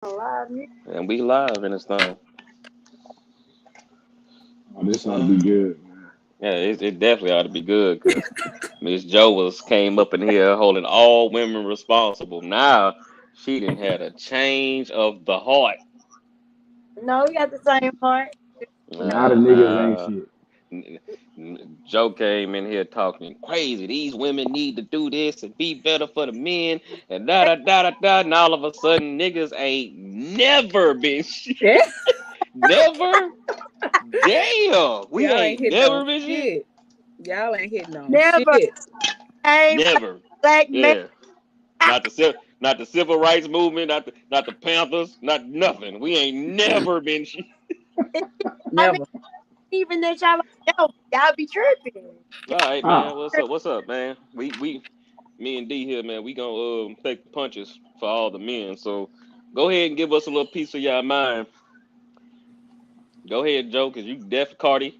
Alive, yeah. And we live in this thing. Oh, this ought to be good, man. Yeah, it definitely ought to be good because Miss Joe was came up in here holding all women responsible. Now she didn't had a change of the heart. No, we got the same part. You Now know, the niggas ain't Nah. shit. Joe came in here talking crazy. These women need to do this and be better for the men and da da da da da. And all of a sudden, niggas ain't never been shit. Yeah, Never. Damn, we y'all ain't ain't hitting on never been shit. shit. Y'all ain't hitting on never shit. came Never. black man. Yeah. Not the civil rights movement, not the Panthers, not nothing. We ain't never been shit. I mean, Never. even that y'all be tripping. All right, man. How? What's up? What's up, man? We me and D here, man. We gonna take the punches for all the men. So go ahead and give us a little piece of your mind. Go ahead, Joe, cause you deaf Cardi.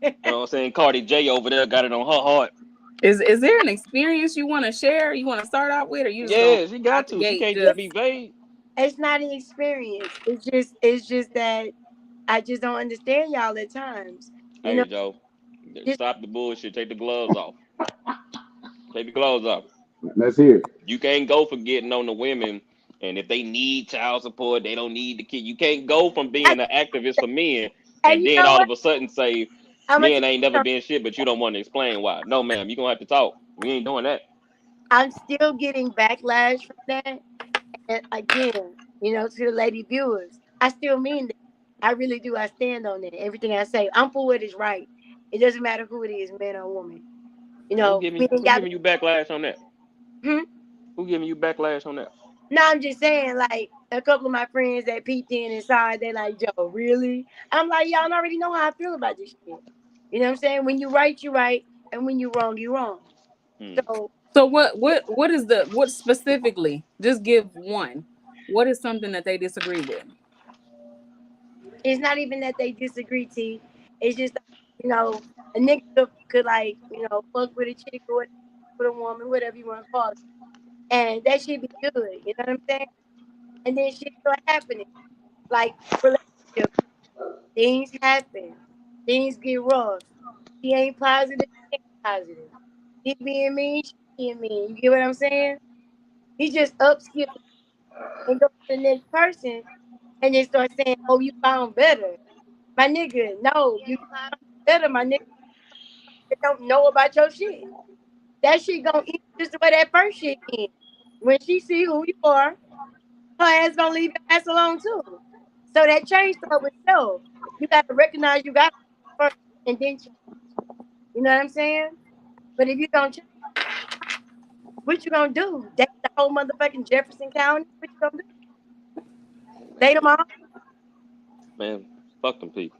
You know what I'm saying? Cardi J over there got it on her heart. Is there an experience you want to share? You want to start out with, or you just gonna Yeah, she out got the to. She gate can't just just be vague. It's not an experience. It's just that I just don't understand y'all at times. You know, Hey, Joe, just stop the bullshit. Take the gloves off. Take the gloves off. Let's hear it. You can't go for getting on the women, and if they need child support, they don't need the kid. You can't go from I, being an activist for men, and and you then know all what? of a sudden say I'm gonna men tell ain't you never something. been shit, but you don't want to explain why. No, ma'am, you gonna have to talk. We ain't doing that. I'm still getting backlash from that. And again, to the lady viewers, I still mean that. I really do. I stand on that. Everything I say, I'm for what is right. It doesn't matter who it is, man or woman. We ain't Who got. giving you backlash on that? Hmm? Who giving you backlash on that? No, I'm just saying, like a couple of my friends that peeped in inside, they like, Joe, really? I'm like, y'all already know how I feel about this shit. You know what I'm saying? When you right, you right, and when you wrong, you wrong. Hmm. So so what is the what specifically? Just give one. What is something that they disagree with? it's not even that they disagree, T. It's just you know, a nigga could like, fuck with a chick or whatever, with a woman, whatever you want to call it. And that should be good. You know what I'm saying? And then shit start happening. Like relationship, things happen. Things get rough. He ain't positive, he ain't positive. He being mean, she being mean. You get what I'm saying? He just up skip and go to the next person and then start saying, oh, you found better. My nigga, no, you found better, my nigga. They don't know about your shit. That shit gonna end just the way that first shit end. When she see who you are, her ass gonna leave your ass alone too. So that change start with self. You gotta recognize you got it first and then change. You know what I'm saying? But if you don't change, what you gonna do? Date the whole motherfucking Jefferson County? What you gonna do? Date them all? Man, fuck them people.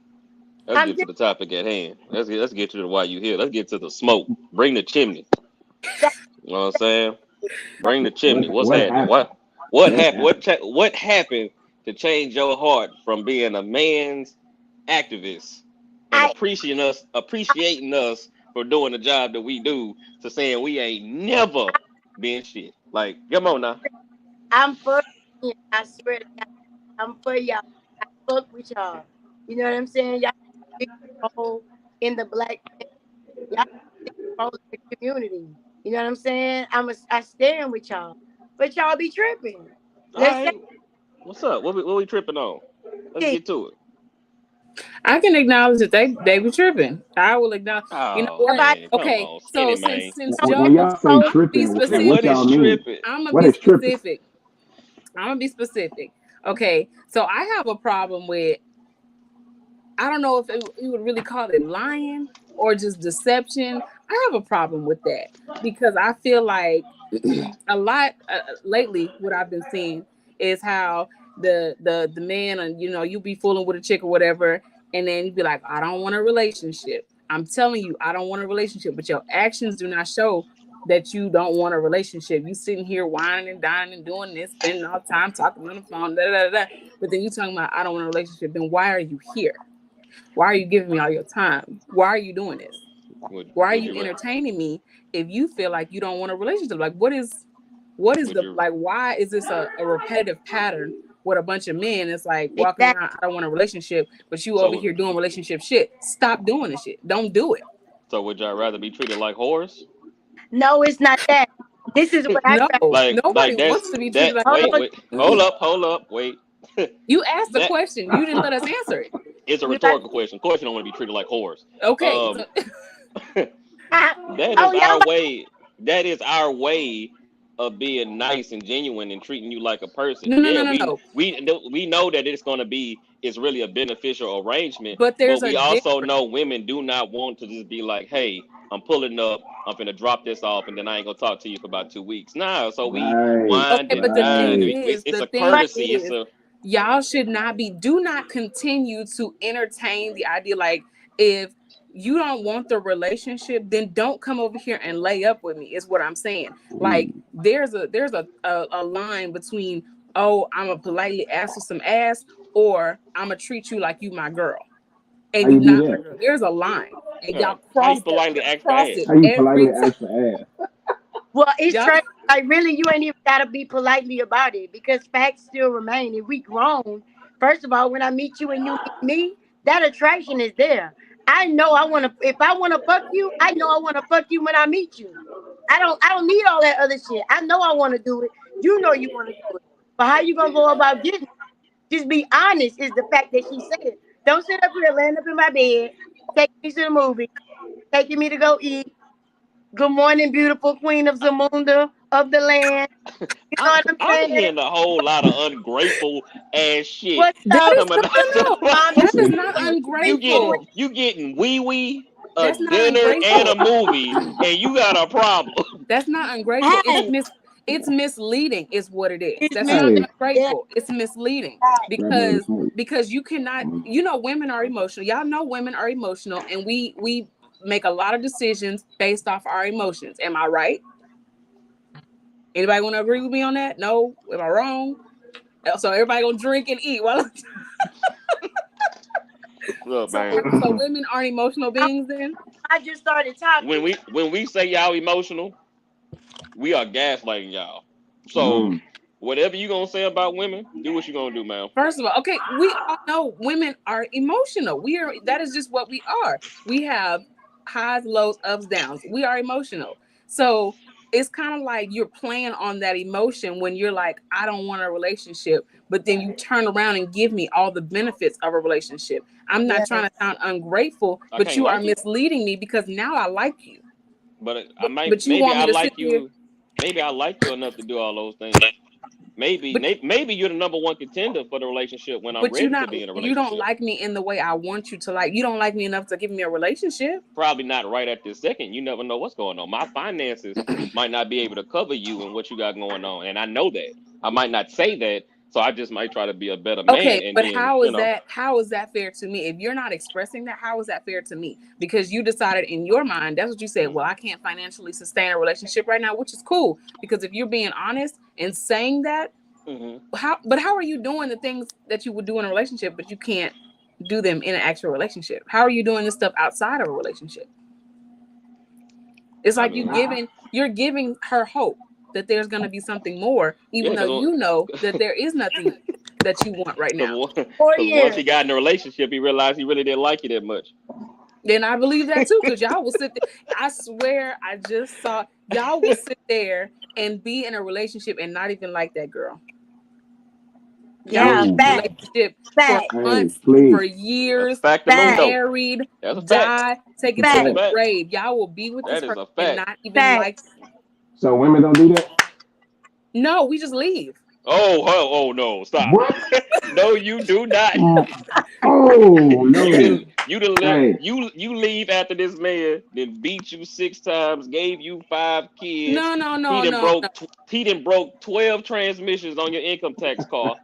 Let's I'm get to just the topic at hand. Let's get to the why you here. Let's get to the smoke. Bring the chimney. that, You know what I'm saying? so Bring the chimney. What What's what happening? happened? What What happened? happened? What happened to change your heart from being a man's activist and I, appreciating us for doing the job that we do to saying we ain't never been shit. Like, come on now. I'm for you. I swear to God, I'm for y'all. I fuck with y'all. You know what I'm saying? Y'all big role in the black y'all big role in the community. You know what I'm saying? I stand with y'all. But y'all be tripping. All Let's say right. What's up? What we tripping on? Let's it. get to it. I can acknowledge that they were tripping. I will acknowledge. You know Oh what? Nobody man, come Okay, on, so skinny since man. since don't Joe When y'all say told me to be tripping, What what specific, is y'all mean? tripping? I'm gonna What be is tripping? specific. I'm gonna be specific. Okay, so I have a problem with. I don't know if you would really call it lying or just deception. I have a problem with that because I feel like a lot lately. What I've been seeing is how the man and you be fooling with a chick or whatever, and then you be like, I don't want a relationship. I'm telling you, I don't want a relationship, but your actions do not show that you don't want a relationship. You sitting here whining and dining and doing this, spending all the time talking on the phone, da da da da. But then you talking about I don't want a relationship. Then why are you here? Why are you giving me all your time? Why are you doing this? Why are Would you you entertaining me if you feel like you don't want a relationship? Like what is would the you like why is this a repetitive pattern with a bunch of men. It's like walking Exactly. around, I don't want a relationship, but you So- over here doing relationship shit. Stop doing this shit. Don't do it. So would y'all rather be treated like whores? No, it's not that. This is what I No, Like nobody that's wants to be treated that. like Wait, hold up, wait. You asked the That- question. You didn't let us answer it. It's a rhetorical question. Of course, you don't want to be treated like whores. Okay. That is Oh, y'all our like- way. That is our way of being nice and genuine and treating you like a person. No. We know that it's really a beneficial arrangement. But there's we a also difference. know women do not want to just be like, hey, I'm pulling up, I'm finna drop this off, and then I ain't gonna talk to you for about 2 weeks. Nah, so we Right. wind Okay, and but the dine. thing is, It's the a thing courtesy. is- It's a Y'all should not do not continue to entertain the idea. Like, if you don't want the relationship, then don't come over here and lay up with me, is what I'm saying. Like, there's a line between, oh, I'm gonna politely ask for some ass, or I'm gonna treat you like you my girl. And How you you do not my that? girl. There's a line. And Yeah. y'all How you cross politely it. ask for Cross ass? it How you every politely time. ask for ass? Well, it's Y'all- true. Like, really, you ain't even gotta be politely about it, because facts still remain. If we grown, first of all, when I meet you and you meet me, that attraction is there. I know I wanna. If I wanna fuck you, I know I wanna fuck you when I meet you. I don't need all that other shit. I know I wanna do it. You know you wanna do it. But how you gonna go about getting it? Just be honest. Is the fact that she said, don't sit up here laying up in my bed, taking me to the movie, taking me to go eat. Good morning, beautiful queen of Zamunda of the land. You know what I'm I'm saying? hearing a whole lot of ungrateful ass shit. What's That up? is coming out. that is not You ungrateful. You getting wee, a That's not dinner ungrateful. and a movie, and you got a problem. That's not ungrateful. Hey. It's misleading, is what it is. It's That's misleading. not ungrateful. It's misleading because you cannot. You know, women are emotional. Y'all know women are emotional, and we make a lot of decisions based off our emotions. Am I right? Anybody want to agree with me on that? No. Am I wrong? So everybody gonna drink and eat. Well, Look, so man. women aren't emotional beings then? I just started talking. When we say y'all emotional, we are gaslighting y'all. So whatever you gonna say about women, do what you gonna do, man. First of all, okay, we all know women are emotional. That is just what we are. We have highs, lows, ups, downs. We are emotional. So it's kind of like you're playing on that emotion when you're like, I don't want a relationship, but then you turn around and give me all the benefits of a relationship. I'm not trying to sound ungrateful, I but can't you like are you. misleading me because now I like you. But But you maybe want me I to like sit here- you. Maybe I like you enough to do all those things. Maybe you're the number one contender for the relationship when I'm But ready to be in a relationship. you don't like me in the way I want you to like. You don't like me enough to give me a relationship. Probably not right at this second. You never know what's going on. My finances might not be able to cover you and what you got going on, and I know that. I might not say that, so I just might try to be a better man. Okay, and but then, how is that? How is that fair to me? If you're not expressing that, how is that fair to me? Because you decided in your mind, that's what you said. Well, I can't financially sustain a relationship right now, which is cool. Because if you're being honest and saying that, how are you doing the things that you would do in a relationship, but you can't do them in an actual relationship? How are you doing this stuff outside of a relationship? It's like you're giving her hope that there's going to be something more, even though you know that there is nothing that you want right now. Because once he got in a relationship, he realized he really didn't like you that much. Then I believe that too, because y'all will sit there. I swear, I just saw y'all will sit there and be in a relationship and not even like that girl. Yeah, relationship for months, for years, married, die, take it to the grave. Y'all will be with this person and not even like. So women don't do that? No, we just leave. Oh no! Stop! What? No, you do not. Oh no! You leave after this man then beat you 6 times, gave you 5 kids. No. He done broke 12 transmissions on your income tax car.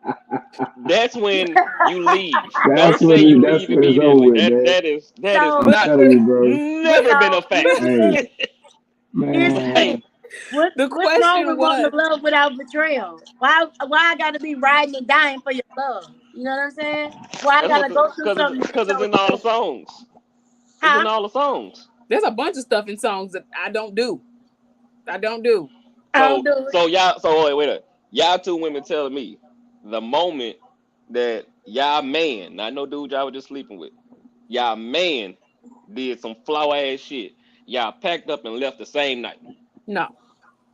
That's when you leave. That's Don't when say you that's leave when it's immediately. over with, That is I'm not telling you, bro. never been a fact. Hey, man. What's wrong with wanting love without betrayal? Why I gotta be riding and dying for your love? You know what I'm saying? Why I gotta go through something? Because it's in all the songs. It's in all the songs. There's a bunch of stuff in songs that I don't do. So y'all. So wait. Y'all 2 women telling me the moment that y'all man, not no dude y'all was just sleeping with, y'all man did some flaw ass shit, y'all packed up and left the same night. No.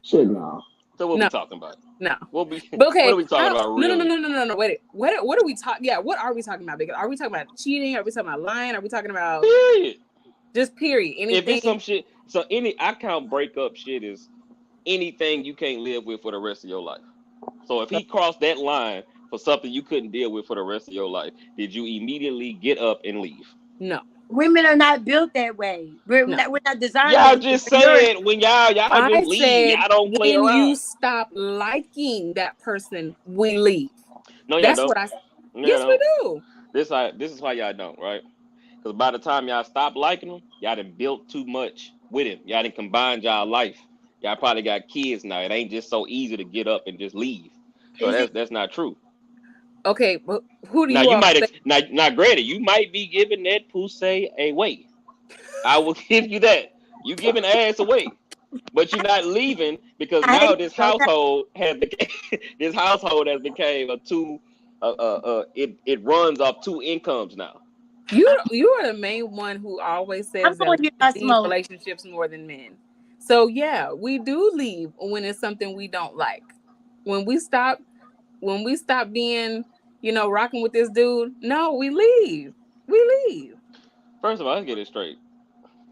Shit, no. So what No. we talking about? No. What we But okay, what are we talking about really? No. Wait. What are we talking? Yeah, what are we talking about? Because are we talking about cheating? Are we talking about lying? Are we talking about Period. just period? If Anything? it's some shit, so I count breakup shit as anything you can't live with for the rest of your life. So if he crossed that line for something you couldn't deal with for the rest of your life, did you immediately get up and leave? No. Women are not built that way. We're No. not designed. Y'all that way. just said when y'all I just leave. said Y'all don't play when around. you stop liking that person, we leave. No, y'all That's don't. what I. No, Yes, y'all we don't. do. This is why y'all don't, right? Because by the time y'all stop liking him, y'all done built too much with him. Y'all done combined y'all life. Y'all probably got kids now. It ain't just so easy to get up and just leave. So that's not true. Okay, but who do Now you you all might say? now granted, you might be giving that pussy away. I will give you that. You giving ass away. But you're not leaving because I now hate this you, okay? household has became this household has became a two it runs off two incomes now. You are the main one who always I'm says that going to women get my leave smoke. relationships more than men. So yeah, we do leave when it's something we don't like. When we stop being, rocking with this dude, no, we leave. We leave. First of all, let's get it straight.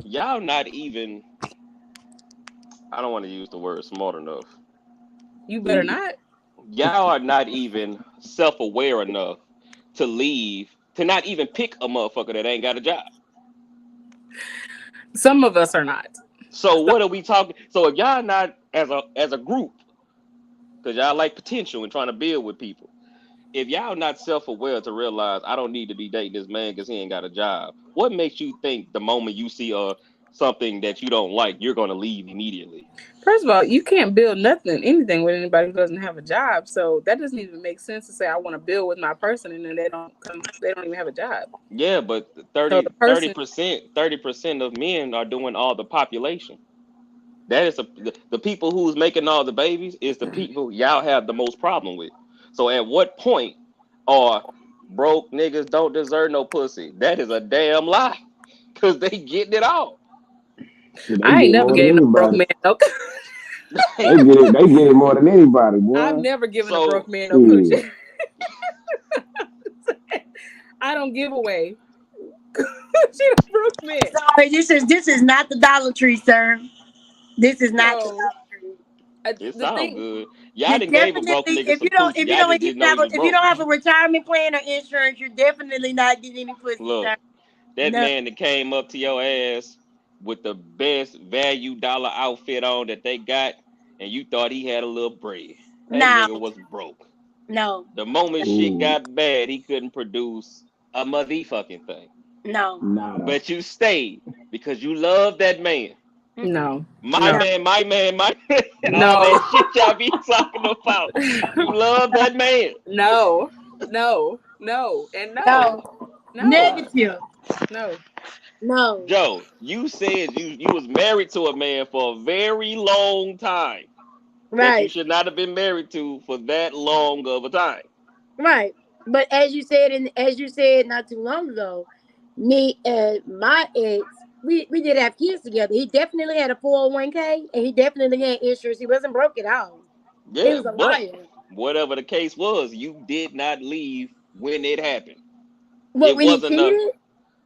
Y'all not even I don't want to use the word smart enough. You better not. Y'all are not even self-aware enough to leave, to not even pick a motherfucker that ain't got a job. Some of us are not. So what are we talking? So if y'all not as a group, because y'all like potential and trying to build with people, if y'all not self-aware to realize I don't need to be dating this man because he ain't got a job, what makes you think the moment you see something that you don't like, you're gonna leave immediately? First of all, you can't build anything with anybody who doesn't have a job. So that doesn't even make sense to say I want to build with my person and then they don't even have a job. Yeah, but So the person 30% of men are doing all the population. That is the people who's making all the babies is the people y'all have the most problem with. So at what point are broke niggas don't deserve no pussy? That is a damn lie. Cause they getting it all. Shit, they I ain't get never more than gave no broke anybody. man no. They get it more than anybody, boy. I've never given a So broke man no Shit. coochie. I don't give away coochie to broke men. Sorry, this is not the Dollar Tree, sir. This is not the So Dollar Tree. it the sound thing, good. Y'all You done gave a broke definitely, nigga some coochie. Y'all just didn't know he was if you broke. don't have a retirement plan or insurance, you're definitely not getting any pussy, Look, sir. that No, man that came up to your ass with the best value dollar outfit on that they got, and you thought he had a little bread. That no, nigga was broke. no, The moment shit Ooh, got bad, he couldn't produce a motherfucking thing. no. nada. But you stayed because you love that man. Mm-mm. no, My no, man, my man, my all no, that shit y'all be talking about. You love that man. no, and No, no. negative. No. No, Joe, you said you was married to a man for a very long time that you right, should not have been married to for that long of a time. right. But as you said not too long ago, me and my ex, we did have kids together. He definitely had a 401k and he definitely had insurance. He wasn't broke at all. He Yeah, was a but liar. whatever the case was, you did not leave when it happened. What, It when he wasn't a cheated?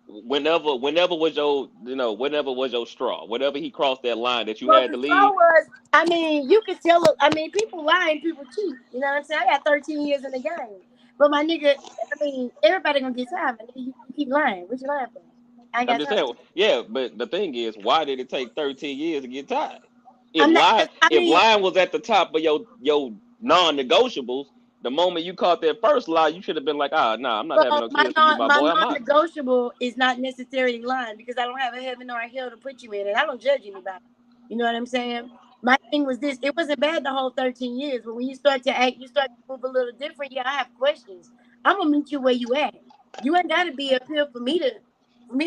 whenever was your straw. Whenever he crossed that line that you Well, had the to straw leave. was, I mean, you could tell. I mean, people lie and people cheat. You know what I'm saying? I got 13 years in the game. But my nigga, I mean, everybody gonna get tired. Man. You keep lying. What you lying for? I ain't I'm got just time. saying, yeah, but the thing is, why did it take 13 years to get tied? I'm not. I If mean, lying was at the top of your non-negotiables, the moment you caught that first lie, you should have been like, nah, I'm not having well, no kids for you, my my boy. I'm out. non-negotiable is not necessarily lying because I don't have a heaven or a hell to put you in, and I don't judge anybody. You know what I'm saying? My thing was this: it wasn't bad the whole 13 years, but when you start to act, you start to move a little different. Yeah, I have questions. I'm gonna meet you where you at. You ain't got to be up here for me to, I'm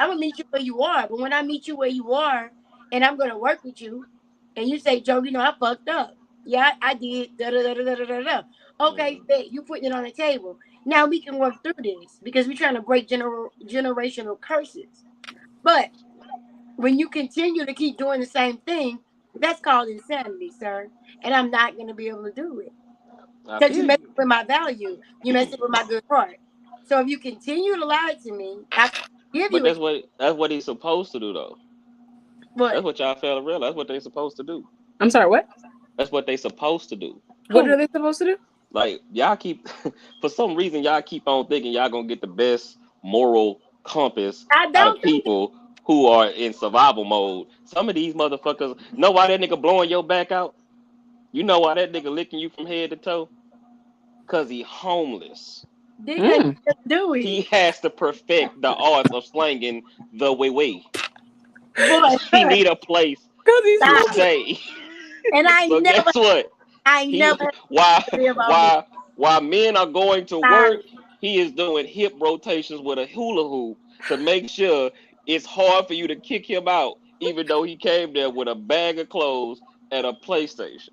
gonna meet you where you are. But when I meet you where you are, and I'm gonna work with you, and you say, Joe, I fucked up. Yeah, I did. Da, da, da, da, da, da, da. Okay, Mm. bet you putting it on the table. Now we can work through this because we're trying to break generational curses. But when you continue to keep doing the same thing, that's called insanity, sir. And I'm not going to be able to do it I because you feel mess you. with my value. You mess with my good heart. So if you continue to lie to me, I give But you a that's what he's supposed to do though. but That's what y'all fail to realize. That's what they supposed to do. I'm sorry, what? That's what they supposed to do. What are who? they supposed to do? Like y'all keep for some reason y'all keep on thinking y'all gonna get the best moral compass I out of don't think people who are in survival mode. Some of these motherfuckers know why that nigga blowing your back out? You know why that nigga licking you from head to toe? Cause he homeless. this ain't Mm. gonna do He it. has to perfect the arts of slanging the way. Boy, He need a place Cause he's to stop. homeless. stay. And So guess what? I He never why live off this. why men are going to work, Sorry. he is doing hip rotations with a hula hoop to make sure it's hard for you to kick him out, even though he came there with a bag of clothes and a PlayStation.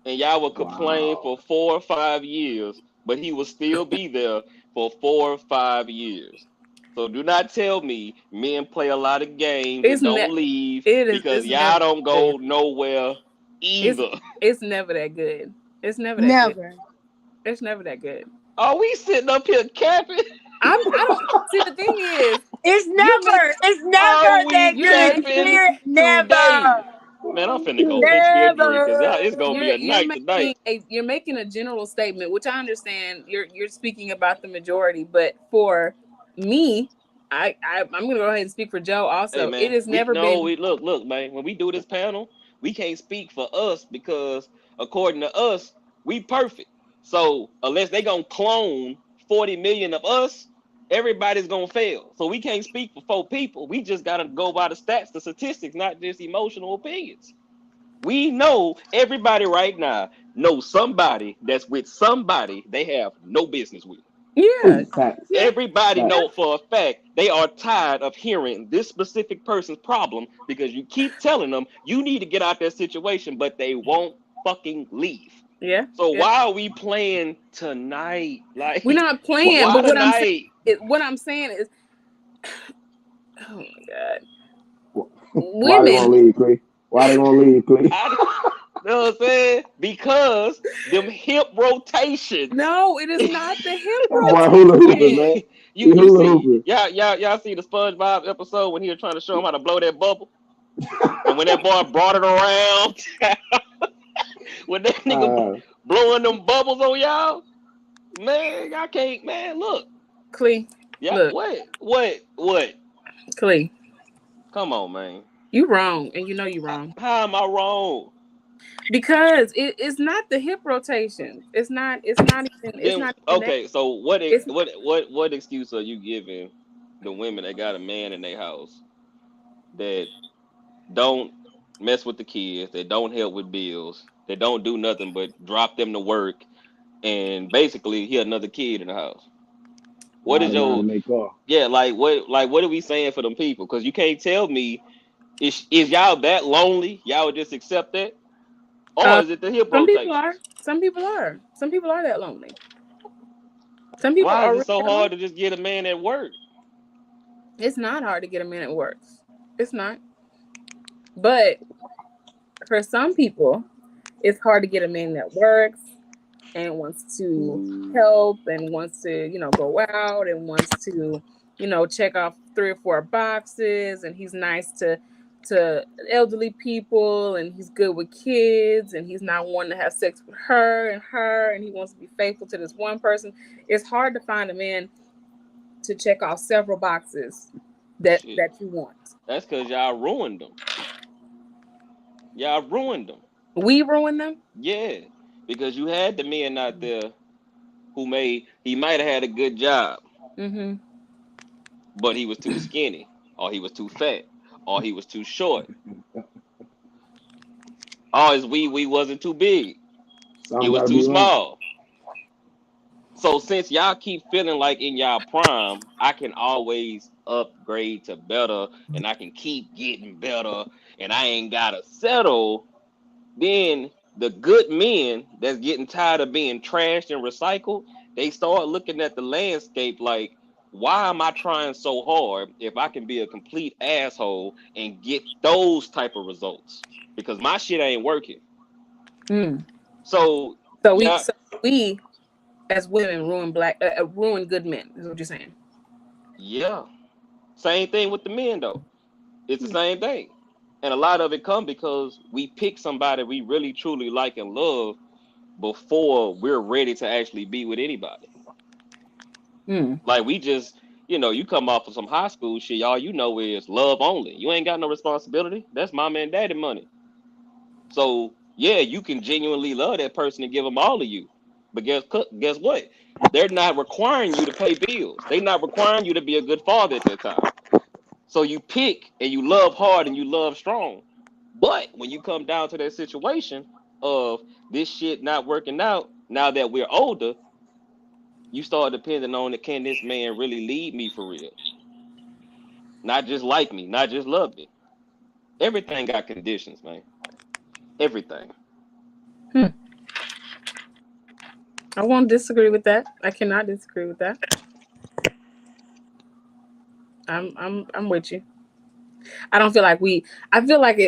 And y'all will complain Wow. for 4 or 5 years, but he will still be there for 4 or 5 years. So do not tell me men play a lot of games It's and ne- don't leave it is because it's never y'all don't good. go nowhere It's either. it's never that good. It's never that good. Never. It's never that good. Are we sitting up here capping? I don't see the thing is you make It's Are never that we you're good. capping making Spirit. today? Never. Man, I'm finna go fix me a drink because it's Never. gonna be a night tonight. you're making a general statement, which I understand you're speaking about the majority, but for me, I'm gonna go ahead and speak for Joe Hey also. It man, has we never no, been we look, man. When we do this panel, we can't speak for us because according to us, we perfect. So unless they gonna clone 40 million of us, everybody's gonna fail. So we can't speak for 4 people. We just gotta go by the stats, the statistics, not just emotional opinions. We know everybody right now knows somebody that's with somebody they have no business with. yeah, Facts. yeah, Everybody Facts. yeah. know for a fact they are tired of hearing this specific person's problem because you keep telling them you need to get out that situation, but they won't fucking leave. Yeah, So yeah. why are we playing tonight? Like, We're not playing, why but tonight? what I'm saying is, oh my god, Why they gonna women. leave, Clay? Why they gonna leave, Clay? I, you know what I'm saying? Because them hip rotations. No, it is not the hip That boy hula hooping, rotation. man. you He you hula see hooping. y'all see the SpongeBob episode when he was trying to show him how to blow that bubble, and when that boy brought it around, when that nigga Uh, blowing them bubbles on y'all, man, y'all can't, man. Look, Clee, yeah, look, what? Clee, Come on, man. you wrong, and you know you wrong How am I wrong? because it's not the hip rotation. It's not. It's not even. It's Then not even that. okay, so what? It's What excuse are you giving the women that got a man in their house that don't mess with the kids, they don't help with bills, they don't do nothing but drop them to work, and basically he another kid in the house? What is riding around your in their car. yeah? Like what are we saying for them people? Because you can't tell me is y'all that lonely? Y'all would just accept that, or uh, is it the hip some people are. rotations? Some people are. Some people are that lonely. Some people Why are is it really so that lonely. hard to just get a man at work? It's not hard to get a man that works. It's not. But for some people, it's hard to get a man that works and wants to help and wants to, go out and wants to, check off 3 or 4 boxes, and he's nice to elderly people, and he's good with kids, and he's not wanting to have sex with her, and he wants to be faithful to this one person. It's hard to find a man to check off several boxes that Shit, that you want. that's because y'all ruined them. Y'all ruined them. We ruin them. Yeah, because you had the men out there he might have had a good job, Mm-hmm. but he was too skinny, or he was too fat, or he was too short, or his wee wasn't too big, it Something was gotta too be wrong. small. So since y'all keep feeling like in y'all prime, I can always upgrade to better, and I can keep getting better, and I ain't gotta settle. then the good men that's getting tired of being trashed and recycled, they start looking at the landscape like, why am I trying so hard if I can be a complete asshole and get those type of results? Because my shit ain't working. Mm. So So we as women ruin good men. Is what you're saying? yeah, same thing with the men though. It's the same thing. And a lot of it come because we pick somebody we really truly like and love before we're ready to actually be with anybody. Like we just, you come off of some high school shit, all you know is love only. You ain't got no responsibility. That's mama and daddy money. So yeah, you can genuinely love that person and give them all of you. But guess what? They're not requiring you to pay bills. They're not requiring you to be a good father at that time. So you pick and you love hard and you love strong. But when you come down to that situation of this shit not working out, now that we're older, you start depending on it. Can this man really lead me for real? Not just like me, not just love me. Everything got conditions, man. Everything. I won't disagree with that. I cannot disagree with that. I'm with you. I don't feel like I feel like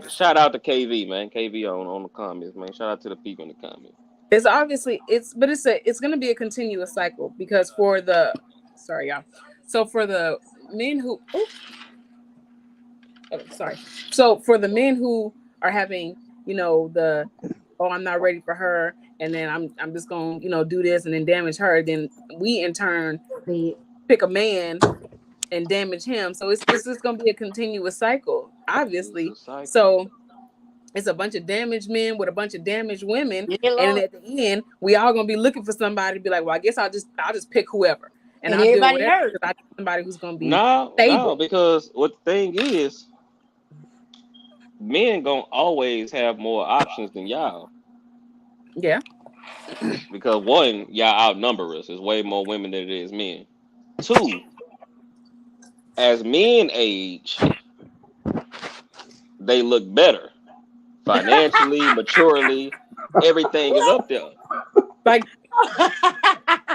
shout out to KV, man. KV on the comments, man. Shout out to the people in the comments. It's obviously it's going to be a continuous cycle because for the men who so for the men who are having I'm not ready for her, and then I'm just going to do this and then damage her, then we in turn pick a man and damage him. So it's just going to be a continuous cycle, obviously. So it's a bunch of damaged men with a bunch of damaged women, and at the end, we all gonna be looking for somebody to be like, well, I guess I'll just pick whoever, and I'll do whatever because I need somebody who's gonna be stable. No, because what the thing is, men gonna always have more options than y'all. Yeah. Because one, y'all outnumber us. There's way more women than it is men. Two, as men age, they look better. Financially, maturely, everything is up there. Like,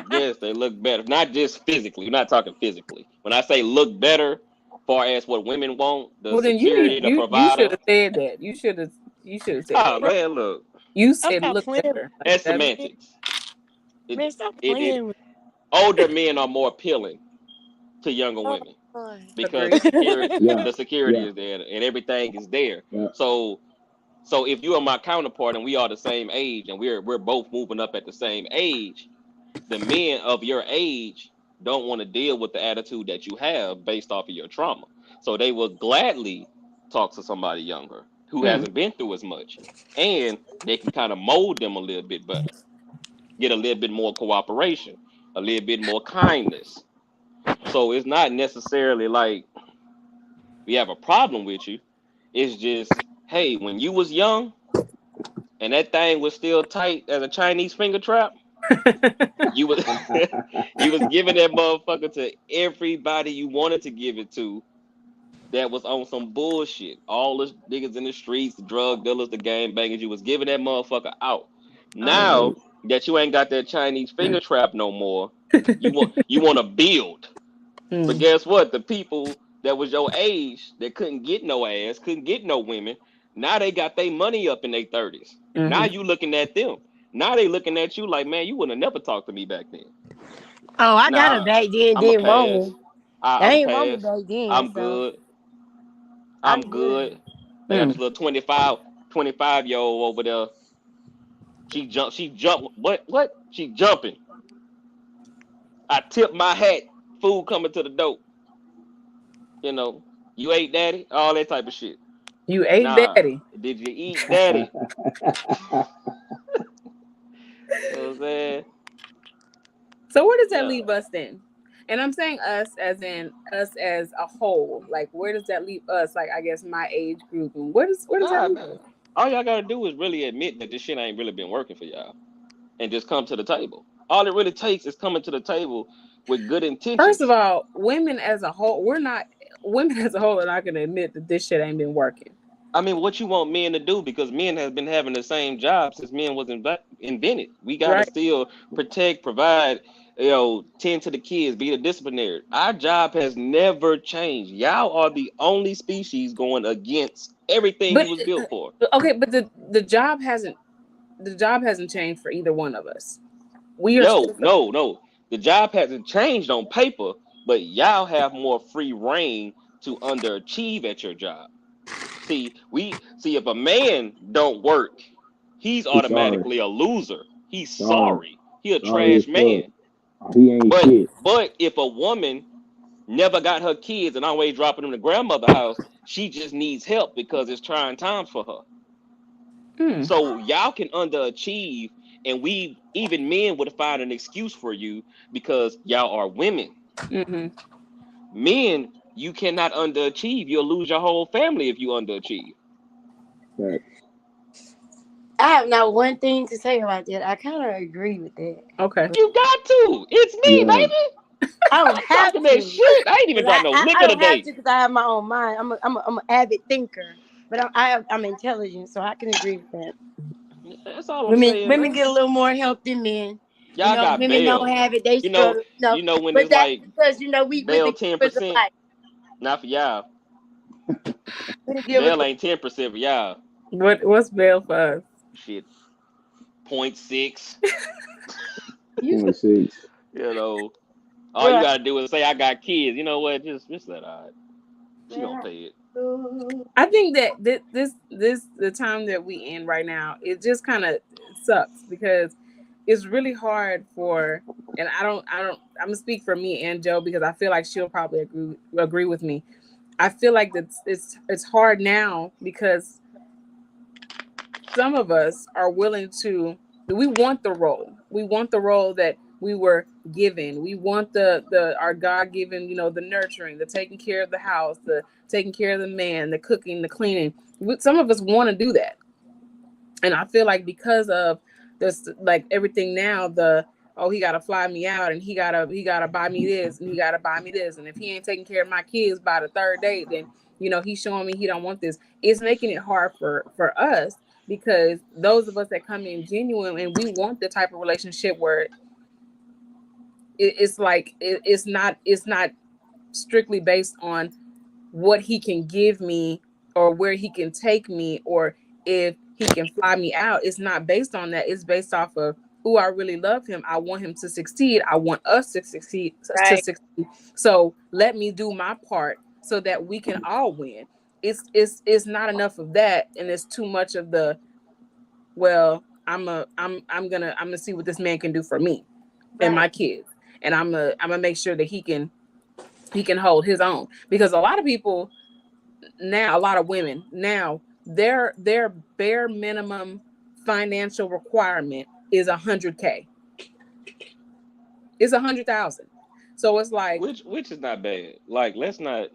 yes, they look better. Not just physically. We're not talking physically. When I say look better, far as what women want, the security, the provider. You should have said that. You should have said that. Man, look. You said look better. That's semantics. Older men are more appealing to younger women because the security is there and everything is there. Yeah. So if you are my counterpart and we are the same age and we're both moving up at the same age, the men of your age don't want to deal with the attitude that you have based off of your trauma. So they will gladly talk to somebody younger who hasn't been through as much, and they can kind of mold them a little bit better, get a little bit more cooperation, a little bit more kindness. So it's not necessarily like we have a problem with you. It's just, hey, when you was young and that thing was still tight as a Chinese finger trap, you was giving that motherfucker to everybody you wanted to give it to that was on some bullshit. All the niggas in the streets, the drug dealers, the gang bangers, you was giving that motherfucker out. Now that you ain't got that Chinese finger trap no more, you want to build. But guess what? The people that was your age that couldn't get no ass, couldn't get no women, now they got their money up in their 30s. Now you looking at them. Now they looking at you like, man, you wouldn't have never talked to me back then. Oh, I got a back then, didn't want me. I ain't want me back then. I'm good. I'm good. They got this little 25-year-old over there. She jumped. What? She jumping. I tip my hat. Food coming to the door. You ate daddy? All that type of shit. You ate daddy. Did you eat daddy? You know what I'm saying? So where does that leave us then? And I'm saying us as in us as a whole. Like, where does that leave us? Like, I guess my age group. And where does that leave us? All y'all gotta do is really admit that this shit ain't really been working for y'all, and just come to the table. All it really takes is coming to the table with good intentions. First of all, women as a whole are not gonna admit that this shit ain't been working. I mean, what you want men to do? Because men have been having the same job since men was invented. We gotta Right. still protect, provide, tend to the kids, be the disciplinary. Our job has never changed. Y'all are the only species going against everything we But was built for. okay, but the job hasn't changed for either one of us. We are No, still no, no. The job hasn't changed on paper, but y'all have more free reign to underachieve at your job. See if a man don't work, he's He's sorry. automatically a loser. He's Sorry. sorry. He a Sorry as trash fuck. man. He ain't But shit. but if a woman never got her kids and always dropping them to grandmother house, she just needs help because it's trying times for her. Hmm. So y'all can underachieve, and we even men would find an excuse for you because y'all are women. Hmm. Men, you cannot underachieve. You'll lose your whole family if you underachieve. Facts. I have not one thing to say about that. I kind of agree with that. Okay. But You got to. It's me, Yeah. baby. I don't I'm have talking that to. shit. I ain't even But dropped no I liquor don't have today. to because I have my own mind. I'm an avid thinker, but I'm intelligent, so I can agree with that. That's all I'm saying, Women man. get a little more help than men. Y'all got Women don't bail. have it. They You know, struggle. No, you know when but it's that's like because we bail the givers of 10%, life. not for y'all. We the givers Bail of ain't 10% for y'all. What's bail for us? Shit, point 0.6. you. 26. You know, all you Right, gotta do is say I got kids. You know what? Just let her. She gonna man. pay it. I think that this the time that we in right now, it just kind of sucks because it's really hard for, and I'm gonna speak for me and Joe because I feel like she'll probably agree with me. I feel like it's hard now because some of us are willing to, we want the role. We want the role that we were given. We want the our God given, the nurturing, the taking care of the house, the taking care of the man, the cooking, the cleaning. Some of us want to do that. And I feel like because of this, like everything now, he gotta fly me out and he gotta buy me this and he gotta buy me this. And if he ain't taking care of my kids by the third date, then he's showing me he don't want this. It's making it hard for us because those of us that come in genuine and we want the type of relationship where it's like it's not strictly based on what he can give me or where he can take me or if he can fly me out. It's not based on that. It's based off of, oh, I really love him. I want him to succeed. I want us to succeed. Right. So let me do my part so that we can all win. It's not enough of that, and it's too much of the, well, I'm gonna see what this man can do for me and Right. my kids, and I'm gonna make sure that he can hold his own, because a lot of people now, a lot of women now, their bare minimum financial requirement is 100K. It's 100,000. So it's like, Which is not bad. Like let's not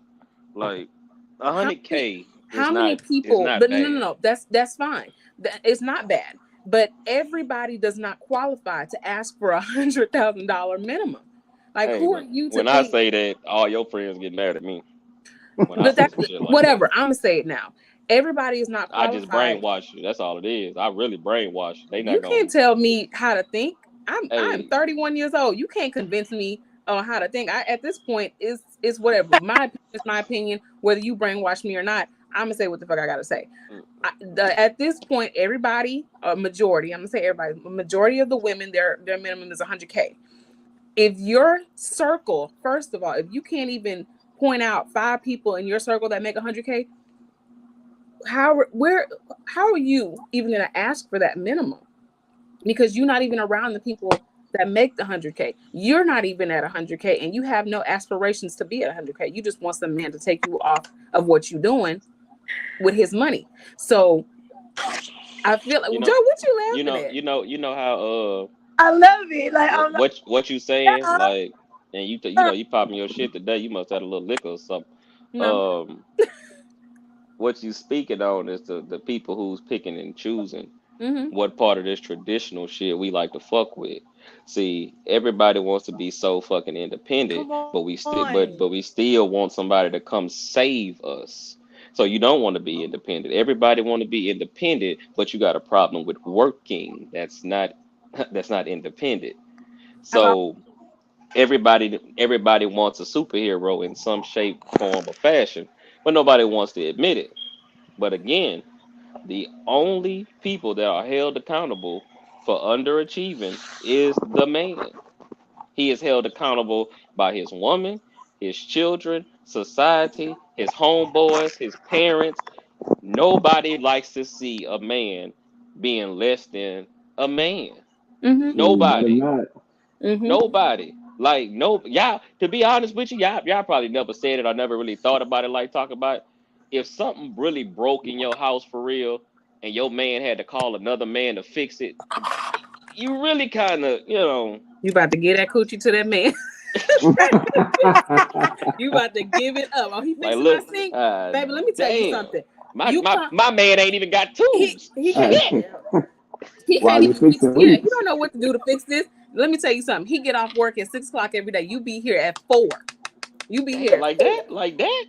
like how many 100K is how many is people? not But no, no, bad. no. That's fine. It's not bad. But everybody does not qualify to ask for $100,000 minimum. Like, Hey, who are you to when I think? say that, all your friends get mad at me when I But say that, some shit like that. whatever. I'm gonna say it now. Everybody is not I just qualified. brainwash you. That's all it is. I really brainwash you. They You not can't gonna. tell me how to think. I'm Hey, 31 years old. You can't convince me on how to think. At this point, it's whatever. My opinion is my opinion. Whether you brainwash me or not, I'm gonna say what the fuck I gotta say. At this point, everybody, a majority, I'm gonna say everybody, a majority of the women, their minimum is 100K. If your circle, first of all, if you can't even point out 5 people in your circle that make 100K, how are you even gonna ask for that minimum? Because you're not even around the people that make the 100K. You're not even at 100K, and you have no aspirations to be at 100K. You just want some man to take you off of what you're doing with his money. So I feel like, you Joe, know, what you laughing at? you know how I love it. Like I'm like, what you saying yeah, like, and you popping your shit today. You must have a little liquor or something. No. Um, what you speaking on is the people who's picking and choosing Mm-hmm. what part of this traditional shit we like to fuck with. See, everybody wants to be so fucking independent, come but on. we still want somebody to come save us. So you don't want to be independent. Everybody want to be independent, but you got a problem with working. That's not that's not independent. Hello. So everybody wants a superhero in some shape, form, or fashion, but nobody wants to admit it. But again, the only people that are held accountable for underachieving is the man. He is held accountable by his woman, his children, society, his homeboys, his parents. Nobody likes to see a man being less than a man. Mm-hmm. True, better Nobody. not. Mm-hmm. Nobody. Like no y'all, to be honest with you, y'all probably never said it or never really thought about it like talk about it. If something really broke in your house for real and your man had to call another man to fix it, you really kinda, You about to get that coochie to that man. You about to give it up. Oh, he like fixing my look, sink, baby. Let me tell you damn. something. My, You my come. my man ain't even got tools. He Hey, can't. He while can't you even fix. fixing Yeah, he leaks. don't know what to do to fix this. Let me tell you something. He get off work at 6 o'clock every day. You be here at 4. You be here Damn, at like 4. that? Like that?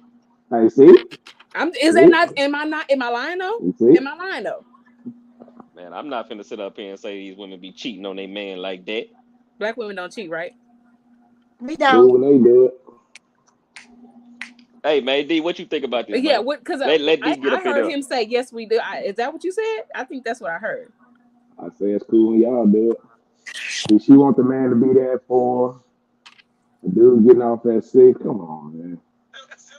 Hey, see? Is that See? not? Am I not? Am I lying though? You see? Am I lying though? Man, I'm not finna sit up here and say these women be cheating on their man like that. Black women don't cheat, right? We Cool don't. when they do it. Hey man, D, what you think about this, Yeah. man? What? Because Let D get I up in heard there. him say yes, we do. Is that what you said? I think that's what I heard. I say it's cool when y'all do it. See, she want the man to be there for her. The dude getting off at 6. Come on, man.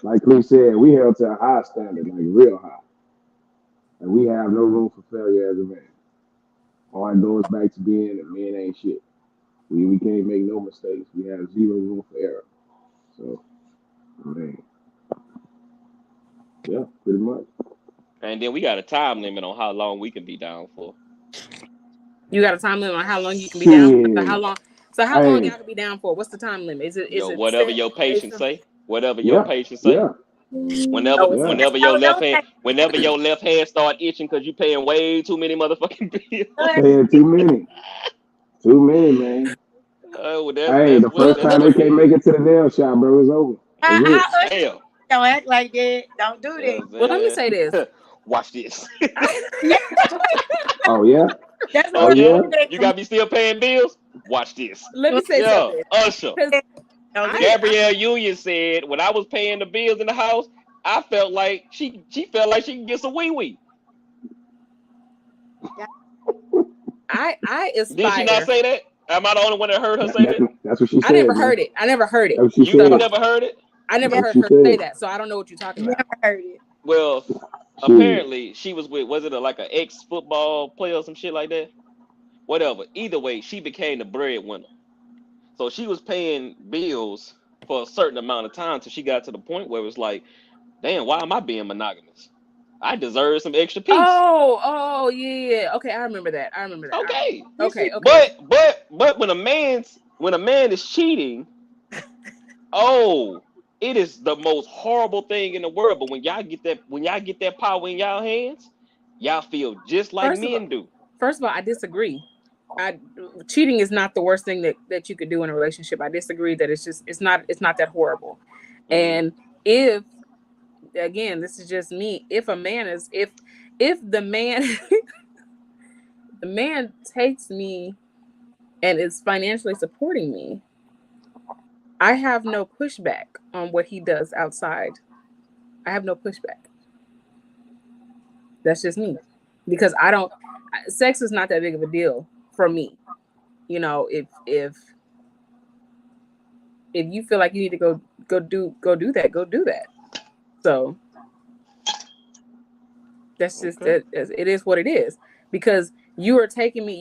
Like Lee said, we held to a high standard, like real high. And we have no room for failure as a man. All it goes back to being that men ain't shit. We can't make no mistakes. We have zero room for error. So, I mean, yeah, pretty much. And then we got a time limit on how long we can be down for. You got a time limit on how long you can be down. So how Shit. long? So how long Hey, y'all can be down for? What's the time limit? Is Yo, it whatever set? your Based patients on- say. Whatever your yeah, patients say. yeah, Whenever Oh, it's yeah. whenever No, your left don't hand say whenever your left hand start itching because you paying way too many motherfucking bills. that. Paying too many. Too many, man. Oh, Hey, the first that's time what they it can't make is. it to the nail shop, bro, it's over. That's How it. Usher Damn. don't act like that. Don't do You that. know what well, let me I'm say this. saying? Watch this. Yeah, Oh, yeah? that's Oh Oh, what yeah? yeah? I'm saying. You got me still paying bills? Watch this. Let me say Yeah, something. Usher. Because Don't do that. Gabrielle Union said when I was paying the bills in the house, I felt like she felt like she could get some wee wee. I Did she not aspire. say that? Am I the only one that heard her say that? That's what she I never said, man. heard it. I never heard it. That's what she You said. So never heard it? I never That's what heard she her say said. that. So I don't know what you're talking Never about. heard it. Well, Shit. apparently she was with was it like an ex football player or some shit like that? Whatever. Either way, she became the breadwinner. So she was paying bills for a certain amount of time till she got to the point where it was like, damn, why am I being monogamous? I deserve some extra peace. Oh, yeah. Okay, I remember that. I remember that. Okay, you Okay, see, okay. but when a man is cheating, oh, it is the most horrible thing in the world. But when y'all get that power in y'all hands, y'all feel just like First of all, men do. I disagree. I Cheating is not the worst thing that you could do in a relationship. I disagree that it's not that horrible. Mhm. And if again, this is just me. If a man is if the man the man takes me and is financially supporting me, I have no pushback on what he does outside. I have no pushback. That's just me. Because I don't sex is not that big of a deal for me. You know, if you feel like you need to go do that. So that's just Okay. that it is what it is. Because you are taking me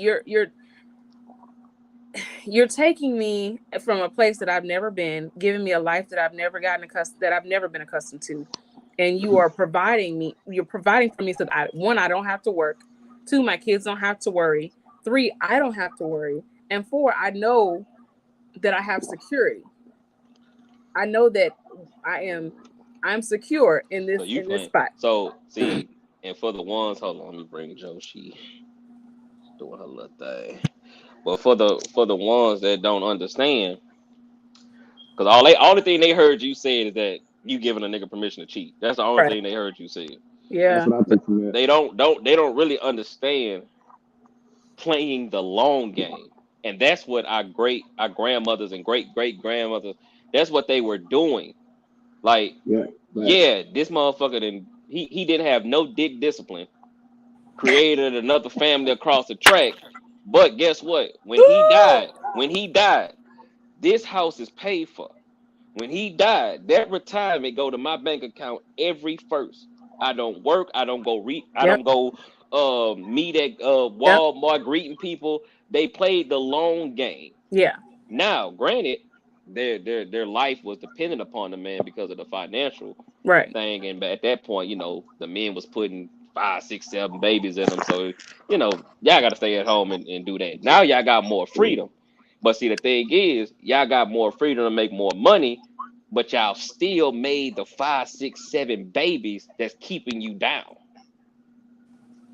you're taking me from a place that I've never been, giving me a life that I've never been accustomed to. And you're providing for me so that I don't have to work. 2, my kids don't have to worry. 3, I don't have to worry. And 4, I know that I have security. I know that I'm secure in So this you playing. spot. So see, and for the ones, hold on, let me bring Joe. She doing her little thing. But for the ones that don't understand, because all the thing they heard you say is that you giving a nigga permission to cheat. That's the only Right. thing they heard you say. That's Yeah. what I took from that. They don't really understand playing the long game. And that's what our grandmothers and great grandmothers, that's what they were doing. Like, Yeah. Right. yeah, this motherfucker he didn't have no dick discipline. Created another family across the track. But guess what? When he died, this house is paid for. When he died, that retirement go to my bank account every first. I don't work. I don't go I Yep. don't go meet at Walmart greeting people. They played the long game. Yeah. Now, granted, their life was dependent upon the man because of the financial Right. thing, and at that point, the men was putting 5, 6, 7 babies in them. So, y'all got to stay at home and do that. Now y'all got more freedom. But see, the thing is, y'all got more freedom to make more money, but y'all still made the 5, 6, 7 babies that's keeping you down.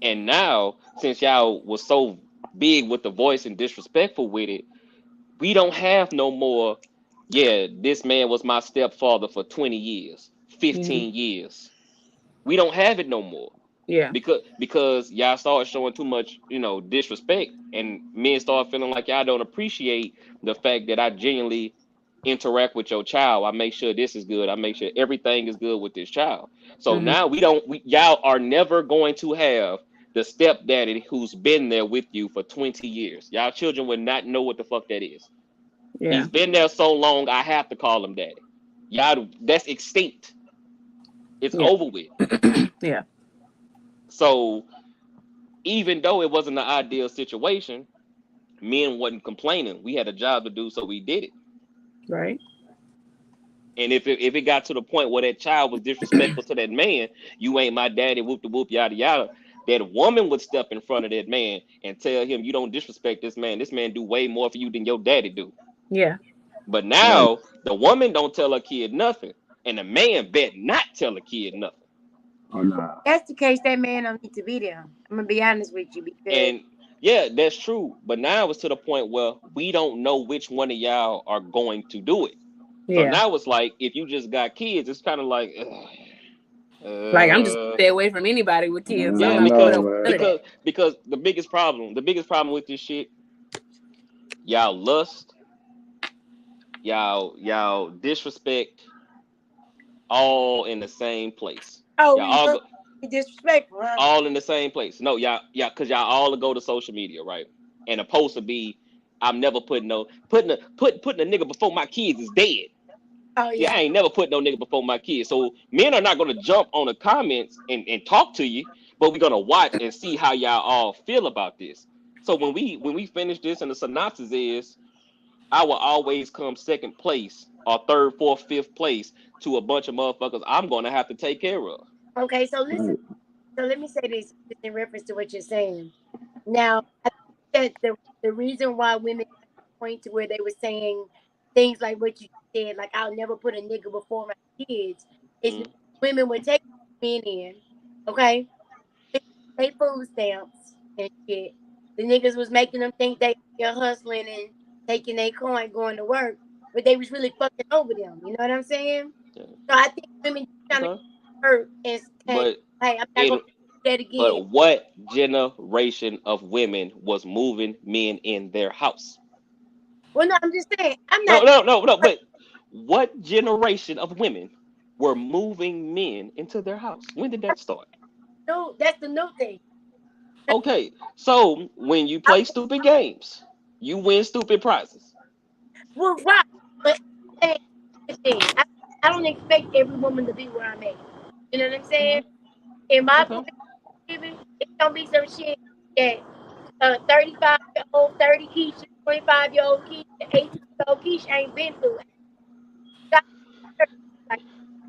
And now, since y'all was so big with the voice and disrespectful with it, we don't have no more, yeah, this man was my stepfather for 20 years, 15 years. We don't have it no more. Yeah. Because y'all started showing too much, disrespect, and men start feeling like y'all don't appreciate the fact that I genuinely interact with your child. I make sure this is good. I make sure everything is good with this child. So now y'all are never going to have the stepdaddy who's been there with you for 20 years. Y'all children would not know what the fuck that is. Yeah. He's been there so long, I have to call him daddy. Y'all, that's extinct. It's over with. Yeah. So even though it wasn't an ideal situation, men wasn't complaining. We had a job to do, so we did it. Right. And if it got to the point where that child was disrespectful to that man, you ain't my daddy, whoop de whoop, yada yada, that woman would step in front of that man and tell him, you don't disrespect this man. This man do way more for you than your daddy do. Yeah. But now the woman don't tell her kid nothing, and the man bet not tell the kid nothing. Oh, nah. That's the case. That man don't need to be there. I'm gonna be honest with you, because And yeah, that's true. But now it's to the point where we don't know which one of y'all are going to do it. So Yeah. now it's like, if you just got kids, it's kind of like, Like, I'm just stay away from anybody with kids. yeah, I'm not no, put up man. with none of that. because the biggest problem with this shit, y'all lust, y'all disrespect, all in the same place. oh, Y'all all we disrespectful, huh? all in the same place. No, y'all, because y'all all go to social media, right? And the post would be, I'm never putting a nigga before my kids is dead. Oh Yeah, yeah. I ain't never put no nigga before my kids. So men are not gonna jump on the comments and talk to you, but we're gonna watch and see how y'all all feel about this. So when we finish this, and the synopsis is, I will always come second place or third, fourth, fifth place to a bunch of motherfuckers I'm gonna have to take care of. Okay, so listen. So let me say this in reference to what you're saying. Now, I think that the reason why women point to where they were saying things like what you said, like I'll never put a nigga before my kids, is because women were taking men in, okay? They food stamps and shit. The niggas was making them think they were hustling and taking their coin going to work, but they was really fucking over them. You know what I'm saying? Yeah. So I think women kind of hurt and say, But hey, I'm not gonna do that again. But what generation of women was moving men in their house? Well, no, I'm just saying. I'm not. No. But what generation of women were moving men into their house? When did that start? No, that's the new thing. Okay, so when you play stupid games, you win stupid prizes. Well, right. But I don't expect every woman to be where I'm at. You know what I'm saying? In my opinion, it's gonna be some shit that 35-year-old, 30 Keisha, 25-year-old Keisha, 18-year-old Keisha ain't been through it.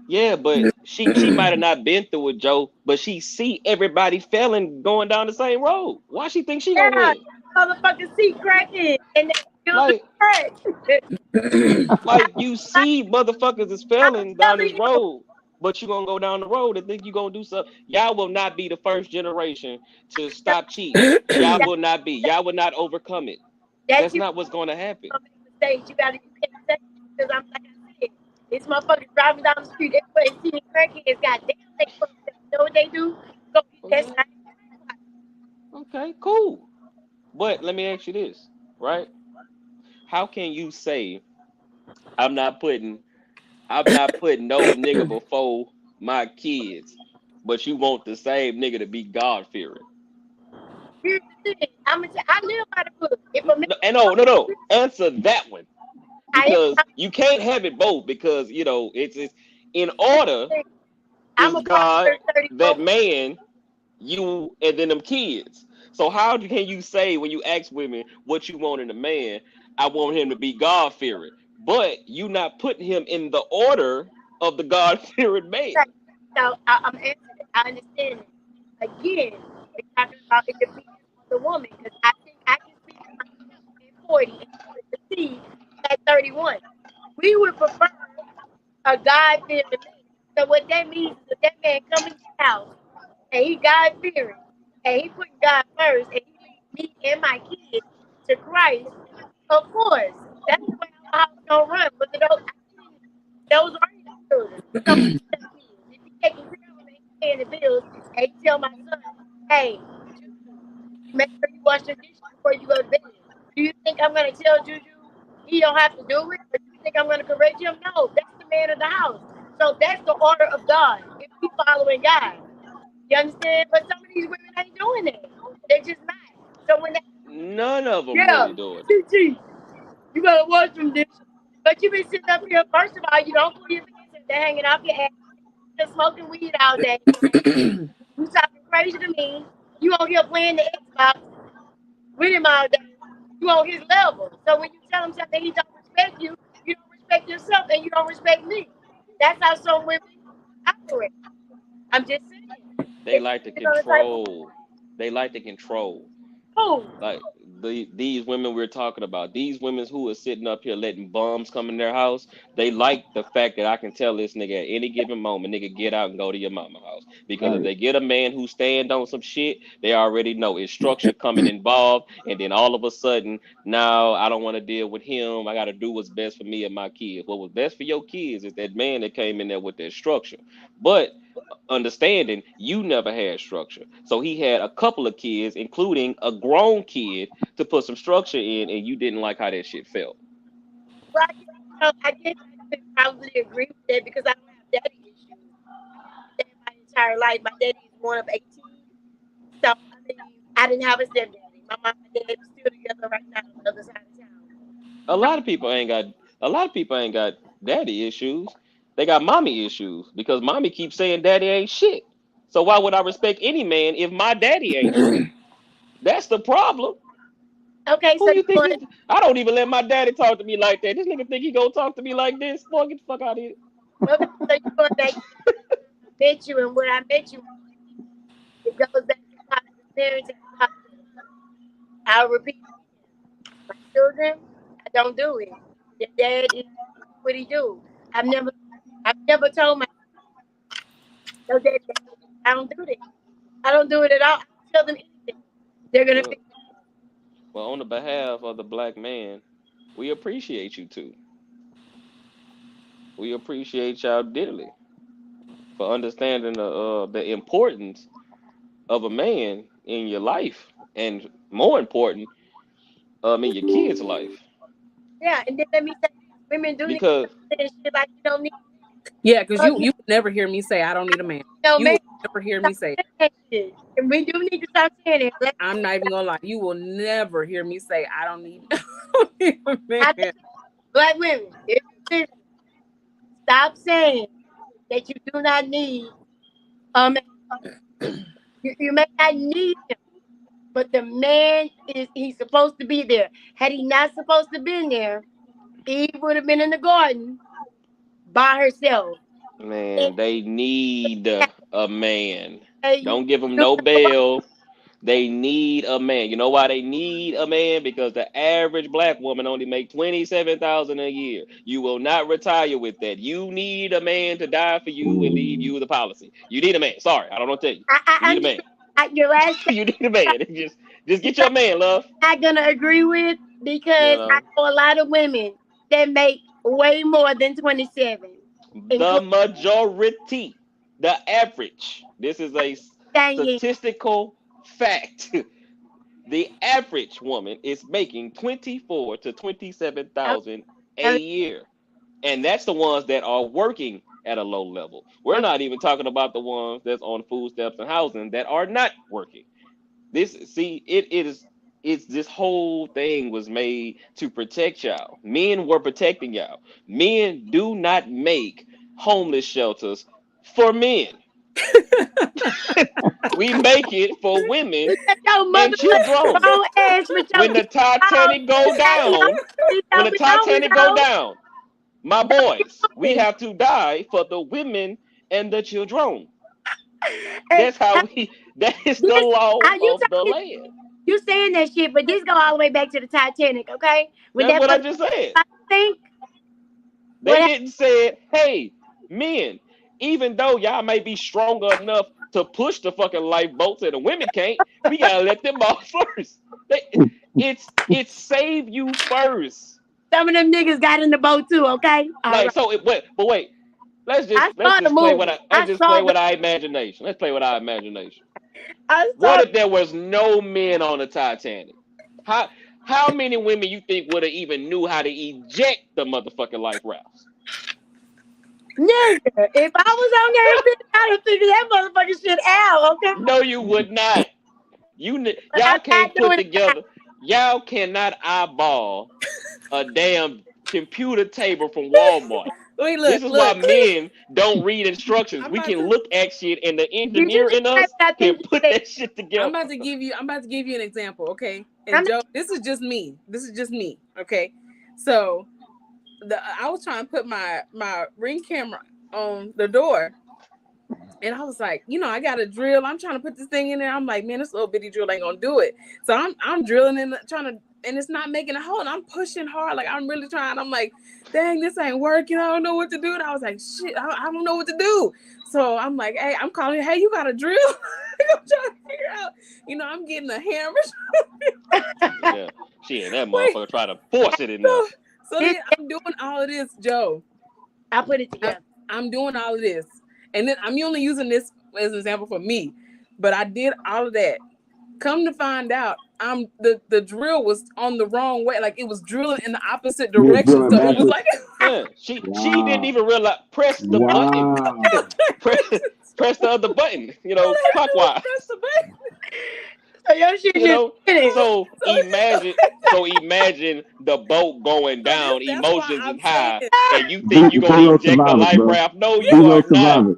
Yeah, but she might have not been through it, Joe, but she see everybody failing going down the same road. Why she think she gonna win? Motherfuckers see cracking and they feel Like, the crack. like you see motherfuckers is failing down this road, but you gonna go down the road and think you gonna do something. Y'all will not be the first generation to stop cheating. Y'all will not be. Y'all will not overcome it. That's not what's gonna happen. You gotta be because I'm like I said, It's motherfuckers driving down the street. Everybody seeing crackheads. Goddamn, they fucked up. You know what they do? Go get that Okay. Okay, cool. But let me ask you this, right? How can you say I'm not putting no nigga before my kids, but you want the same nigga to be God fearing? Here's the thing. I live by the book. If a man, No. Answer that one. I Because you can't have it both, because it's in order I'm is a God, father 34. that man, you, and then them kids. So how can you say, when you ask women what you want in a man, I want him to be God fearing, but you not putting him in the order of the God fearing man? Right. So I'm answering it. I understand it. Again, we're talking about it depends on the woman, because I think I can speak for myself at 40 and see at 31. We would prefer a God fearing man. So what that means is that that man come in the house and he God fearing and he putting God first and he leads me and my kids to Christ. Of course, that's the way our house gonna run. But those are his children. So if he taking care of them and he paying the bills, and he tell my son, hey, make sure you wash the dishes before you go to bed. Do you think I'm gonna tell Juju he don't have to do it? Or do you think I'm gonna correct him? No, that's the man of the house. So that's the order of God. If we following God. You understand? But some of these women ain't doing that. They're just not. So when they None of them really doing it. GG, you better wash them dishes. But you been sitting up here, first of all, you don't pull your pants if they're hanging off your ass. You're smoking weed all day. You talking crazy to me. You on here playing the Xbox with him all day. You on his level. So when you tell him something he don't respect you, you don't respect yourself and you don't respect me. That's how some women operate. I'm just saying. They like to control. They like to control. Oh, Like these women we're talking about, these women who are sitting up here letting bums come in their house, they like the fact that I can tell this nigga at any given moment, nigga, get out and go to your mama house. Because if Right. they get a man who stand on some shit, they already know it's structure coming involved, and then all of a sudden, now I don't want to deal with him. I got to do what's best for me and my kids. What was best for your kids is that man that came in there with that structure. But understanding you never had structure, so he had a couple of kids, including a grown kid, to put some structure in, and you didn't like how that shit felt. well, I guess I could probably agree with that because I don't have daddy issues. I've had my entire life. My daddy is one of 18. So, I mean, I didn't have a stepdaddy. My mom and dad are still together right now on the other side of town. a lot of people ain't got a lot of people ain't got daddy issues. They got mommy issues, because mommy keeps saying daddy ain't shit. So why would I respect any man if my daddy ain't shit? That's the problem. Okay, Who so you you think want he? I don't even let my daddy talk to me like that. This nigga think he gonna talk to me like this? Boy, get the fuck out of here. okay, so you going back to I met you and what I met you. It goes back to positive parenting and positive love. I'll repeat it. My children, I don't do it. Their dad is what he do. I've never I've never told my no dad I don't do that. I don't do it at all. I don't tell them anything. They're gonna Well, figure well, on the behalf of the black man, we appreciate you too. We appreciate y'all dearly for understanding the importance of a man in your life, and more important, in your kids' life. yeah, and then let me say this. Women do need Because to say shit like you don't need Yeah, because oh, you would never hear me say I don't need a man. You maybe will never hear stop me say saying that shit. And we do need to stop saying it. I'm not even gonna lie. You will never hear me say I don't need, I don't need a I man. think black women, if you listen, stop saying that you do not need a man. You may not need him, but the man he's supposed to be there. Had he not supposed to been there, Eve would have been in the garden by herself. And man, they need a man. you Don't give them no bail. They need a man. You know why they need a man? Because the average black woman only make 27,000 a year. You will not retire with that. You need a man to die for you and leave you the policy. You need a man. Sorry, I don't know what to tell you. You need a I'm just man. your last You need a man. Just get your man, love. not gonna agree with You because I know. know a lot of women that make way more than 27. The majority, the average. This is a Dang. statistical fact. The average woman is making 24 to 27,000 a year, and that's the ones that are working at a low level. We're not even talking about the ones that's on food stamps and housing that are not working. It's this whole thing was made to protect y'all. Men were protecting y'all. Men do not make homeless shelters for men. We make it for women and children. When the Titanic go down, my boys, we have to die for the women and the children. That is the law of the land. You saying that shit, but this go all the way back to the Titanic, okay? That's what I just said. They didn't say, hey, men, even though y'all may be stronger enough to push the fucking lifeboats and the women can't, we gotta let them off first. It's save you first. Some of them niggas got in the boat too, okay? But wait. Let's just play with our imagination. Let's play with our imagination. What if there was no men on the Titanic? How many women you think would have even knew how to eject the motherfucking life rafts? Nigga, if I was on there, I'd have figured that motherfucking shit out, okay? No, you would not. Y'all can't put together. Y'all cannot eyeball a damn computer table from Walmart. This is why men don't read instructions. We can look at shit, and the engineer in us can put that shit together. I'm about to give you an example, okay? And Joe, this is just me, okay? So I was trying to put my Ring camera on the door, and I was like, I got a drill. I'm trying to put this thing in there. I'm like, man, this little bitty drill ain't gonna do it. So I'm drilling and trying to, and it's not making a hole. And I'm pushing hard, like I'm really trying. I'm like, dang, this ain't working. I don't know what to do. And I was like, shit, I don't know what to do. So I'm like, hey, I'm calling, hey, you got a drill? I'm trying to figure out, I'm getting a hammer. Yeah, shit, that motherfucker try to force it in there. So then I'm doing all of this, Joe. I put it together. I'm doing all of this. And then I'm only using this as an example for me. But I did all of that. Come to find out, the drill was on the wrong way. Like it was drilling in the opposite direction. So it was like she didn't even realize press the button. press the other button, clockwise. Press the button. So your shit so imagine the boat going down, emotions is high, and you think you're gonna eject the life raft. No, you are not.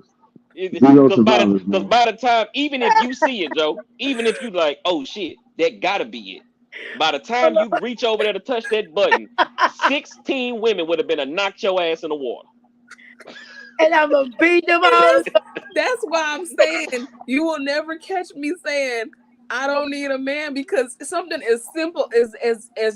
Because by the time, even if you see it, Joe, even if you like, oh shit, that gotta be it. By the time you reach over there to touch that button, 16 women would have been to knock your ass in the water. And I'm gonna beat them all. That's why I'm saying you will never catch me saying I don't need a man, because something as simple as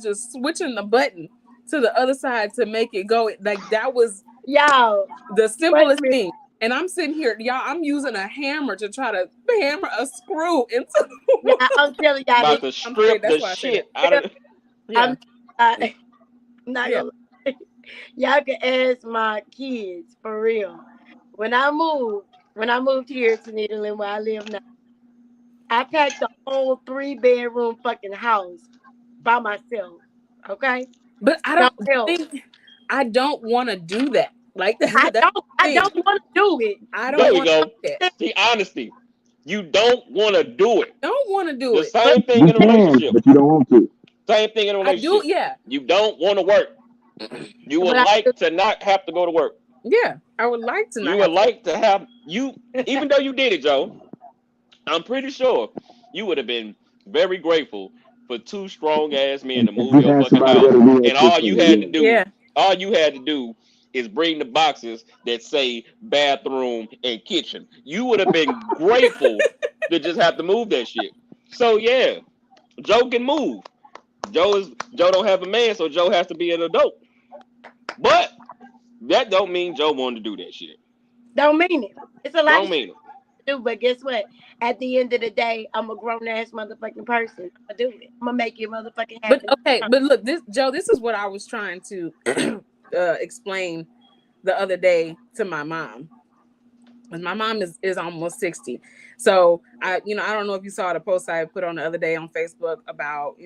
just switching the button to the other side to make it go. Like that was the simplest thing. And I'm sitting here, y'all, I'm using a hammer to try to hammer a screw into I'm telling y'all. About to strip the shit out of it. I'm not gonna lie. Y'all can ask my kids for real. When I moved here to Nederland, where I live now, I packed the whole 3-bedroom fucking house by myself. Okay? But I don't want to do that. Like I don't want to do it. I don't want to do it. See, honesty. You don't want to do it. Don't want to do it. The same thing in a relationship. But you don't want to. Same thing in a relationship. You don't want to work. You would like to not have to go to work. Yeah, I would like to not. You would like to have even though you did it, Joe, I'm pretty sure you would have been very grateful for 2 strong ass men to move your fucking house. And all you had to do is bring the boxes that say bathroom and kitchen. You would have been grateful to just have to move that shit. So yeah, Joe can move. Joe don't have a man, so Joe has to be an adult. But that don't mean Joe wanted to do that shit. Don't mean it. It's a lot. Don't mean it. But guess what? At the end of the day, I'm a grown ass motherfucking person. I'm gonna do it. I'm gonna make it motherfucking happen. But look, this is what I was trying to explain the other day to my mom. And my mom is almost 60. So I don't know if you saw the post I put on the other day on Facebook about,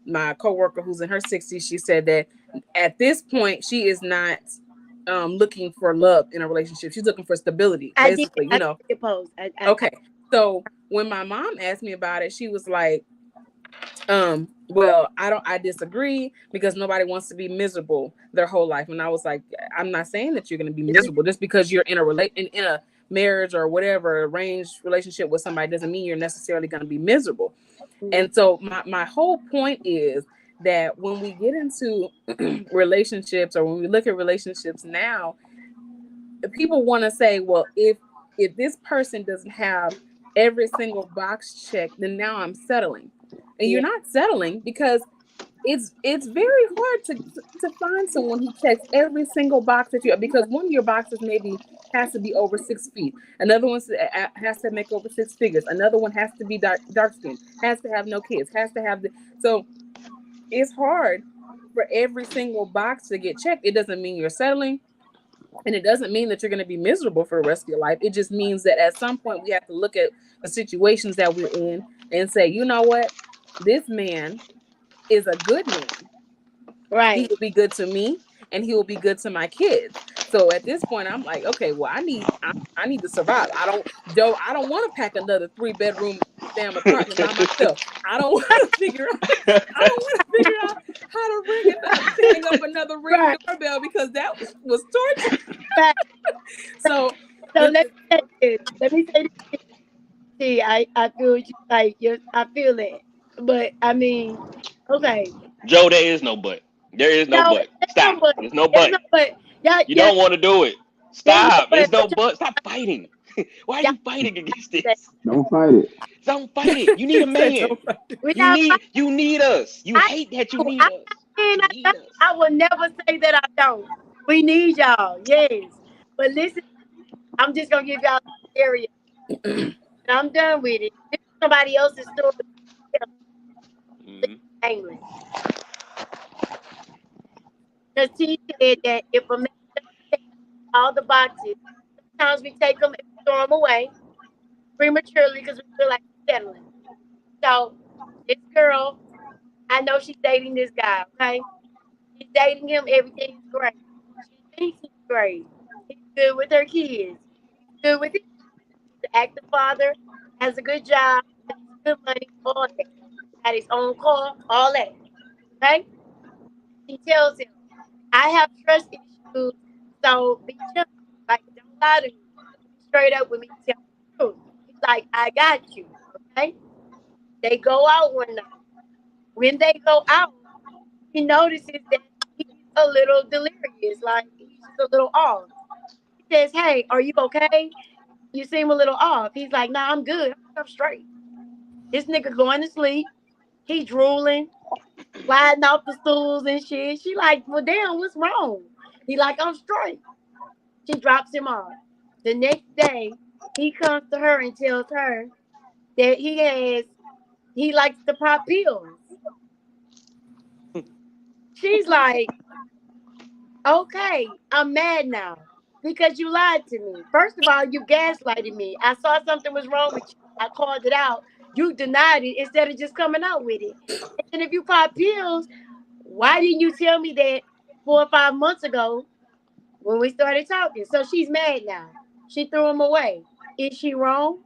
my coworker who's in her 60s. She said that at this point she is not looking for love in a relationship. She's looking for stability, basically. I did the post. Okay. So when my mom asked me about it, she was like, well, I disagree because nobody wants to be miserable their whole life. And I was like, I'm not saying that you're going to be miserable just because you're in a marriage or whatever arranged relationship with somebody doesn't mean you're necessarily going to be miserable. And so my whole point is that when we get into relationships, or when we look at relationships now, people want to say, well, if this person doesn't have every single box checked, then now I'm settling. And you're not settling, because it's very hard to find someone who checks every single box that you have, because one of your boxes maybe has to be over 6 feet. Another one has to make over 6 figures. Another one has to be dark skinned, has to have no kids, has to have so it's hard for every single box to get checked. It doesn't mean you're settling, and it doesn't mean that you're going to be miserable for the rest of your life. It just means that at some point we have to look at the situations that we're in and say, you know what, this man is a good man. Right. He will be good to me, and he will be good to my kids. So at this point, I'm like, okay, well, I need to survive. I don't want to pack another 3-bedroom damn apartment by myself. I don't want to figure out how to hang up another ring doorbell, because that was torture. So let me say this. See, I feel you, like I feel it, but I mean, okay. Joe, there is no but. There is no but. Stop. There's no but. You don't want to do it. Stop. There's no but. Stop fighting. Why are you fighting against this? Don't fight it. Don't fight it. You need a man. You need us. You hate that you need us. I will never say that I don't. We need y'all, yes. But listen, I'm just gonna give y'all the area. And I'm done with it. This is somebody else's story. England. Because he said that if a man takes all the boxes, sometimes we take them and throw them away prematurely because we feel like settling. So this girl, I know she's dating this guy, okay? She's dating him, everything's great. She thinks he's great. He's good with her kids. He's good with it. He's an active father, has a good job, has good money, all that. Had his own car, all that. Okay? She tells him, I have trust issues, so be gentle. Like, don't lie to me. Straight up with me, tell the truth. He's like, I got you. Okay? They go out one night. When they go out, he notices that he's a little delirious, like he's just a little off. He says, hey, are you okay? You seem a little off. He's like, nah, I'm good. I'm straight. This nigga going to sleep. He drooling, sliding off the stools and shit. She like, well, damn, what's wrong? He like, I'm straight. She drops him off. The next day, he comes to her and tells her that he likes to pop pills. She's like, okay, I'm mad now because you lied to me. First of all, you gaslighted me. I saw something was wrong with you. I called it out. You denied it instead of just coming out with it. And if you pop pills, why didn't you tell me that 4 or 5 months ago when we started talking? So she's mad now. She threw him away. Is she wrong?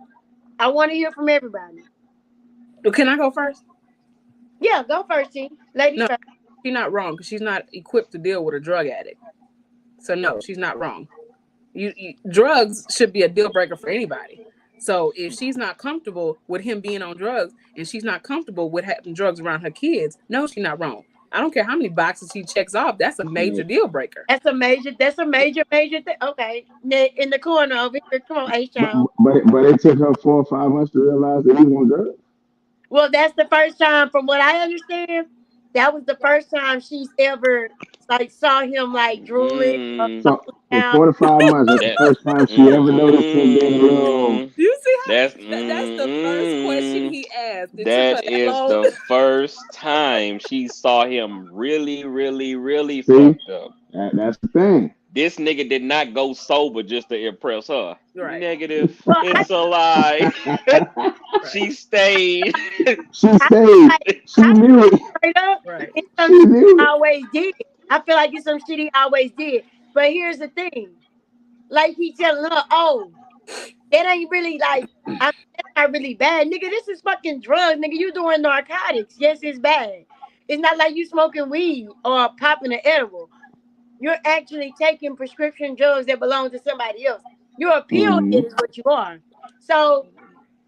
I want to hear from everybody. Can I go first? Yeah, go first, T. Ladies first. She's not wrong because she's not equipped to deal with a drug addict. So no, she's not wrong. Drugs should be a deal breaker for anybody. So if she's not comfortable with him being on drugs and she's not comfortable with having drugs around her kids, no, she's not wrong. I don't care how many boxes he checks off. That's a major deal breaker. That's a major thing. Okay. In the corner over here. Come on, H-Town. But it took her 4 or 5 months to realize that he was on drugs. Well, that's the first time, from what I understand, that was the first time she's ever saw him drooling. So in 4 to 5 months, that's the first time she ever noticed him being alone. Do you see how that's the first question he asked? That is the first time she saw him really, really, really fucked up. That's the thing. This nigga did not go sober just to impress her. Right. Negative. Well, It's a lie. She stayed. She stayed. She knew it. straight up, Right. it's She some shit knew he it. always did. I feel like it's some shit he always did. But here's the thing. Like he telling her, oh, that ain't really like that's not really bad. Nigga, this is fucking drugs, nigga. You doing narcotics. Yes, it's bad. It's not like you smoking weed or popping an edible. You're actually taking prescription drugs that belong to somebody else. You're a pill head is what you are. So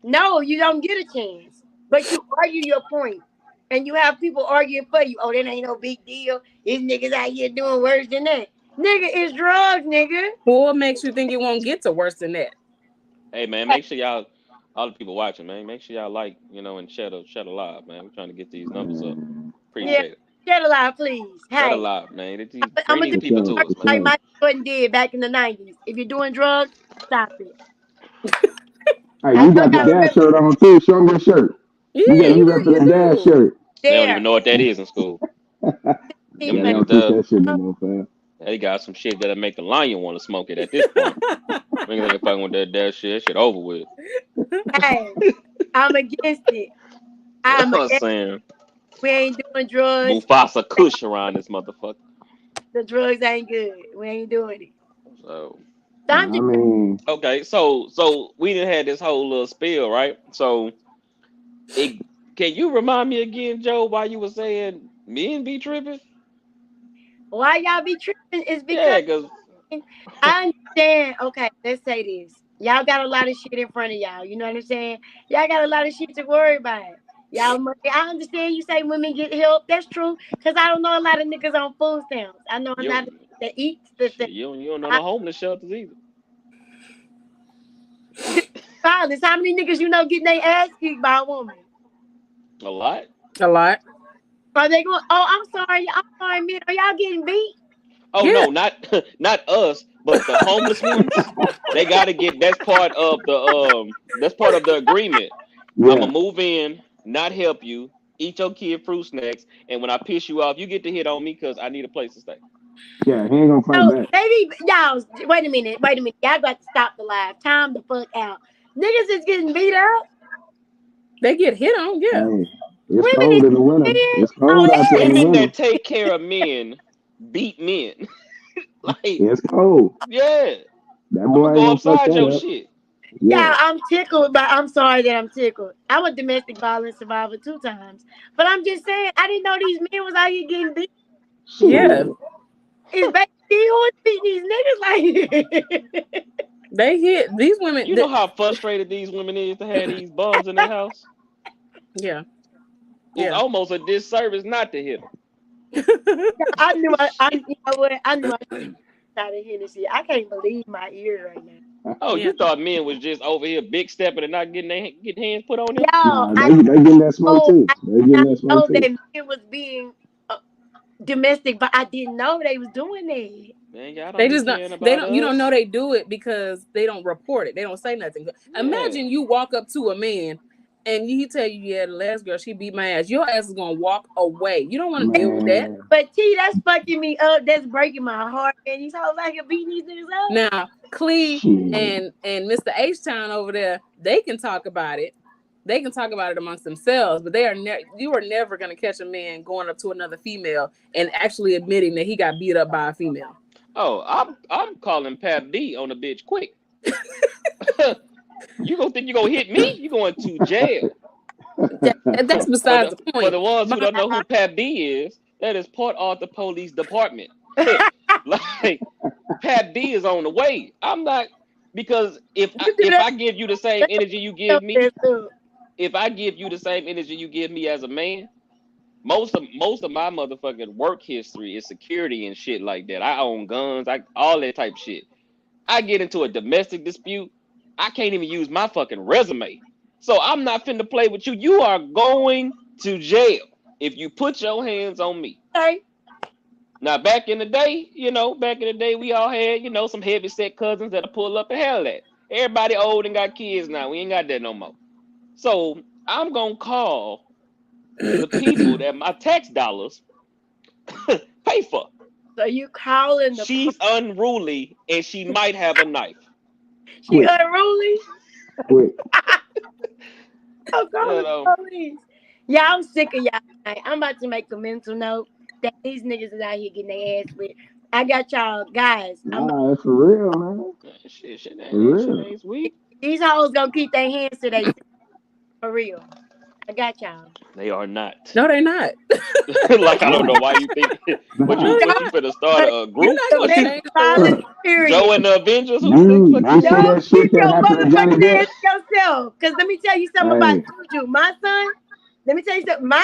no, you don't get a chance. But you argue your point. And you have people arguing for you. Oh, that ain't no big deal. These niggas out here doing worse than that. Nigga, it's drugs, nigga. What makes you think it won't get to worse than that? Hey man, make sure y'all, all the people watching, man, make sure y'all like, and share the live, man. We're trying to get these numbers up. Appreciate it. Shut a lie, please. Share the Hey, live, man. I'm Bring gonna these do people to For us, sure. man. like Michael Jordan did back in the 90s. If you're doing drugs, stop it. Hey, I you still got the gotta dash remember shirt on too. Show me that shirt. Yeah, You got the dash shirt. They don't there. even know what that is in school. Yeah, Them they niggas, don't teach that shit no more, fam. they got some shit that'll make a lion want to smoke it at this point. Niggas ain't fucking with that shit. That shit over with. Hey, I'm against it. That's I'm what I'm against saying. We ain't doing drugs. Mufasa Kush around this motherfucker. The drugs ain't good. We ain't doing it. So So I'm I just mean, okay, so we done had this whole little spill, right? So can you remind me again, Joe, why you were saying men be tripping? why y'all be tripping is because Yeah, because I understand. Okay, let's say this. Y'all got a lot of shit in front of y'all. You know what I'm saying? Y'all got a lot of shit to worry about. I understand you say women get help. That's true. Cause I don't know a lot of niggas on food stamps. I know a you lot of don't, that eats the thing. shit, you don't know no homeless shelters either. Violence. How many niggas you know getting their ass kicked by a woman? A lot. a lot. Are they going? Oh, I'm sorry, man. Are y'all getting beat? Oh Yeah. no, not us, but the homeless ones. They gotta get that's part of the agreement. yeah, I'ma move in, not help you, eat your kid fruit snacks, and when I piss you off, you get to hit on me because I need a place to stay. yeah. He ain't gonna fight So back. maybe y'all wait a minute. Y'all got to stop the live. Time the fuck out. Niggas is getting beat up. They get hit on, yeah. Hey, it's Women is cold in the winter. men. It's Oh, cold out there in the Women winter. that take care of men beat men. Like, It's cold. yeah, That I'm boy gonna ain't go gonna fuck upside that your up. shit. Yeah. yeah, I'm tickled, but I'm sorry that I'm tickled. I'm a domestic violence survivor 2 times, but I'm just saying I didn't know these men was out here getting beat. Yeah. Shit. It's baby who is beating these niggas like. They hit these women. You know how frustrated these women is to have these bums in their house. Yeah. It's Yeah. almost a disservice not to hit them. I knew you know what? I knew I started hearing this shit. I can't believe my ears right now. Oh, Yeah. you thought men was just over here big stepping and not getting hands put on them? Yo, Nah, they getting that smoke too. They getting that know smoke that too. men was being domestic, but I didn't know they was doing that. Man, y'all don't They be just not. caring They about don't. You don't us. know they do it because they don't report it. They don't say nothing. Yeah. Imagine you walk up to a man and he tell you, "Yeah, the last girl she beat my ass." Your ass is gonna walk away. You don't want to deal with that. Man, But T, that's fucking me up. That's breaking my heart. And these hoes out here beating these niggas up. Now, Clee shit. and Mr. H Town over there, they can talk about it. They can talk about it amongst themselves, but you are never gonna catch a man going up to another female and actually admitting that he got beat up by a female. Oh, I'm calling Pap D on the bitch quick. You gonna think you gonna hit me? You going to jail. That's For besides the, the for point. the ones who My- don't know who Pap D is, that is Port Arthur Police Department. Like Pap D is on the way. I'm not, because if I give you the same energy you give me, if I give you the same energy you give me as a man, most of my motherfucking work history is security and shit like that. I own guns, all that type shit. I get into a domestic dispute, I can't even use my fucking resume. So I'm not finna play with you. You are going to jail if you put your hands on me. Okay. Now, back in the day, we all had, some heavy set cousins that'll pull up and hell that. Everybody old and got kids now. We ain't got that no more. So I'm gonna call the people that my tax dollars pay for. So you calling the She's unruly and she might have a knife. she Quit. unruly? Quit. I'm calling You the know, police. Yeah, I'm sick of y'all. I'm about to make a mental note that these niggas is out here getting their ass whipped. I got y'all guys. Nah, that's for real, man. shit For ain't real. sweet. These hoes gonna keep their hands to they for real. I got y'all. They are not. No, they're not. Like I don't know Nah. why you think what Nah. you finna start a You're group? not What gonna you change the Violence, world. period. Joe and the Avengers? Who You the fuck you see think? that shit Keep that your happened to Johnny motherfucking Depp? hands to yourself. Cause let me tell you something about Hey, Juju. My son, let me tell you something. Mine,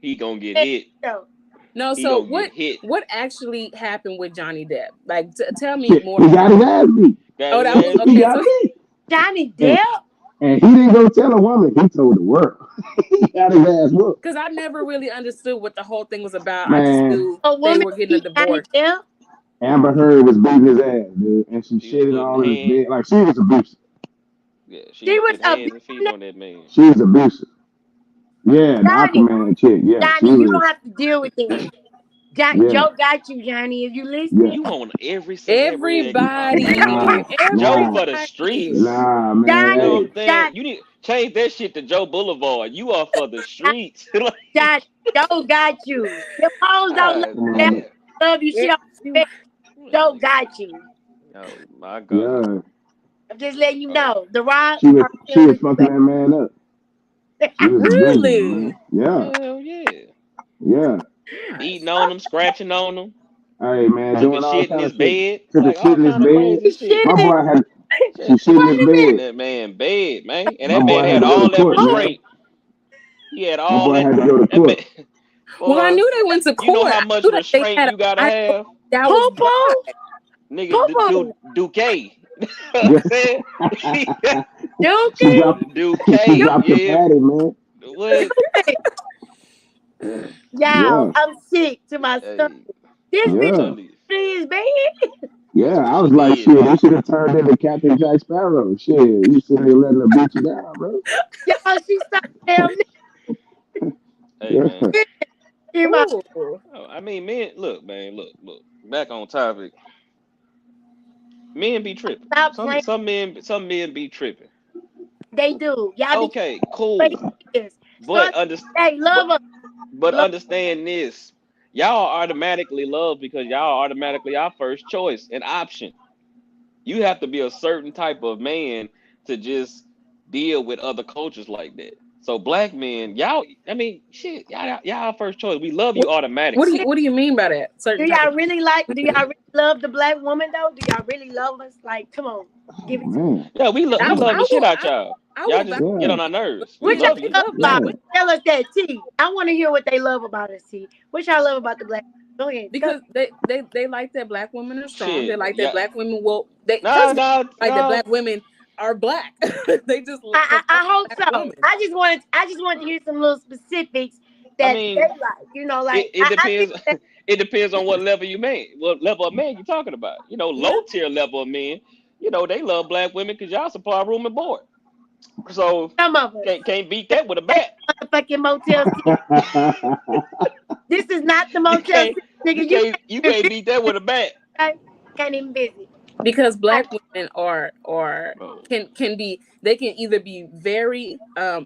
He gonna get hit. so No, He so gonna get hit. what actually happened with Johnny Depp? Like, tell me shit, more he about got his it. ass beat. Got Oh, his that was ass He beat. okay. got So beat. Johnny And, Depp. and he didn't go tell a woman. He told the world. He got his ass whooped. because I never really understood what the whole thing was about. I just Man, knew A they woman were getting a beat Johnny divorce. Depp. Amber Heard was beating his ass, dude. And she She was shitted putting all in his hand. bed. Like, she was abusive. Yeah, she She was was putting a hands and feet on that man. She was abusive. Yeah, the Johnny. Aquaman chick. Yeah, she Johnny, you was. don't have to deal with that. Yeah, Joe got you, Johnny. If you yeah. listening, You on every celebrity. Oh Everybody, my god. Joe for the everybody. streets. Nah, man. You know Johnny, what I'm saying? Johnny, You need change that shit to Joe Boulevard. You are for the streets. Like, Johnny, Joe got you. Your hoes don't love God that damn. love you. She It- don't respect. Joe got you. Oh my god. Yeah, I'm just letting you Oh, know. The Rock she was. are She still was with fucking that man up. She was abusing him, really? man. Yeah, hell yeah. yeah. Nice. Eating on him, scratching on him, Hey, man, took a doing all shit in kind his of shit. bed. Took a Like shit all in his kind of bed. crazy shit. My Shit in boy had. She Just shit took in a his Wait a shit in minute. bed. that man bed, man. And My that boy man had had to go all to that court, man. restraint. He had My all boy that. had to go to That man, court. Well, I boy, knew they went to you know court. how I much knew that they restraint had. you gotta I have, that was Poo poo. nigga. Poo poo. Duque. You know what Yeah. I'm saying? She Dookie. dropped. She Duque, dropped the yeah. patty, man. What? Y'all, Yeah, I'm sick to my stomach. Hey, This I'm bitch yeah, telling you, in his bed. yeah. that's what I she was like, did, shit. They man. should have turned into Captain Jack Sparrow. Shit, you sitting there letting her beat you down, bro. Y'all, she started damn Hey, Yeah. man. in my ooh. Oh, I mean, men. Look, man. Look. Back on topic. Men be tripping. stop Some playing. some men some men be tripping. They do. Y'all be Okay, cool. but yes. But Start hey, but love her. but Love understand this. Y'all are automatically loved because y'all are automatically our first choice and option. You have to be a certain type of man to just deal with other cultures like that. So black men, y'all, I mean, shit, y'all our first choice. We love you What, what do automatically. you what do you mean by that? do Certain type y'all of really do y'all really love the black woman though? Do y'all really love us? Like, come on. Oh, Give it to me. man. Yeah, we I, love Yeah. the I shit will out y'all. I Y'all will just vouch get Yeah. on our nerves. We What y'all love we you. love love black about? Yeah. women Tell us that T. I want to hear what they love about us, T. What y'all love about the black? Go ahead. Tell because they like that black women are strong. They Shit. like that Yeah. black women will they No, first of all no, like that no. black women are black. They just prefer I hope black so. women. I just wanted to hear some little specifics I that they mean, like. You know, it, like it I think depends. that It depends on what level of man you're talking about. You know, Yeah. low tier level of men, they love black women because y'all supply room and board. So some of us can't beat that with a bat. motherfucking Motel 6. This is not the You Motel can't 6, nigga. you You can't you can't can't even beat that with a bat. visit. Can't even visit. Because black women are Bro, can be they can either be very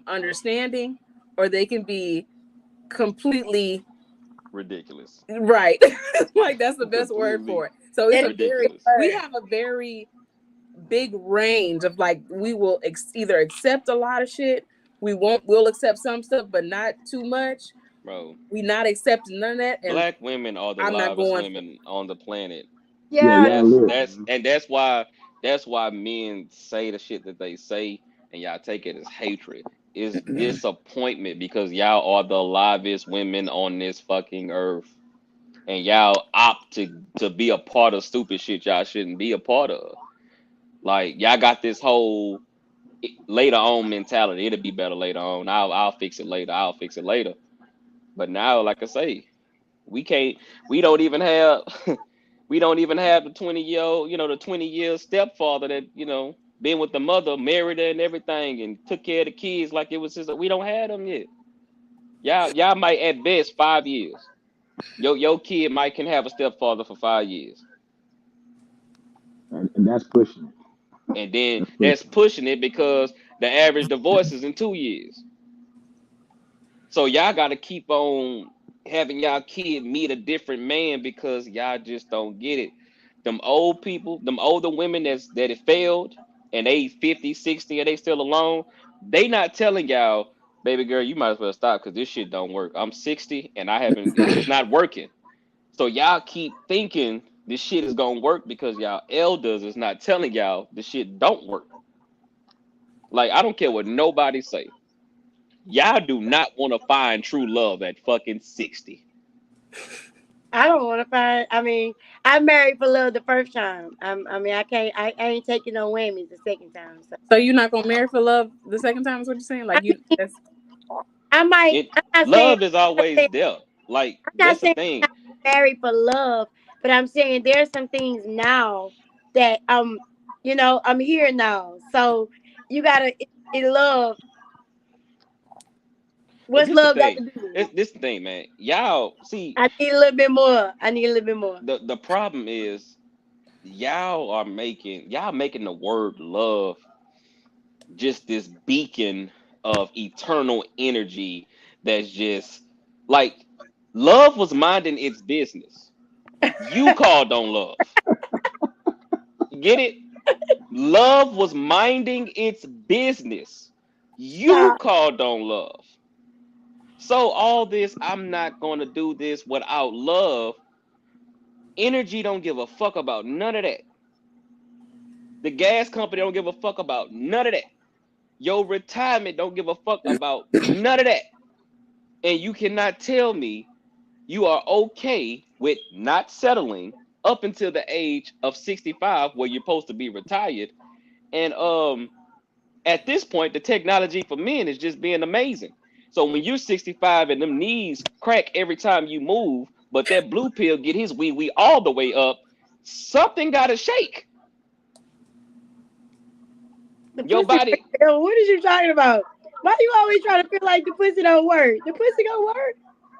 understanding or they can be completely ridiculous. right. Like that's the best word Completely for it. So it's That a is the very ridiculous. we word. have a very big range of like we will either accept a lot of shit, we'll accept some stuff but not too much. Bro, We not accepting none of that, and black women are the I'm not livest going for women on the planet. Yeah, Yeah, y'all lit. That's why men say the shit that they say and y'all take it as hatred. It's disappointment because y'all are the livest women on this fucking earth. And y'all opt to be a part of stupid shit y'all shouldn't be a part of. Like y'all got this whole later on mentality. It'll be better later on. I'll fix it later. I'll fix it later. But now, like I say, we can't. We don't even have. We don't even have the 20-year-old. The 20-year stepfather that been with the mother, married her and everything, and took care of the kids like it was his. We don't have them yet. Y'all might at best 5 years. Your kid might can have a stepfather for 5 years. And that's pushing it. And then That's that's pushing it. pushing it because the average divorce is in 2 years. So y'all got to keep on having y'all kid meet a different man because y'all just don't get it. Them old people, them older women that it failed and they 50, 60 and they still alone, they not telling y'all, baby girl, you might as well stop because this shit don't work. I'm 60 and it's not working. So y'all keep thinking this shit is gonna work because y'all elders is not telling y'all this shit don't work. Like, I don't care what nobody say. Y'all do not want to find true love at fucking 60. I don't want to find. I mean, I married for love the first time. I mean, I can't. I ain't taking no whammies the second time. So So you're not gonna marry for love the second time? Is what you're saying? Like you? That's, I might. It I'm not saying. love is always there. Like, I'm not that's the saying thing. I'm married for love, but I'm saying there's some things now that I'm here now. So you gotta love. But What's love got to do with it? This the thing, man. Y'all see I need a little bit more. I need a little bit more. the problem is y'all making the word love just this beacon of eternal energy that's just like love was minding its business. You called on love. Get it? Love was minding its business. You Stop. called on love. So all this, I'm not gonna do this without love. Energy don't give a fuck about none of that. The gas company don't give a fuck about none of that. Your retirement don't give a fuck about none of that. And you cannot tell me you are okay with not settling up until the age of 65 where you're supposed to be retired. And at this point, the technology for men is just being amazing. So when you're 65 and them knees crack every time you move, but that blue pill get his wee wee all the way up, something gotta shake. The Your pussy. body, What is you talking about? Why you always trying to feel like the pussy don't work? The pussy don't work.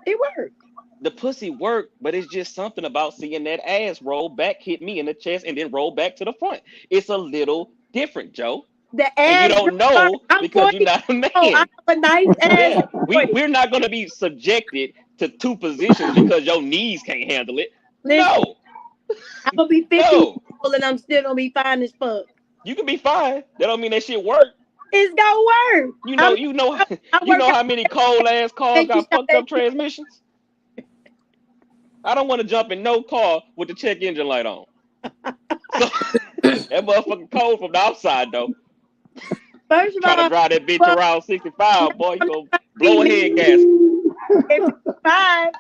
It works. the pussy work, but it's just something about seeing that ass roll back, hit me in the chest, and then roll back to the front. It's a little different, Joe. The And you ass. don't know I'm because you're 40. not a Oh, I man. have a nice ass. Yeah, I'm 40. we're not gonna be subjected to two positions because your knees can't handle it. Listen, No, I'm gonna be 50 years no. old and I'm still gonna be fine as fuck. You can be fine. That don't mean that shit work. It's gonna work. You know, I'm you know, I you work know out. how many cold ass cars Make you got shut fucked that up shit. transmissions. I don't want to jump in no car with the check engine light on. So that motherfucking cold from the outside though. First of Trying to all, drive that bitch well, around I'm 65, boy, you not gonna trying to be blow a me head gasket. at 55,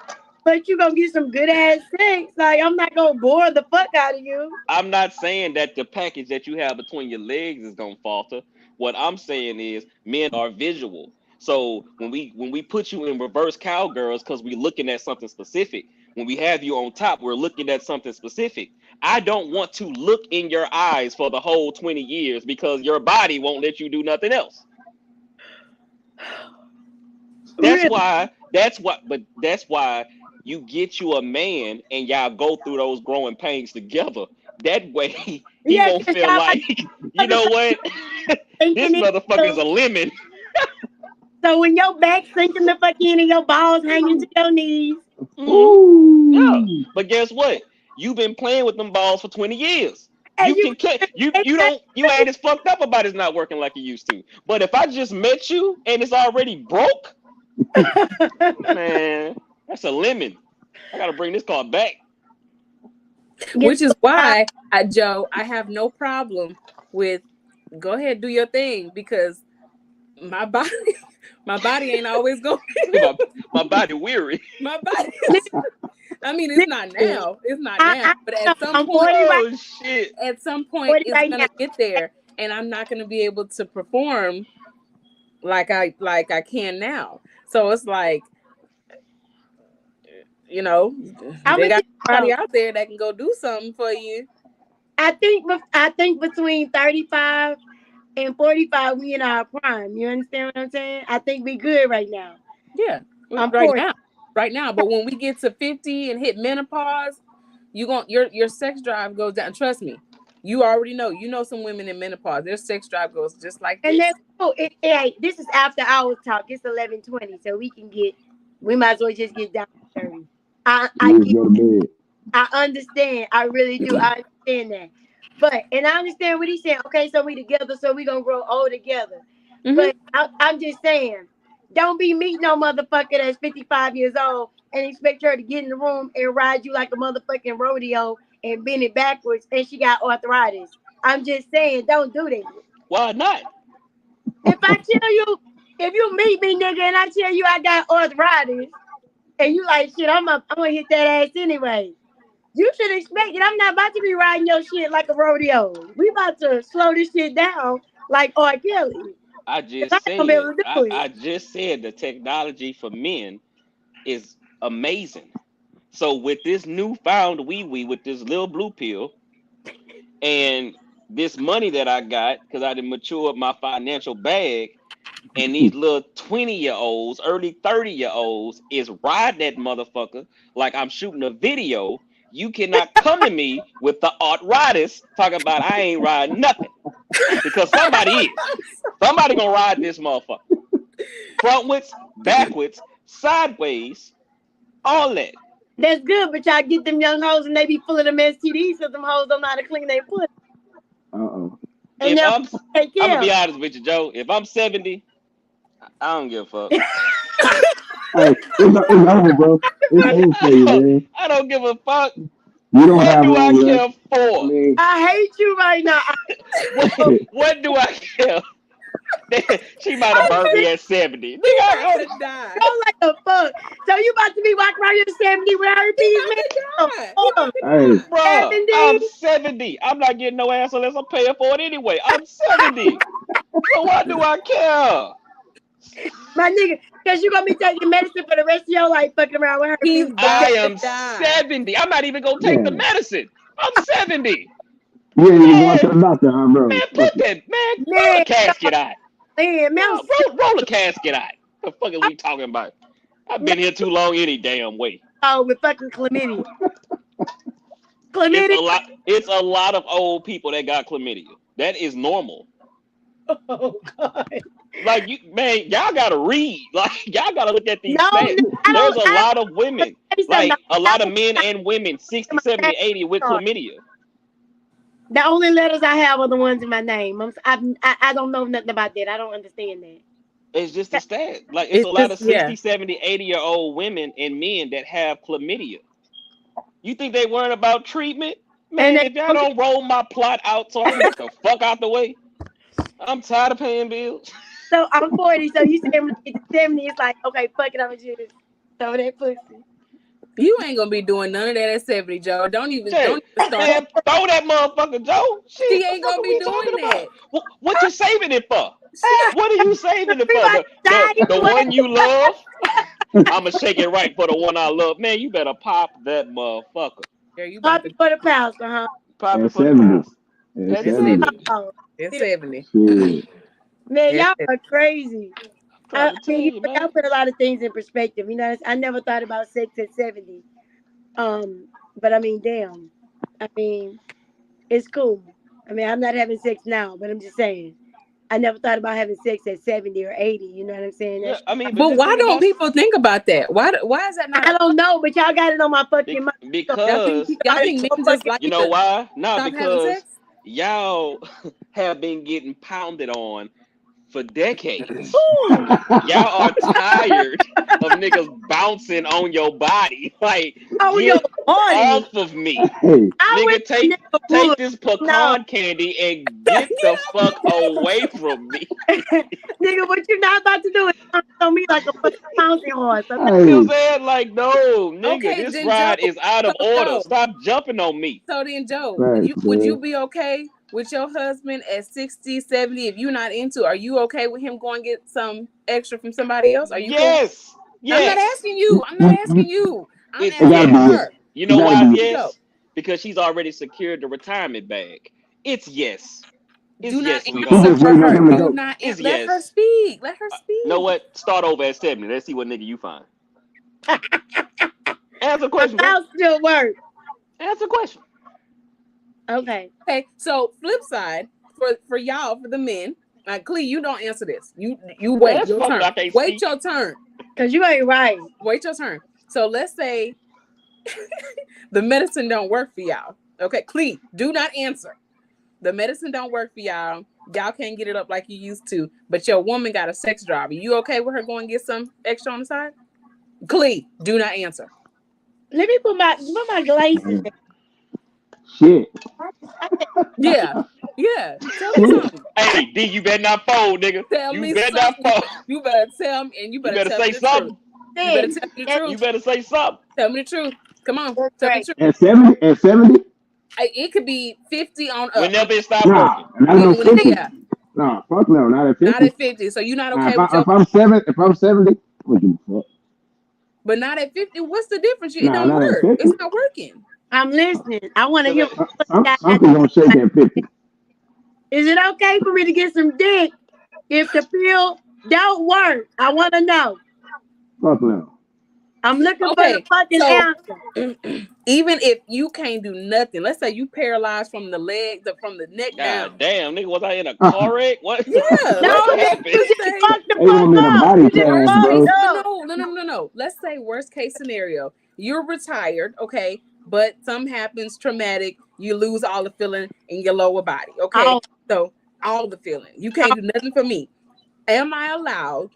but you gonna get some good ass sex. Like I'm not gonna bore the fuck out of you. I'm not saying that the package that you have between your legs is gonna falter. What I'm saying is men are visual. So when we put you in reverse cowgirls because we're looking at something specific, when we have you on top, we're looking at something specific. I don't want to look in your eyes for the whole 20 years because your body won't let you do nothing else. That's Really? why, but that's why you get you a man and y'all go through those growing pains together. That way he Yeah, won't because feel y'all like like, you know what? This thinking it. motherfucker's a lemon. So when your back sinking the fuck in and your balls hanging to your knees, Hmm. Yeah. Ooh. But guess what? You've been playing with them balls for 20 years. and You you can you ain't as fucked up about it's not working like you used to. But if I just met you and it's already broke, man, that's a lemon. I gotta bring this car back. which is why, Joe, I have no problem with go ahead, do your thing because my body, my body ain't always going. my body weary. My body. I mean, it's not now. It's not now. But at some I'm point, 40 right. Oh shit. at some point, 40 it's right gonna now. get there, and I'm not gonna be able to perform like I can now. So it's like, you know, I'm they gonna got tell somebody you. out there that can go do something for you. I think between 35 and 45, we in our prime. You understand what I'm saying? I think we good right now. Yeah, I'm right 40. now. right now. But when we get to 50 and hit menopause, your sex drive goes down. Trust me. You already know. You know some women in menopause, their sex drive goes just like And this. then this is after hours talk. It's 11:20, so we might as well just get down to 30. I Let's go to bed. understand. I really do. I understand that. And I understand what he's saying. Okay, so we together, so we gonna grow old together. Mhm. But I'm just saying, don't be meeting no motherfucker that's 55 years old and expect her to get in the room and ride you like a motherfucking rodeo and bend it backwards and she got arthritis. I'm just saying, don't do that. Why not? If I tell you, if you meet me, nigga, and I tell you I got arthritis, and you like shit, I'm gonna hit that ass anyway. You should expect it. I'm not about to be riding your shit like a rodeo. We about to slow this shit down like R. Kelly. I I just ain't said, gonna be able to do I it. just said the technology for men is amazing. So with this newfound wee with this little blue pill and this money that I got because I didn't mature my financial bag, and these little 20-year-olds, early 30-year-olds is riding that motherfucker like I'm shooting a video. You cannot come to me with the arthritis talking about I ain't riding nothing. Because somebody is. Somebody gonna ride this motherfucker. Frontwards, backwards, sideways, all that. That's good, but y'all get them young hoes and they be full of them STDs because them hoes don't know how to clean their pussy. Uh-oh. And If they'll I'm take gonna care. be honest with you, Joe. If I'm 70, I don't give a fuck. Hey, it's over, bro. It's over for you, man. I don't give a fuck. You don't What have do I long care left. I for? mean, I hate you right now. What do I care? She might have burnt me at 70. Nigga, I die. I'm like the fuck. So you about to be walking around here 70 with herpes, man? Oh, hey, bruh, 70? I'm 70. I'm not getting no ass unless I'm paying for it anyway. I'm 70. So why do I care? My nigga, because you're going to be taking medicine for the rest of your life fucking around with He's herpes. I about am to die. 70. I'm not even gonna take the yeah. medicine. I'm 70. You ain't even going Man, to the doctor, huh, bro? man, Fuck put that, man, roll Man, the casket out. man, No, roll the casket out. The fuck are we talking about? I've been here too long any damn way. with fucking chlamydia. It's a Chlamydia. lot. It's a lot of old people that got chlamydia. That is normal. Oh, God. Like you, man, y'all gotta read. Like y'all gotta look at these No, stats. I There's don't. a lot of women, Say something. like a lot of men and women, 60, 70, 80 with chlamydia. The only letters I have are the ones in my name. I don't know nothing about that. I don't understand that. It's just a stat. Like it's a lot of just, yeah. 60, 70, 80-year-old women and men that have chlamydia. You think they worrying about treatment? Man, And if y'all don't roll my plot out so I can get the fuck out the way, I'm tired of paying bills. So I'm 40. So you say when you get to 70, it's like, okay, fuck it, I'm just throw that pussy. You ain't gonna be doing none of that at 70, Joe. Don't even start. Man, throw that motherfucker, Joe. Shit, She ain't what gonna the be fuck are we doing talking that. about? What you saving it for? What are you saving it We for? about to die The anyway. one you love? I'ma shake it right for the one I love. Man, you better pop that motherfucker. Girl, you about Pop to it for the pastor, huh? Pop it at for the 70. pounds. At At 70. 70. Oh, at 70. Shit. man, Yes. y'all are crazy. I Trying to tell mean, you, man. y'all put a lot of things in perspective. You know, I never thought about sex at 70. But I mean, damn. I mean, it's cool. I mean, I'm not having sex now, but I'm just saying. I never thought about having sex at 70 or 80. You know what I'm saying? Yeah, I mean, But just why think don't about- people think about that? Why is that not? I don't know, but y'all got it on my fucking mind. because Y'all think men just like you know to why? No, stop having because sex? y'all have been getting pounded on for decades. Ooh, Y'all are tired of niggas bouncing on your body. Like, oh, get your body. off of me. Hey, I Nigga, went take nigga this pecan candy and get the fuck away from me. nigga, what you not about to do is bounce on me like a fucking bouncing horse. You know what I'm hey, saying? Like, no, nigga, Okay, this then ride Joe- is out of so order. Joe- Stop jumping on me. So then, Joe, Facts, would you man. be okay with your husband at 60, 70? If you're not into, are you okay with him going to get some extra from somebody else? Are you cool? Yes. Yes. I'm not asking you. I'm not asking you. I'm It's asking gotta be her. yes. You know Gotta why be it's yes. yes? Because she's already secured the retirement bag. It's yes. It's Do not yes, answer sweetheart. just for waiting on her. him to Do go. not It's let her yes. speak. Let her speak. You know what? Start over at 70. Let's see what nigga you find. Answer the question, bro. I'll still work. Answer the question. Okay. Okay, so flip side for y'all, for the men, like Clee, you don't answer this. You wait That's your fucked turn. up, I can't Wait speak. your turn. Because you ain't right. Wait your turn. So let's say the medicine don't work for y'all. Okay, Clee, do not answer. The medicine don't work for y'all. Y'all can't get it up like you used to, but your woman got a sex drive. Are you okay with her going to get some extra on the side? Clee, do not answer. Let me put my glasses in. Shit. Yeah. Tell me something. Hey, D, you better not fold, nigga. Tell You me better not something. fold. You better tell me, and you You better better tell say me the something. truth. You better tell me the That's truth. You better say something. Tell me the truth. Come on. That's Tell me right. the truth. At 70? At 70? It could be 50 on up. Whenever it stop Nah, working. not no 50. Yeah, Nah, fuck no, not at 50. not at 50. So you're not Nah, okay with your, if I'm 70, I don't give a fuck. but not at 50. What's the difference? It Nah, don't not at work. 50. It's not working. I'm listening. I want to hear. Something gonna shake at 50. Is it okay for me to get some dick if the pill don't work? I want to know. Fuck no. I'm looking for Okay, the fucking so- answer. Even if you can't do nothing, let's say you paralyzed from the leg, from the neck down. God damn, nigga, was I in a car wreck? What? Yeah. No, What you happened? just Say- fucked the They want me in a fuck up. body You just cast, fucked bro. up. No. Let's say worst case scenario. You're retired, okay, but something happens traumatic. You lose all the feeling in your lower body, okay? Oh. So all the feeling. You can't do nothing for me. Am I allowed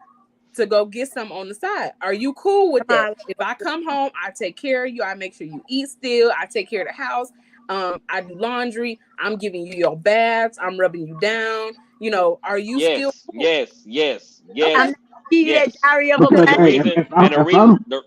to go get some on the side? Are you cool with that? If I come home, I take care of you. I make sure you eat still. I take care of the house. I do laundry. I'm giving you your baths. I'm rubbing you down. You know, are you still cool? Yes. I'm not giving you that diary of a Because, black. hey,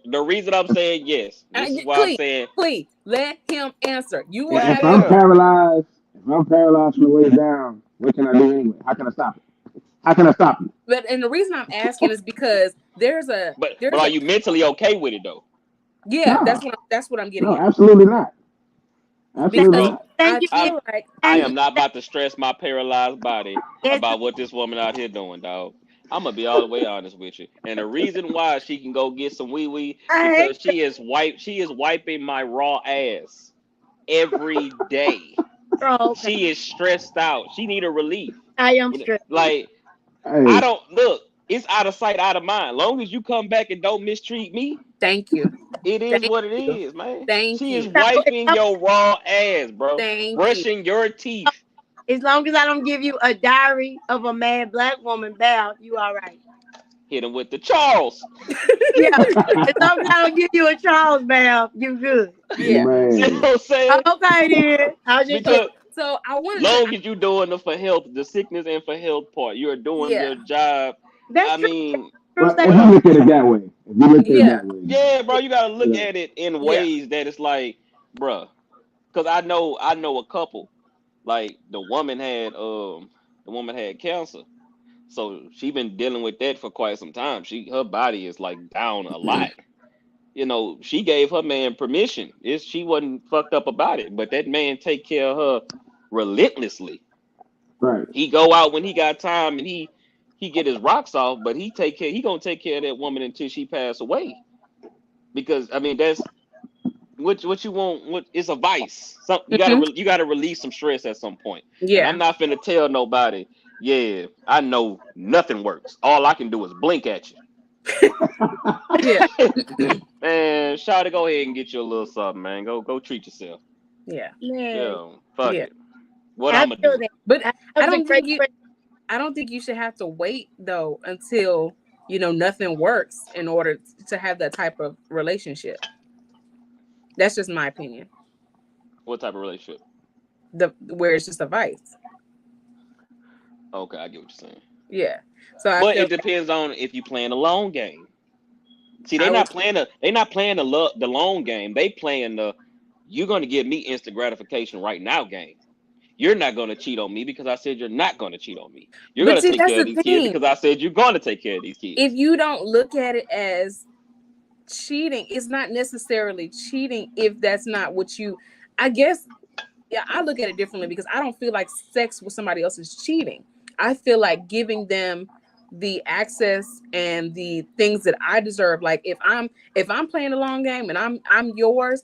The reason I'm saying yes. This is why I'm saying Please let him answer. You will Yeah. have if I'm paralyzed from the waist down, what can I do anyway? How can I stop it? But and the reason I'm asking is because there's but are you mentally okay with it though? yeah, Nah. that's what I'm getting No, at. absolutely not. Absolutely Because not. Thank you. I feel like I am not about to stress my paralyzed body Yes. about what this woman out here doing, dog. I'm gonna be all the way honest with you. And the reason why she can go get some wee wee because she is wiping my raw ass every day. Oh, okay. She is stressed out. She need a relief. I am stressed. Like Hey, I don't look. It's out of sight, out of mind. Long as you come back and don't mistreat me, thank you. it is Thank what it you. is, man. Thank She you. is wiping your raw ass, bro. Thank Brushing your teeth. As long as I don't give you a diary of a mad black woman bath, you all right. Hit him with the Charles. Yeah. As long as I don't give you a Charles bath, you good. Yeah. man. You know what I'm saying? Okay then. I'll just Because So I wanted long as you doing the for health, the sickness and for health part, you're doing Yeah. your job. that's I true. mean, Well, True if you look at it that way, Yeah. yeah, bro, you gotta look Yeah. at it in Yeah. ways that it's like, bruh, because I know a couple. Like the woman had cancer. So she been dealing with that for quite some time. Her body is like down a lot. You know, she gave her man permission. She wasn't fucked up about it, but that man take care of her relentlessly. Right. He go out when he got time and he get his rocks off, but he gonna take care of that woman until she pass away. Because I mean that's what you want. What it's a vice. You gotta release some stress at some point. And Yeah. I'm not finna tell nobody. Yeah, I know nothing works. All I can do is blink at you. Yeah. Man, Shawty, go ahead and get you a little something, man. Go treat yourself. Yeah. Man. Yeah, fuck Yeah. it. What I I'm gonna feel do? that. But That I was a don't think great I don't think you should have to wait though until nothing works in order to have that type of relationship. That's just my opinion. What type of relationship? Where it's just a vice. Okay, I get what you're saying. Yeah. So I But feel it depends on if you playing a long game. See, I they're not would- playing the long game. They playing the you're gonna give me instant gratification right now game. You're not gonna cheat on me because I said you're not gonna cheat on me. You're But gonna see, take that's care of the these kids thing. because I said you're gonna take care of these kids. if you don't look at it as cheating, it's not necessarily cheating if that's not what you. I guess, yeah, I look at it differently because I don't feel like sex with somebody else is cheating. I feel like giving them the access and the things that I deserve. Like if I'm playing a long game and I'm yours,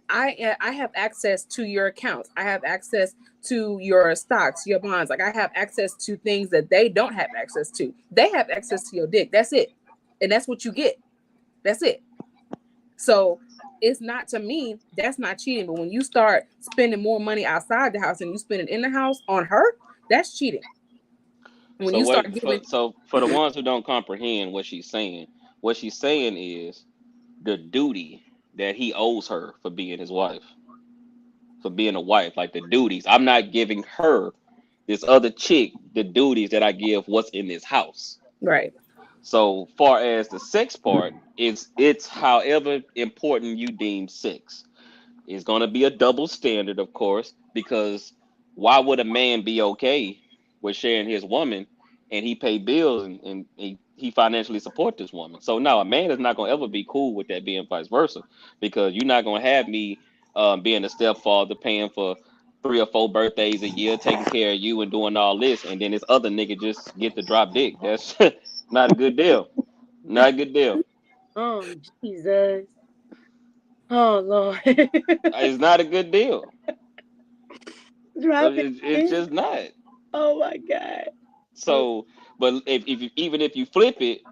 I have access to your accounts. I have access to your stocks, your bonds. Like I have access to things that they don't have access to. They have access to your dick. That's it. And that's what you get. That's it. So it's not, to me, that's not cheating. But when you start spending more money outside the house and you spend it in the house on her, that's cheating. When So you start what? giving, So for the ones who don't comprehend what she's saying is the duty that he owes her for being his wife, for being a wife, like the duties. I'm not giving her, this other chick, the duties that I give what's in this house. right. So far as the sex part, it's however important you deem sex. It's gonna be a double standard, of course, because why would a man be okay with sharing his woman and he pay bills and he financially support this woman? So now a man is not gonna ever be cool with that being vice versa, because you're not gonna have me being a stepfather paying for 3 or 4 birthdays a year, taking care of you and doing all this, and then this other nigga just get the drop dick. That's not a good deal. Not a good deal. Oh Jesus. Oh Lord. It's not a good deal. Drop it. It's just not. Oh my God. Oh, So, but even if you flip it,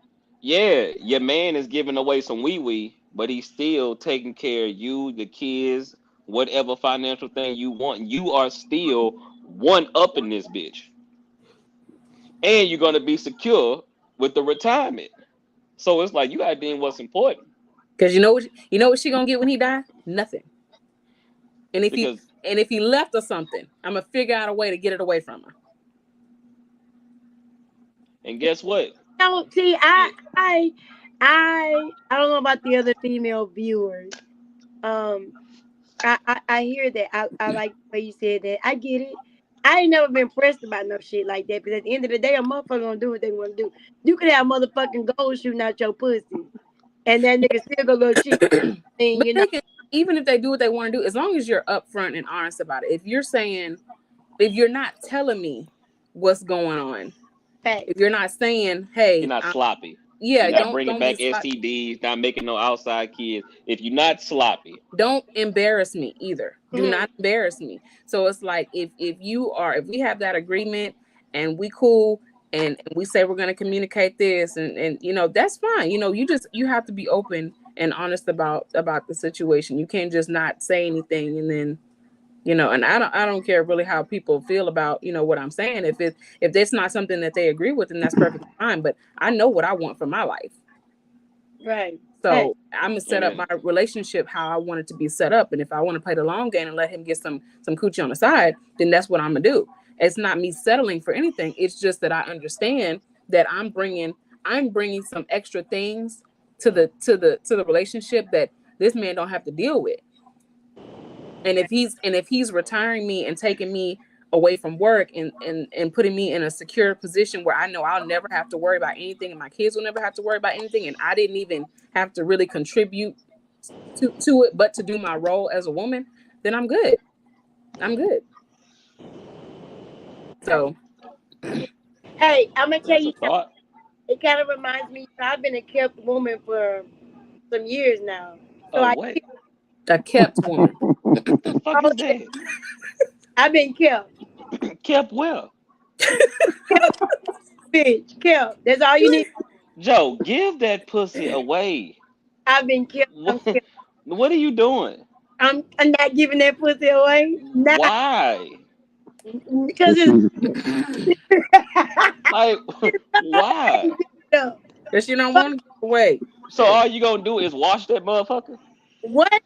yeah, your man is giving away some wee wee, but he's still taking care of you, the kids, whatever financial thing you want. You are still one up in this bitch, and you're gonna be secure with the retirement. So it's like you gotta deem what's important, Because you know what she gonna get when he die? Nothing. And because if he left or something, I'm gonna figure out a way to get it away from her. and guess what? no, see, Yeah, I don't know about the other female viewers. Um, I hear that. I like the way you said that. I get it. I ain't never been pressed about no shit like that. Because at the end of the day, a motherfucker gonna do what they want to do. You could have motherfucking gold shooting out your pussy, and that nigga still go little shit. And But you know, they can, even if they do what they want to do, as long as you're upfront and honest about it. If you're not telling me what's going on, fact. if you're not saying, you're hey, not sloppy. yeah, You're not bringing don't be back STDs, not making no outside kids. If you're not sloppy, don't embarrass me either. Do Mhm. not embarrass me. So it's like if we have that agreement and we cool and we say we're gonna communicate this and that's fine. You have to be open and honest about the situation. You can't just not say anything and then and I don't care really how people feel about what I'm saying. If that's not something that they agree with, then that's perfectly fine. But I know what I want for my life. Right. Fact. So I'm gonna set up amen. my relationship how I want it to be set up. And if I want to play the long game and let him get some coochie on the side, then that's what I'm gonna do. It's not me settling for anything. It's just that I understand that I'm bringing some extra things to the relationship that this man don't have to deal with. And if he's retiring me and taking me away from work and putting me in a secure position where I know I'll never have to worry about anything and my kids will never have to worry about anything, and I didn't even have to really contribute to it but to do my role as a woman, then I'm good. I'm good. So Hey, I'm gonna tell That's a you something. thought. It kind of reminds me. I've been a kept woman for some years now. So Oh, what? a kept woman. The fuck is that? I've been kept. Kept well. Bitch, kept. That's all you need. Joe, give that pussy away. I've been kept. I'm What, kept. what are you doing? I'm not giving that pussy away. Not Why? because it's Like, why? kept. Because you don't want to give away. So all you gonna do is wash that motherfucker? What?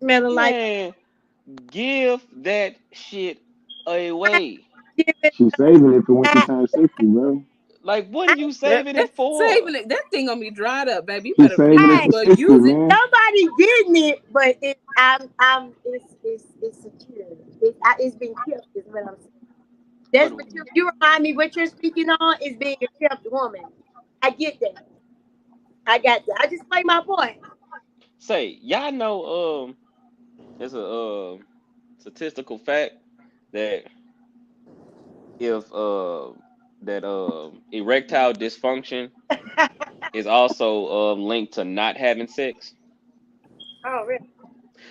Smelling like Man, give that shit away. give it She's saving it for when she back. turns 60, bro. Like, what are you saving it for? Saving it, that thing gonna be dried up, baby. You She's better saving it Hey, for well 60, use it. man. somebody getting it, but it's secure. It's been kept. Is what I'm saying. That's But what you remind me. What you're speaking on is being a kept woman. I get that. I got that. I just play my point. say, y'all know, there's a statistical fact that if that erectile dysfunction is also linked to not having sex. Oh, really?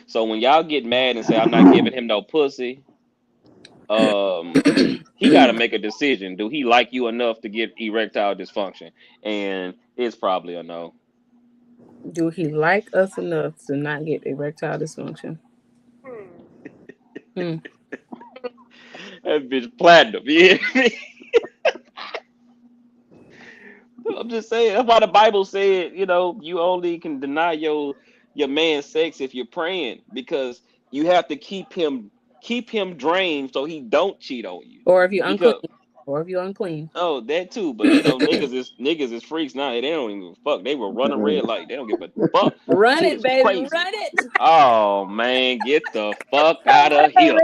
So when y'all get mad and say I'm not giving him no pussy, he got to make a decision. Do he like you enough to get erectile dysfunction? And it's probably a no. Do he like us enough to not get erectile dysfunction? Hmm. That bitch platinum. You hear me? I'm just saying. That's why the Bible said, you only can deny your man sex if you're praying, because you have to keep him drained so he don't cheat on you. Or if you're unclean. Because Or if you're unclean. oh, that too. But niggas is freaks now. They don't even fuck. They will run a red light. They don't give a fuck. Run Shit it, is baby. crazy. Run it. Oh man, get the fuck out of here.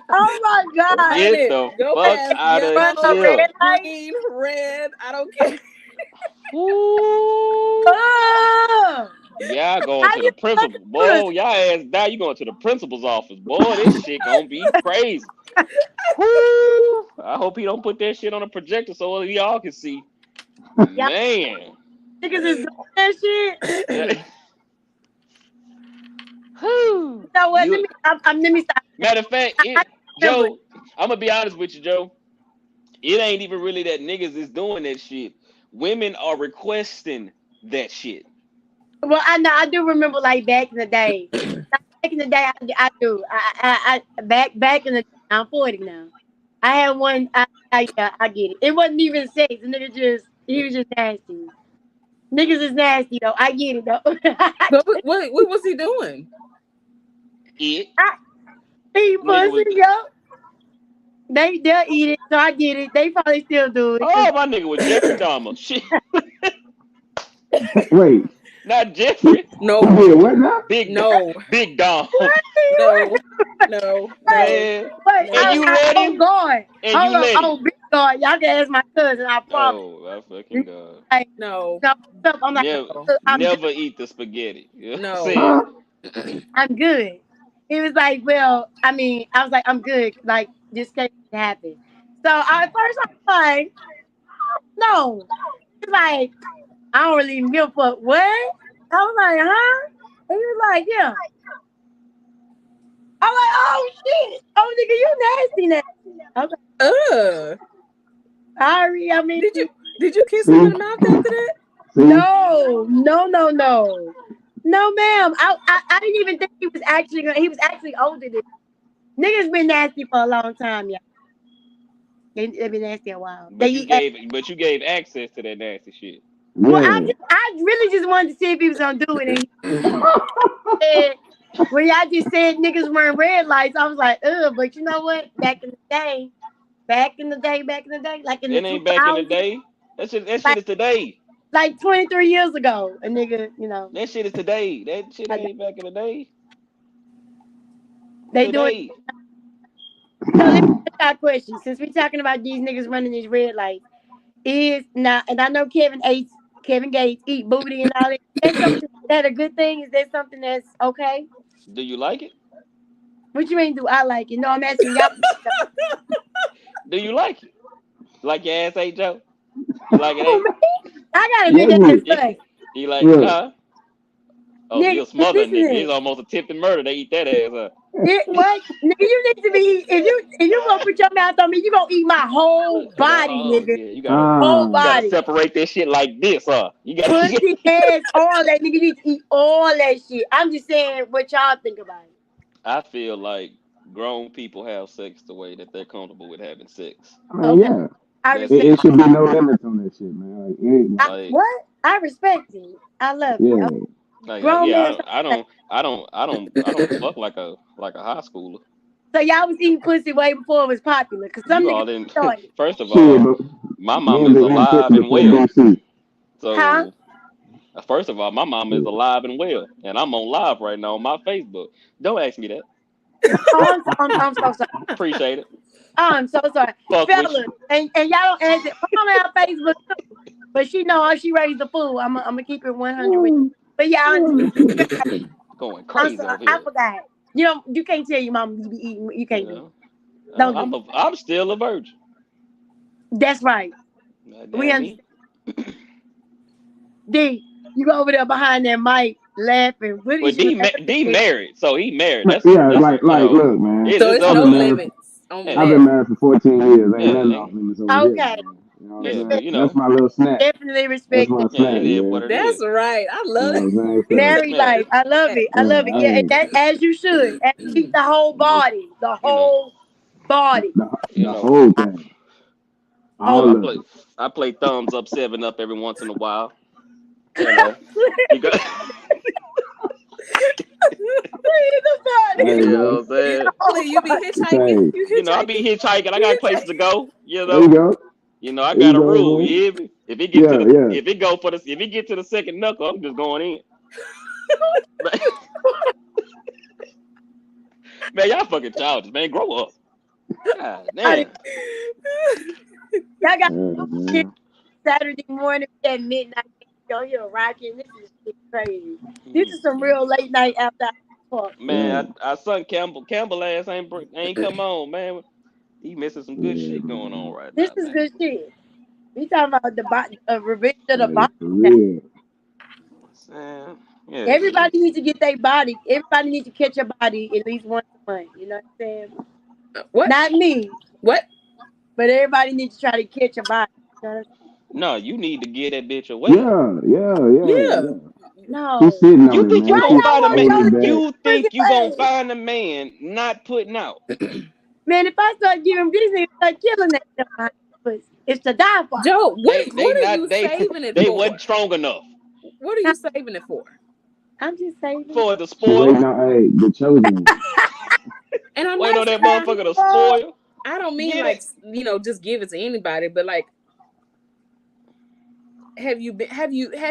Oh my God. Get the Go fuck past out of yellow, here. green, red. I don't care. Ooh. Oh, Yeah, going how to you the principal. Boy, y'all ass now you going to the principal's office. Boy, this shit gonna be crazy. Woo. I hope he don't put that shit on a projector so y'all can see. Y'all Man. niggas is doing that shit. Whew. So what? You- Let me stop. Matter of fact, Joe, I'm gonna be honest with you, Joe. It ain't even really that niggas is doing that shit. Women are requesting that shit. Well, I do remember like back in the day. Back in the day, I do. I back in the. I'm 40 now. I had one. Yeah, I get it. It wasn't even sex. The nigga he was just nasty. Niggas is nasty though. I get it though. But what was he doing? It. He Nigga was- pussy, yo. They'll eat it, so I get it. They probably still do it. Oh, my nigga was Jeffrey Dahmer. Shit. Wait, Not Jeffrey. No. who did what now? Big No. Big Dom. No. Man. Wait, And you let him? Oh God. And Hold you on. let him? Oh, big God. Y'all can ask my cousin. I promise. Oh, I fucking God. Like, No. I'm like, Never eat the spaghetti. No. See? Huh? I'm good. He was like, well, I was like, I'm good. Like, this can't happen. So at first I was like, no. He's like, I don't really even give a fuck. What? I was like, huh? And he was like, yeah. I'm like, oh shit. Oh nigga, you nasty now. I was like, sorry. I mean, Did you kiss him in the mouth after that? See? no, ma'am. I didn't even think he was actually older than niggas been nasty for a long time, yeah. They've been nasty a while. But you gave access to that nasty shit. Well, Yeah. I really just wanted to see if he was gonna do it. And when y'all just said niggas wearing red lights, I was like, ugh. But you know what? Back in the day, like in the It ain't back in the 2000s, day. That shit is today. like 23 years ago, a nigga, That shit is today. That shit ain't back in the day. they do it. Today. So let me ask a question. Since we're talking about these niggas running these red lights, and I know Kevin Gates eat booty and all that. Is that a good thing? Is that something that's okay? Do you like it? What you mean? Do I like it? No, I'm asking y'all. Do you like it? Like your ass ate, Joe? You like it? Oh, Ain't? man. I got a nigga that's like, You like Yeah. huh? Oh, Nigga, you're a smother listen. nigga. It's almost attempted murder. They eat that ass up. What? Nigga, you need to be, if you gonna put your mouth on me, you gonna eat my whole body, nigga. Yeah, you gotta Whole body. separate that shit like this, huh? You gotta Pussy, ass, all that. Nigga, you need to eat all that shit. I'm just saying what y'all think about it. I feel like grown people have sex the way that they're comfortable with having sex. I mean, yeah. I That's respect It should be no limits on that shit, man. Like, what? I respect it. I love Yeah. it. like Grown yeah, man. I don't fuck like a high schooler. So y'all was eating pussy way before it was popular. Cause some You all niggas didn't. started. First of Shit, all, but my me mom and is the alive pussy and before well. DC. So, Huh? first of all, my mom is alive and well, and I'm on live right now on my Facebook. Don't ask me that. Oh, I'm so sorry. Appreciate it. I'm so sorry. Fuck with Fellas, you. and y'all don't ask it. My mama have Facebook too. But she know how she raised the fool. I'm gonna keep it 100 with you. But y'all, Going I'm crazy sorry, over here. I forgot. You can't tell your mom you be eating. You can't do it. Yeah. Don't do it. I'm still a virgin. That's right. Not We damn me. understand. D, you go over there behind that mic laughing. What Well, is you laughing D at? married, so he married. Yeah, That's like look, man. it, So it's it's I've no other been stuff. married. limits on Yeah, I've that. been married for 14 years. Ain't yeah, nothing off limits over here, Okay. man. You know what I'm yeah. Respect. saying? You That's know, my little snack. Definitely That's respect my that. yeah, snack, it is yeah. what it That's is. right. I You love know it. what I'm That's saying? a Married snack. life. I love it. I love it. Yeah, and Hey, that as you should. Keep the whole body. The You know, whole body. you the know. whole thing, You know, Whole all of it. I play thumbs up, 7 Up every once in a while. You know, you got. Hey, You know man. what I'm saying? Please, you be It's hitchhiking. hey, You You know, I be hitchhiking. hitchhiking. I You got hitchhiking. places to go. You there you know, go. I There you got a go, rule. man. You hear me? If it get to Yeah, the, yeah. if it go for the, if it get to the second knuckle, I'm just going in. Man, y'all fucking childish, man. Grow up. God damn. Y'all got Yeah, kids man. Saturday morning at midnight. Yo, here rocking. This is shit crazy. This is some real late night after hours talk. Man, our son Campbell ass ain't come on, man. He missing some good Yeah, shit going on man. right This now, is man. good shit. We talking about the revenge of the Like, body. for real. Yeah, Everybody needs to get their body. Everybody needs to catch a body at least once a month. You know what I'm saying? What? Not me, What? but everybody needs to try to catch a body. You know what I'm saying? no, you need to get that bitch away. Yeah. Yeah. No. She's sitting You on it, think you man. Why gonna She's y'all find a want man? holding y'all it to get back. You pussy think you gonna away? find a man not putting out? Man, if I start giving these niggas start killing that stuff, it's to die for. Joe, They what are not you saving it they for? wasn't strong enough What are you saving it for? I'm just saving. for the She waiting spoil. on, hey, the chosen one. And I'm Wait not on that saying motherfucker to spoil. I don't mean Get like, it? just give it to anybody, but like, have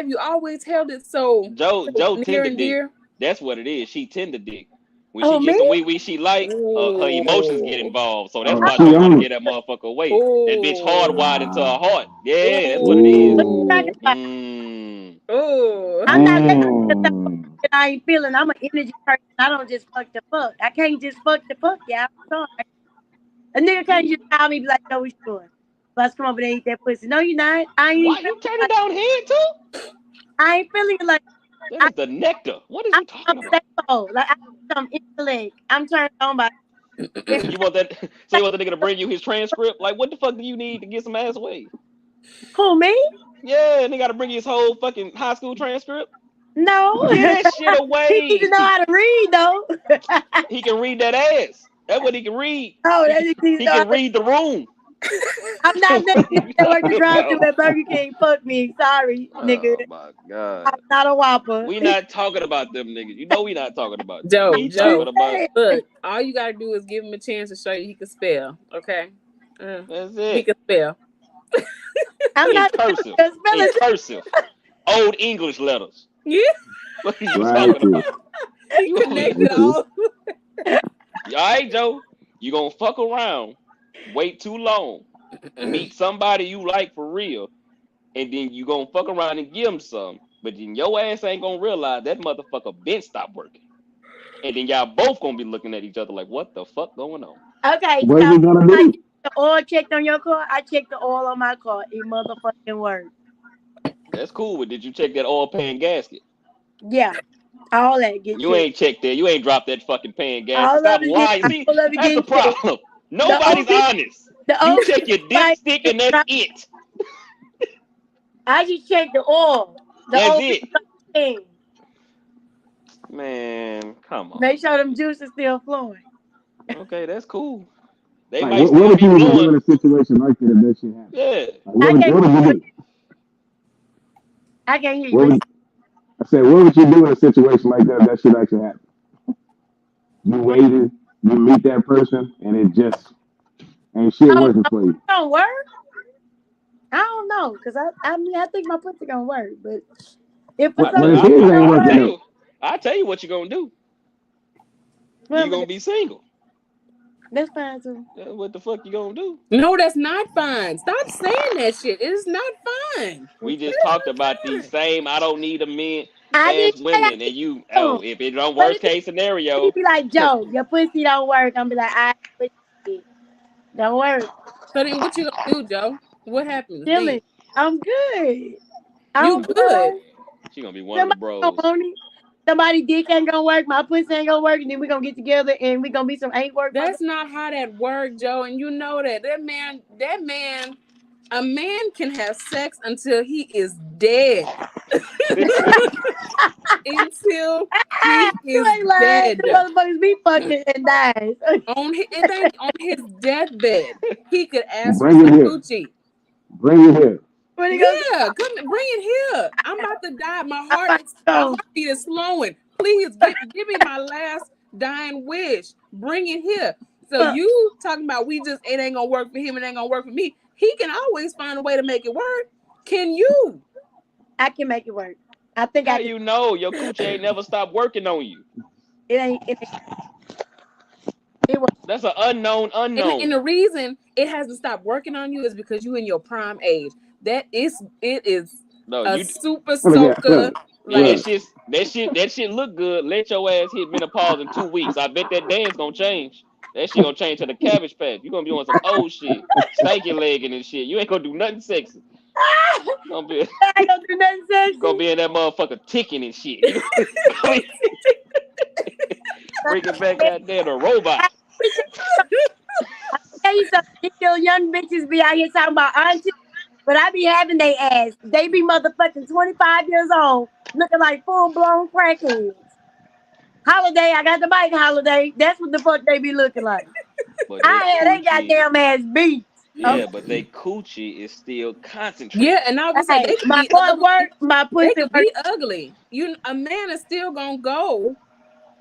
you always held it so Joe near tender and dick. dear? That's what it is. She tender dick. When she Oh, get me? some wee she like, her emotions get Oh, involved. So that's Oh, why she Joe want to on it. get that motherfucker away. That bitch oh, hardwired into her Wow. heart. Yeah, that's what it is. Talking oh, Ooh. about- Mm. oh. I'm not that kind of stuff Damn. that I ain't feeling. I'm an energy person. I don't just fuck the fuck. I can't just fuck the fuck. Yeah, I'm sorry. A nigga can't just call me and be like, "No, we sure. Let's come over there and eat that pussy." No, you're not. I ain't Why feeling you turning like down head too? I ain't feeling like That I, is the nectar. What is I'm you talking about? unstable. Like I need some intellect. I'm turned on by You want that? So you want the nigga to bring you his transcript? Like, what the fuck do you need to get some ass away? who me? Yeah, and they got to bring you his whole fucking high school transcript. No. Get that shit He need to away. know how to read though. He can read that ass. That's what he can read. Oh, He that can, just needs to he know how can to. read the room. I'm not What that are you that work the talking drive through about? at Burger King. Fuck me. Sorry, nigga. Oh my god. I'm not a Whopper. We not talking about them niggas. You know we not talking about them. Joe, We talking about look, all you gotta do is give him a chance to show you he can spell. Okay, that's he it. can spell. I'm In not cursive. In spelling. cursive. Old English letters. Yeah, What are you talking Righteous. about? he You connected Righteous. all. all right, Joe. You gonna fuck around, wait too long, meet somebody you like for real, and then you gonna fuck around and give him some, but then your ass ain't gonna realize that motherfucker been stopped working. And then y'all both gonna be looking at each other like, what the fuck going on? Okay, What is so he gonna I do? get the oil checked on your car. I checked the oil on my car. It motherfucking worked. That's cool, but did you check that oil pan gasket? Yeah, all that get You checked. ain't checked that. You ain't dropped that fucking pan gasket. All Stop of it get lying. See, all of it that's the getting checked. problem. The Nobody's OB, honest. the You OB check your like dipstick and that's it. I just checked the oil. The That's OB it. thing. Man, come on, Make sure man. them juices still flowing. Okay, that's cool. They Like, might what still would be you even do flowing. in a situation like that if that shit happened? Yeah. Like, I can't. what would you do? I can't hear you. What What would I say? What would you do in a situation like that if that shit actually happened? You waited, you meet that person, and it just ain't shit oh, working my for you. pussy gonna work? I don't know, cause I mean I think my pussy gonna work, but if for I some What tell if reason his it ain't don't I working tell work, out? you I tell you what you're gonna do. well, You're gonna be single. that's fine too. What the fuck you gonna do? No, that's not fun. Stop saying that shit. It is not fun. We just talked about these same I don't need a man I ass didn't say I women, and you do. if it don't But worst case he scenario, be like, Joe, your pussy don't work. I'm be like, I pussy don't work. So then, what you gonna do, Joe? What happens? Chilling. D? I'm good. I You don't good? know. She gonna be one of the Somebody don't bros. want it. Somebody dick ain't gonna work. My pussy ain't gonna work, and then we gonna get together and we gonna be some ain't work. That's not how that works, Joe. And you know that a man can have sex until he is dead. Until he You is ain't lying. dead. The motherfuckers be fucking and dies. On his deathbed, he could ask for Bring it some here. coochie. Bring it here. When he goes, Yeah, come bring it here. I'm about to die. My about to go. heartbeat is slowing. Please give me my last dying wish. Bring it here. So you talking about it ain't gonna work for him, it ain't gonna work for me. He can always find a way to make it work. Can you? I can make it work. I think How I can. you know your coochie ain't never stopped working on you? It ain't. It was. That's an unknown unknown. And the reason it hasn't stopped working on you is because you in your prime age. It is No, a you super soaker. yeah, Like that shit look good. Let your ass hit menopause in 2 weeks. I bet that dance gonna change. That shit gonna change to the Cabbage Patch. You gonna be on some old shit, stanky legging and shit. You ain't gonna do nothing sexy. Gonna be I ain't gonna do nothing sexy. gonna be in that motherfucker ticking and shit. You bring it back out there, the robot. Tell you something. These little young bitches be out here talking about auntie, but I be having they ass. They be motherfucking 25 years old, looking like full blown crackheads. Holiday, I got the bike holiday. That's what the fuck they be looking like. But they I had they coochie, goddamn ass beat. yeah, but they coochie is still concentrated. yeah, and I was gonna say Hey, they could my be boy ugly. work, my They pussy could work. be ugly. A man is still gonna go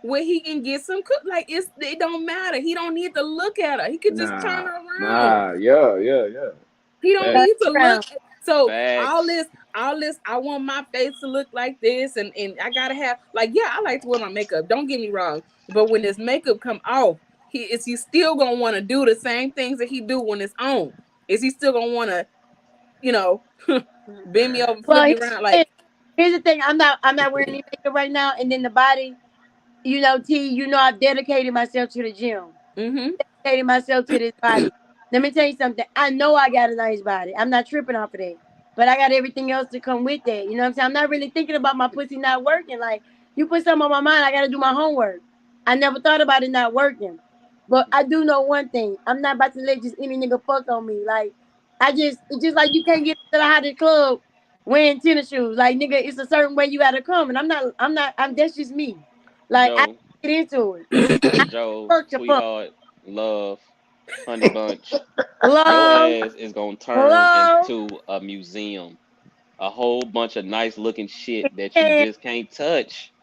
where he can get some cook. Like it don't matter. He don't need to look at her. He could just turn her around. Yeah. He don't Facts. need to look. So Facts. all this, I want my face to look like this, and I gotta have I like to wear my makeup. Don't get me wrong, but when this makeup come off, he still gonna want to do the same things that he do when it's on? Is he still gonna want to, bend me over, flip Well, me around? Like, here's the thing. I'm not wearing any makeup right now, and then the body, T. I've dedicated myself to the gym. Dedicated myself to this body. Let me tell you something. I know I got a nice body. I'm not tripping off of that. But I got everything else to come with that. You know what I'm saying? I'm not really thinking about my pussy not working. Like, you put something on my mind, I got to do my homework. I never thought about it not working. But I do know one thing. I'm not about to let just any nigga fuck on me. Like, it's just like you can't get to the hottest club wearing tennis shoes. Like, nigga, it's a certain way you got to come. And that's just me. Like, I Joe, get into it. Joe, Fuck to fuck. sweetheart, love, honey bunch. Your Love, ass is gonna turn love, into a museum. A whole bunch of nice looking shit that you and just can't touch.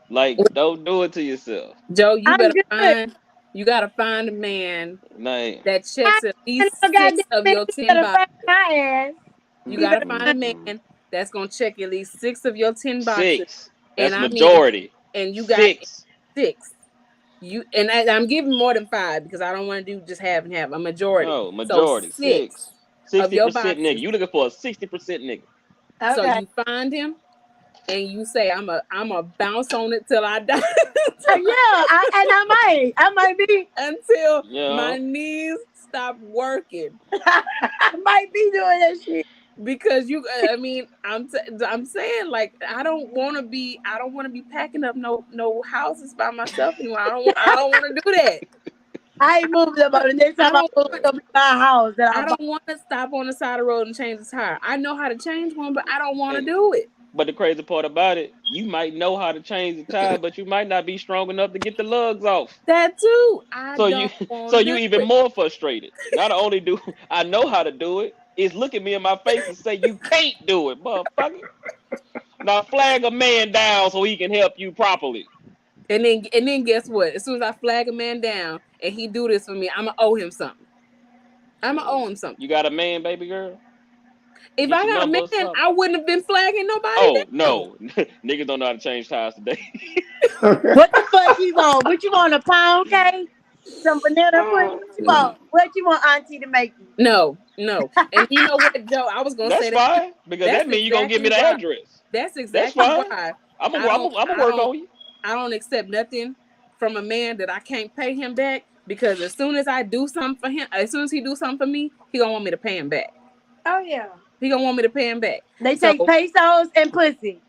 Like, don't do it to yourself. Joe, you I'm gotta find a man Like, that checks at least no 6 goddamn of man, your you 10 better boxes. find my ass. You You gotta better find a man that's gonna check at least 6 of your 10 boxes. 6. And That's I mean, majority. and you got 6. 6. I'm giving more than 5 because I don't want to do just half and half. A majority. No, majority. So 6 of your 60% boxes. nigga. You looking for a 60% nigga. Okay. So you find him and you say, I'm a bounce on it till I die. I might be. Until Yeah. my knees stop working. I might be doing that shit. Because I'm saying, like, I don't want to be packing up no houses by myself anymore. I don't want to do that. I ain't moving about it. Next time I move, it's gonna be my house. I don't want to stop on the side of the road and change the tire. I know how to change one, but I don't want to do it. But the crazy part about it, you might know how to change the tire, but you might not be strong enough to get the lugs off. That too. So you even more frustrated. Not only do I know how to do it, it's look at me in my face and say you can't do it, motherfucker. Now flag a man down so he can help you properly. And then guess what? As soon as I flag a man down and he do this for me, I'ma owe him something. You got a man, baby girl? If I got a man, I wouldn't have been flagging nobody. Oh, no. Niggas don't know how to change tires today. What the fuck you want? What you want, a pound cake? Some banana pudding? What you want? What you want auntie to make you? No. And you know what, Joe? I was going to say that. That's fine. Because that means you're going to give me the address. That's exactly why. I'm going to work on you. I don't accept nothing from a man that I can't pay him back, because as soon as I do something for him, as soon as he do something for me, he going to want me to pay him back. Oh yeah. He gonna want me to pay him back. They So take pesos and pussy.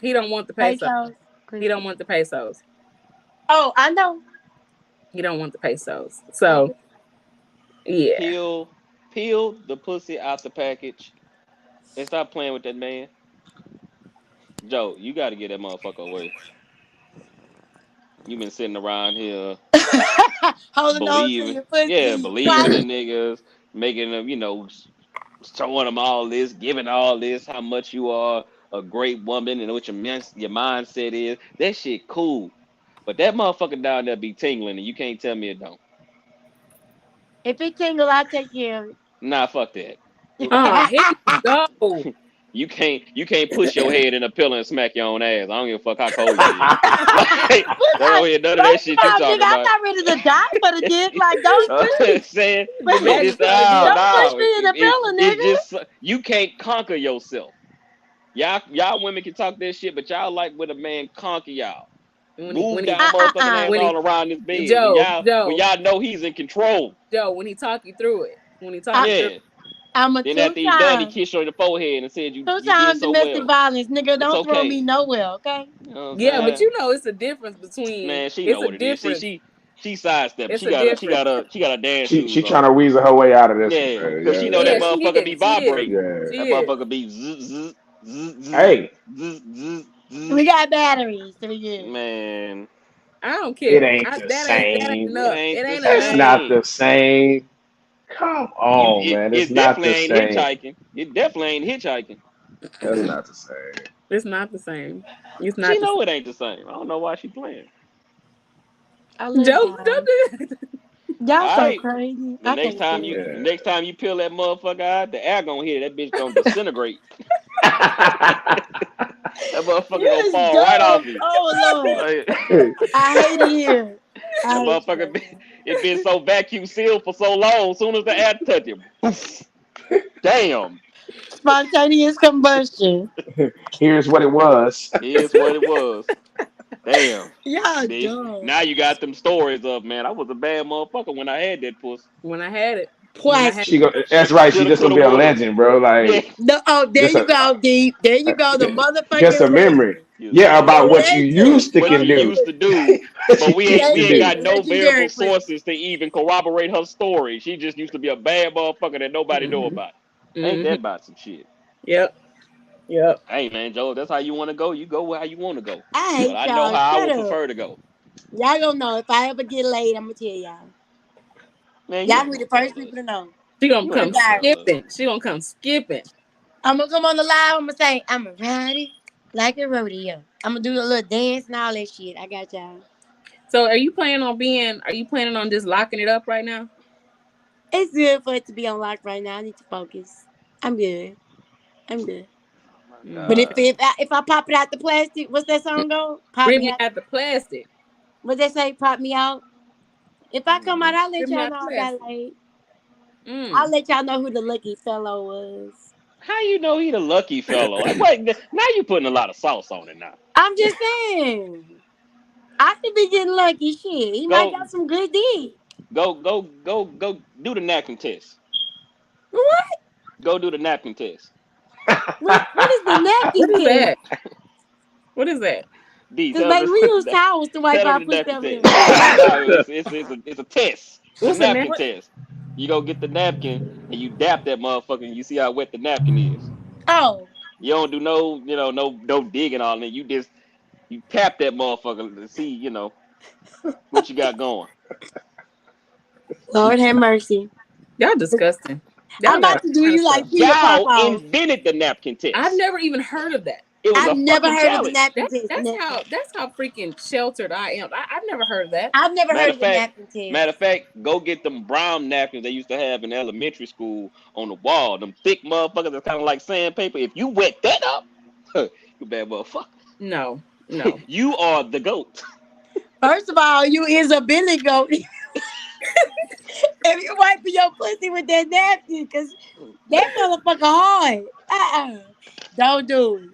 he don't want the pesos. Pesos. He don't want the pesos. Oh, I know. He don't want the pesos. So yeah. Peel the pussy out the package and stop playing with that man. Joe, you got to get that motherfucker away. You been sitting around here Holding on to believing, your pussy. yeah, believing in niggas, making them, showing them all this, giving all this, how much you are a great woman and what your mindset is. That shit cool. But that motherfucker down there be tingling and you can't tell me it don't. If it tingle, I'll take care of it. Nah, fuck that. Here you go. You can't push your head in a pillow and smack your own ass. I don't give a fuck how cold you is. Like, don't hear none of that shit you talking nigga, about. I'm not ready to die for the dick. Like, don't push me. Saying, Don't push me in the pillow, nigga. You can't conquer yourself. Y'all women can talk that shit, but y'all like when a man conquer y'all. Move down motherfucking ass all around this bed. When y'all know he's in control. Joe, when he talk you through it. When he talk you through it. Then after he's done, he kissed you on the forehead and said you two did times so domestic well. violence, nigga. Don't throw me nowhere, okay? You know yeah, but you know it's a difference between. Man, she know what it is. See, she sidestepped. She got a dance. She trying to weasel her way out of this. Yeah, because she know that motherfucker be vibrating. That motherfucker be zzz. Hey, we got batteries. So we good. Man, I don't care. It ain't the same. That ain't enough. It ain't That's not the same. Come on, man. It's not the same. Hitchhiking. It definitely ain't hitchhiking. That's not the same. It's not the same. It's not. She know it ain't the same. I don't know why she playing. Joe, y'all so crazy. The next time you peel that motherfucker out, the air gonna hit it. That bitch gonna disintegrate. That motherfucker gonna fall right off you. Oh Lord. I hate it here. That motherfucker it been so vacuum sealed for so long. As soon as the air touch it, damn. Spontaneous combustion. Here's what it was. Damn. Yeah, dumb. Now you got them stories of, man, I was a bad motherfucker when I had that pussy. When I had it. That's right. She just gonna be a legend, bro. Like, there you go, D. There you go. The motherfucker. Just a memory. Yeah, about what you used to do. But we ain't got no variable sources to even corroborate her story. She just used to be a bad motherfucker that nobody know about. Ain't that about some shit? Yep. Hey man, Joe, that's how you want to go. You go how you want to go. I know how I would prefer to go. Y'all gonna know if I ever get laid. I'm gonna tell y'all. Man, y'all be the first people to know. She gonna come skipping. She gonna come skipping. I'm gonna come on the live. I'm gonna say I'm gonna ride it like a rodeo. I'm gonna do a little dance and all that shit. I got y'all. So, are you planning on just locking it up right now? It's good for it to be on lock right now. I need to focus. I'm good. But if I pop it out the plastic, what's that song go? Pop me out the plastic. What they say? Pop me out. If I come out, I'll let y'all know I got laid. I'll let y'all know who the lucky fellow was. How you know he the lucky fellow? Wait, now you putting a lot of sauce on it now. I'm just saying. I could be getting lucky. Shit, he might got some good dick. Go do the napkin test. What? Go do the napkin test. What is the napkin test? What is that? Because baby, we use towels to wipe our pussy. It's a test. It's a napkin test. You go get the napkin and you dap that motherfucker and you see how wet the napkin is. Oh. You don't do no digging on it. You tap that motherfucker to see, what you got going. Lord have mercy. Y'all disgusting. I'm about to do you like Peter Y'all invented the napkin test. I've never even heard of that. I've never heard of the napkin test. That's how freaking sheltered I am. I've never heard of that. I've never heard of the napkin test. Matter of fact, go get them brown napkins they used to have in elementary school on the wall. Them thick motherfuckers that's kind of like sandpaper. If you wet that up, you bad motherfucker. No. You are the goat. First of all, you is a Billy goat. If you wipe your pussy with that napkin, because that motherfucker hard. Don't do it.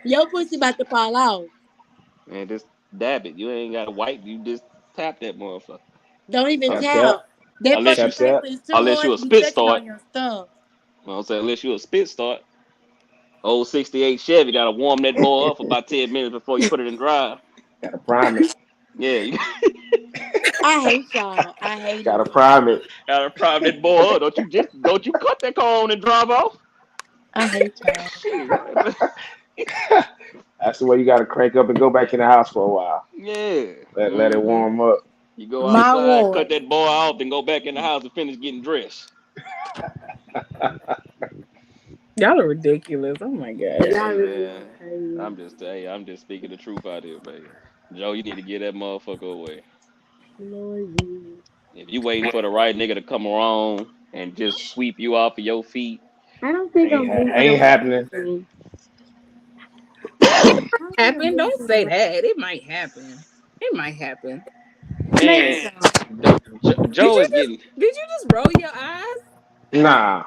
Your pussy about to fall off. Man, just dab it. You ain't got to wipe. You just tap that motherfucker. Don't even tap. That Unless fucking you, Tap tap. bracelet is too unless you hard a to be spit touching start. on your stuff. You know what I'm saying? Unless you a spit start. Old 68 Chevy gotta warm that boy up for about 10 minutes before you put it in drive. Gotta prime it. Yeah, you I hate y'all. I hate Gotta it. prime it. gotta prime that boy up. Don't you cut that car on and drive off? I hate y'all. Shit. That's the way you gotta crank up and go back in the house for a while. Yeah. Let it Mhm. warm up. You go My outside, cut lord. that boy off, then go back in the house and finish getting dressed. Y'all are ridiculous. Oh my god. Y'all Hey really man, are crazy. I'm just speaking the truth out here, baby. Joe, you need to get that motherfucker away. Lord Jesus. If you waiting for the right nigga to come around and just sweep you off of your feet, I don't think I'm moving Ain't happening. around. It I don't might think I'm happen. Don't moving say around. that. It might happen. It might happen. Maybe man, so. Did Joe you is getting just roll your eyes? Nah,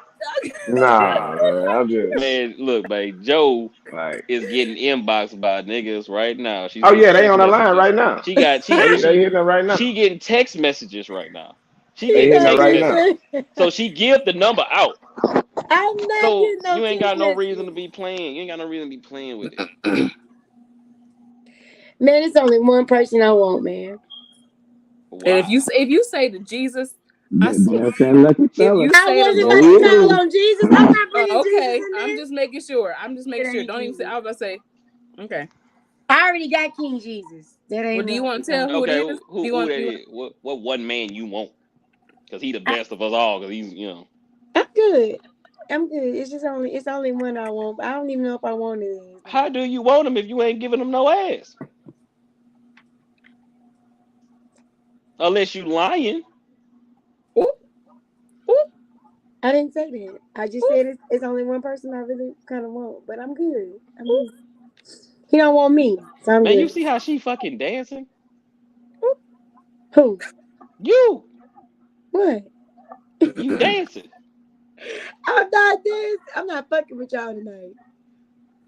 man. I'm just man. Look, babe, Joe like, is getting inboxed by niggas right now. She's oh getting yeah, they text on the line messages. right now. She got They hitting it right now. she getting text messages right now. She They getting hitting it text right now. messages. So she give the number out. I'm not So getting no you ain't got text no reason to messages. be playing. You ain't got no reason to be playing with it. Man, it's only one person I want, man. And if Wow. you say to Jesus, I see. That's that lucky If fella. you I say the wasn't There about he to Lord, call is. on Jesus. I'm not bringing Jesus okay. in I'm there. just making sure. It ain't Don't even say. Jesus. I was about to say, okay. I already got King Jesus. That Well, ain't do you what want I'm to tell talking who it Okay, is? Do who that you want? is? What one man you want? Because he the best of us all. Because he's I'm good. I'm good. It's only one I want. But I don't even know if I want it. How do you want him if you ain't giving him no ass? Unless you lying. Ooh, ooh, I didn't say that. I just ooh, said it's only one person I really kind of want. But I'm good. I'm ooh, good. He don't want me, so I'm Man, you good. see how she fucking dancing? ooh. Who? You What? dancing. I'm not this. I'm not fucking with y'all tonight.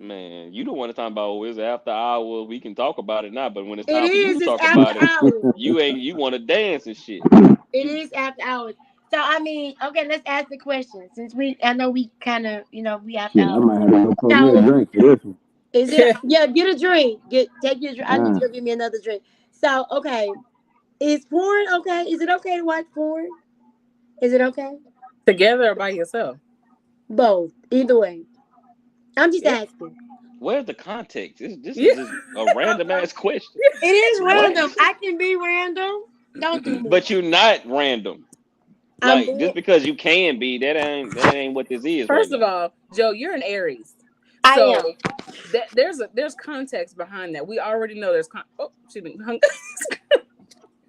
Man, you don't want to talk about it's after hours. We can talk about it now, but when it's It time for you is. to It's talk after about it, hours. you want to dance and shit. It You is after hours. So I mean, okay, let's ask the question. Since I know we kind of, we after Shit, I hours. might have to go pour me a So drink for this one. is it? Yeah, get a drink. Take your drink. I need Uh, you to go get me another drink. So okay, is porn okay? Is it okay to watch porn? Is it okay? Together or by yourself? Both. Either way. I'm just it, asking. where's the context? This Yeah. is just a random ass question. It is What? random. I can be random. Don't do me. But you're not random. I'm Like being. just because you can be, that ain't what this is right First of now. all, Joe, you're an Aries, I so am. there's context behind that. We already know there's oh, she didn't hung.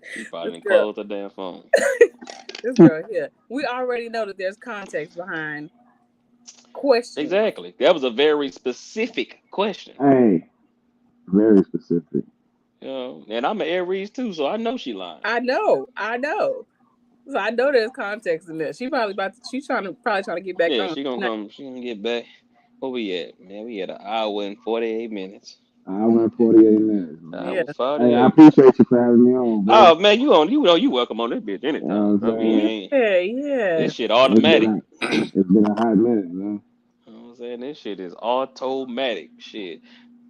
She probably This didn't girl, close the damn phone. this girl here. We already know that there's context behind questions. Exactly. That was a very specific question. hey, very specific. And I'm an Aries too, so I know she lying. I know. So I know there's context in this. She's probably trying to get back Yeah, on. she gonna Nah, come. She gonna get back. Where we at, man? We at an hour and 48 minutes. I went 48 minutes, man. yeah. Hour Hey, I 48. appreciate you for having me on, bro. Oh man, you welcome on this bitch You anytime. know what I I'm saying? mean, Yeah. this shit It's automatic. it's been a hot minute, man. You know what I'm saying? This shit is automatic. Shit. You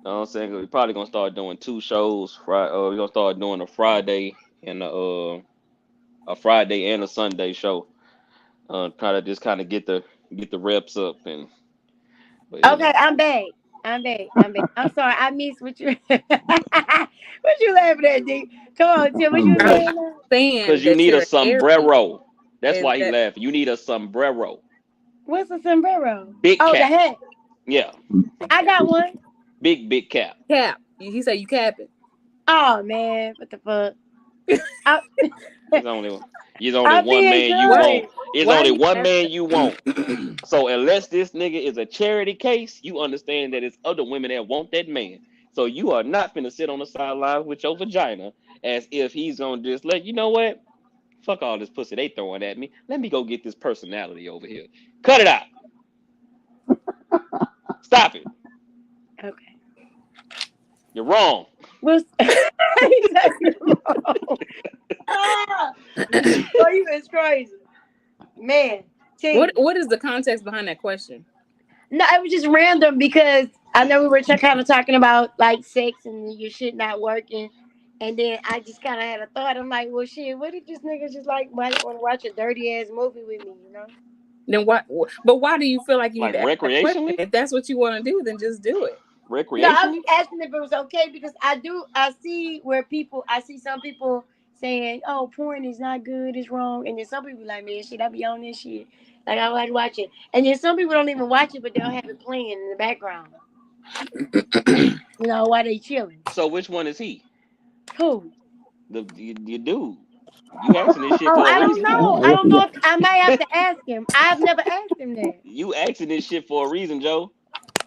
know what I'm saying? We're probably gonna start doing two shows. We're gonna start doing a Friday and a Sunday show. Kind of get the reps up but Okay, I'm back. I'm back. I'm back. I'm sorry. I missed what you. What you laughing at, D? Come on, Tim. What you I'm because saying? Now? saying because you that need a you're an Aries sombrero. That's and why he that laughing. You need a sombrero, What's a sombrero? big Oh, the cap. hat. Yeah, I got one. big cap. cap. He said you capping. Oh man, what the fuck? I, It's only It's only I'm one being man you Why? want. good. It's Why only you one man you want. asking? So unless this nigga is a charity case, you understand that it's other women that want that man. So you are not finna sit on the sidelines with your vagina as if he's gonna just let you know what? Fuck all this pussy they throwing at me. Let me go get this personality over here. Cut it out. Stop it. Okay. You're wrong. Well, exactly wrong. Ah, boy, you is crazy, man. What is the context behind that question? No, it was just random because I know we were kind of talking about like sex and your shit not working, and then I just kind of had a thought. I'm like, well, shit, what if this nigga just like might want to watch a dirty ass movie with me, you know? Then what? But why do you feel like you Like need to ask that question? recreationally? If that's what you want to do, then just do it. No, I Recreationally? was asking if it was okay because I see some people saying, oh, porn is not good, it's wrong. And then some people like, man, shit, I be on this shit. Like, I like watching. And then some people don't even watch it, but they'll have it playing in the background, you know, while they chilling. So which one is he? Who? The dude. You asking this shit Oh, for a I don't reason. know. I don't know if I might have to ask him. I've never asked him that. You asking this shit for a reason, Joe.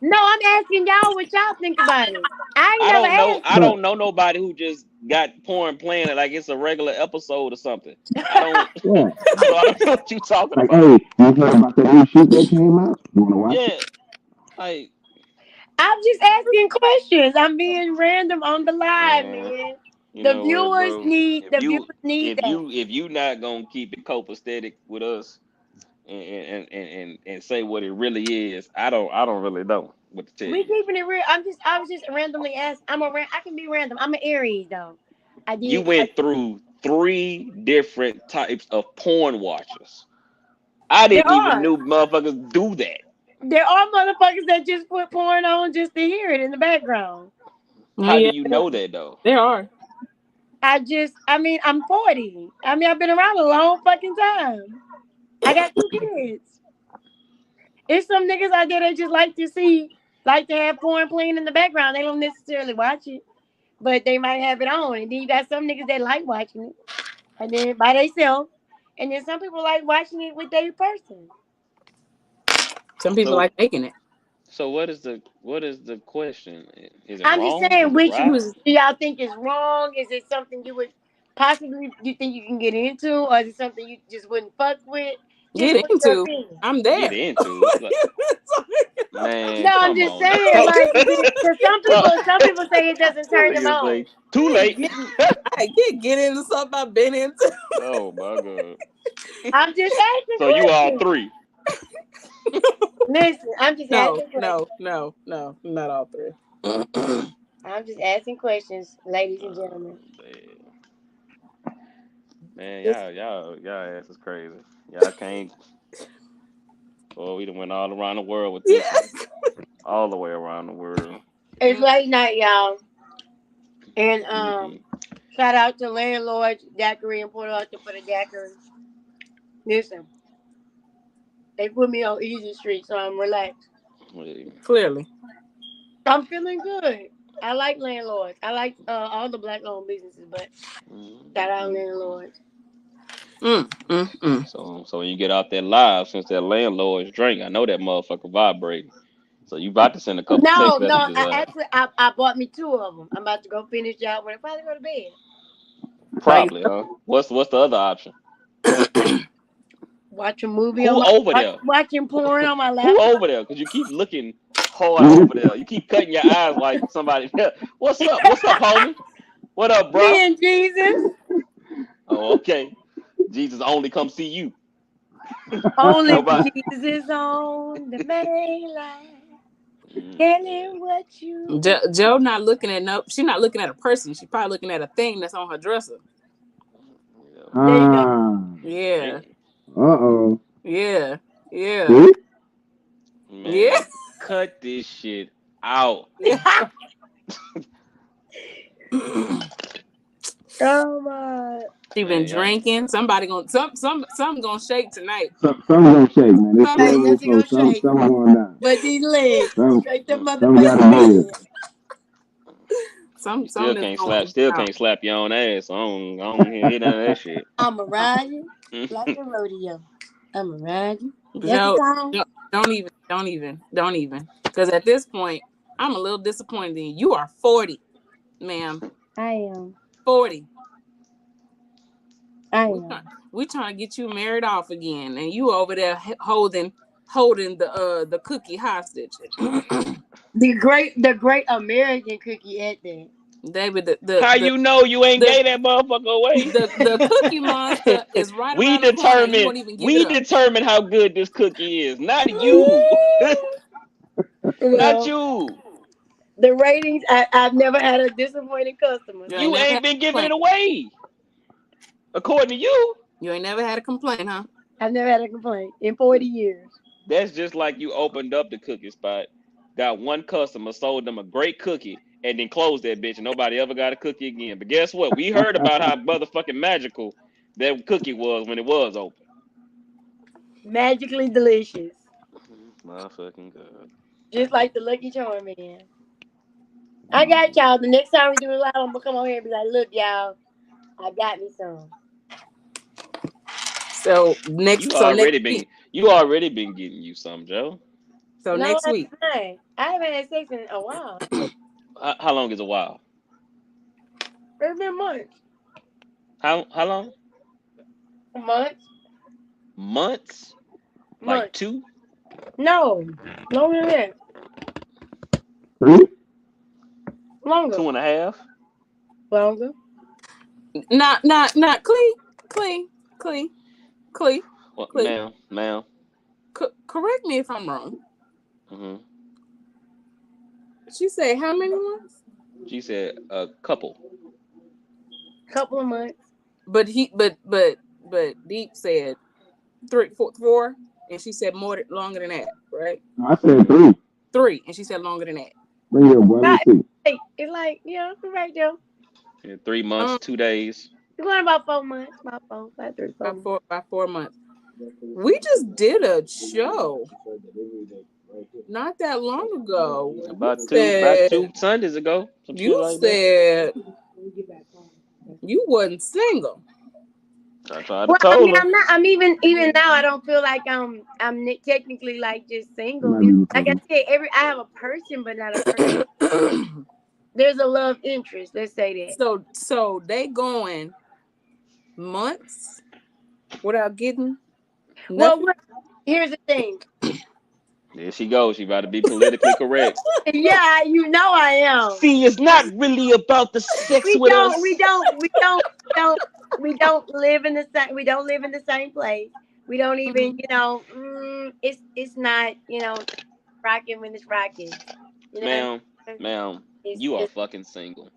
No, I'm asking y'all what y'all think about it. I ain't I never don't know. asked I him. don't know nobody who just got porn playing it like it's a regular episode or something. I don't. Yeah. So I don't know what you talking Like, about. hey, you heard about that new shit that came out? You want to watch it? Yeah, like I'm just asking questions. I'm being random on the live, man, man. you The know what, viewers bro? need If the you viewers need if that. you if you not gonna keep it copacetic with us and say what it really is, I don't really know what to tell We you. keeping it real. I was just randomly asked. I can be random. I'm an Aries though. I You did. went through 3 different types of porn watchers. I There didn't even are know motherfuckers do that. motherfuckers that just put porn on just to hear it in the background. How do Yeah, you know that though? there are. I'm 40. I've been around a long fucking time. I got 2 kids. It's some niggas out there that just like to have porn playing in the background. They don't necessarily watch it, but they might have it on. And then you got some niggas that like watching it, and then by themselves. And then some people like watching it with their person. Some people So like making it. so what is the question? Is it I'm just wrong? saying, Is it which right? do y'all think is wrong? Is it something you would possibly you think you can get into, or is it something you just wouldn't fuck with? Just Get what's your into. opinion? I'm Get there. into? Like, man, No, I'm come just on. saying, like, because Well, some people say it doesn't turn them niggas on. say too late. I can't get into something I've been into. Oh my god. I'm just asking So you all questions. 3. Listen, I'm just asking questions. No, not all 3. I'm just asking questions, ladies and gentlemen. Man, It's, y'all ass is crazy. Y'all can't. Oh, we done went all around the world with this one. All the way around the world. it's late night, y'all. And Mm-mm. shout out to Landlord Daiquiri and Port Arthur for the daiquiri. Listen, they put me on Easy Street, so I'm relaxed. Clearly. I'm feeling good. I like landlords. I like all the black-owned businesses, but shout out landlords. So when you get out there live, since that landlord's drink, I know that motherfucker vibrating. So you about to send a couple No, text no. messages I out. actually I bought me 2 of them. I'm about to go finish y'all when I finally go to bed. Probably, huh? What's the other option? Watch a movie Who on over there? watching porn on my Who laptop. over there? Because you keep looking hard over there. You keep cutting your eyes like somebody. What's up? What's up, homie? What up, bro? Me and Jesus. Oh, okay. Jesus only come see you. Only Nobody. Jesus is on the main line. Tell him what you. Joe not looking at she's not looking at a person. She's probably looking at a thing that's on her dresser. There you go. Yeah. Uh-oh. Yeah. Yeah. See? Man, Yeah. cut this shit out. Yeah. Oh my. She been drinking. Somebody gonna some gonna shake tonight. Some gonna shake, man. It's Hey, February, yes, he gonna so shake. some going down. But these legs, Some straight the gotta motherfucking move. bed. Some Still is can't going can't slap your own ass. I don't hear none of that shit. I'ma ride you like a rodeo. I'ma ride you. No, don't even. Because at this point, I'm a little disappointed in you. You are 40, ma'am. I am 40. I am. We trying to get you married off again, and you over there holding the cookie hostage. The great American cookie at that. David, How you know you ain't the- gave that motherfucker away? the Cookie Monster is right we around the corner. And you determine won't even give we it up. determine how good this cookie is, not you. Not Well, you. the ratings, I've never had a disappointed customer. You You never ain't had been a giving it complaint. away. According to you. You ain't never had a complaint, huh? I've never had a complaint in 40 years. That's just like you opened up the cookie spot, got one customer, sold them a great cookie, and then closed that bitch, and nobody ever got a cookie again. But guess what? We heard about how motherfucking magical that cookie was when it was open. Magically delicious. Motherfucking God. Just like the Lucky Charm man. I got y'all. The next time we do a live, I'm gonna come on here and be like, look, y'all, I got me some. So next week. You already been getting you some, Joe. So No, next that's week. fine. I haven't had sex in a while. How long is a while? It's been months. How long? Months? Months? Like Months. 2? No. Longer than that. 3? Longer. 2.5? Longer. Not Clee. Well, Clee. ma'am. Correct me if I'm wrong. Mm-hmm. She said how many months? She said a couple. Couple of months. But Deep said 4, and she said longer than that, right? I said 3. 3, and she said longer than that. Bring it up, boy. Let's see. Hey, it's like, yeah, I'm right there. Yeah, 3 months, 2 days. It's going about 4 months. About 3, 4 months. By 4 months. We just did a show not that long ago. About two Sundays ago. You said you wasn't single. I tried to Well, tell her. I'm not. I'm even now. I don't feel like I'm technically like just single. You know, like I said, I have a person, but not a person. There's a love interest. Let's say that. So they going months without getting nothing? Well, here's the thing. There she goes. She about to be politically correct. Yeah, you know I am. See, it's not really about the sex We with us. We don't live in the same. We don't live in the same place. We don't even. You know, it's not. You know, rocking when it's rocking. You know, ma'am, you are fucking single.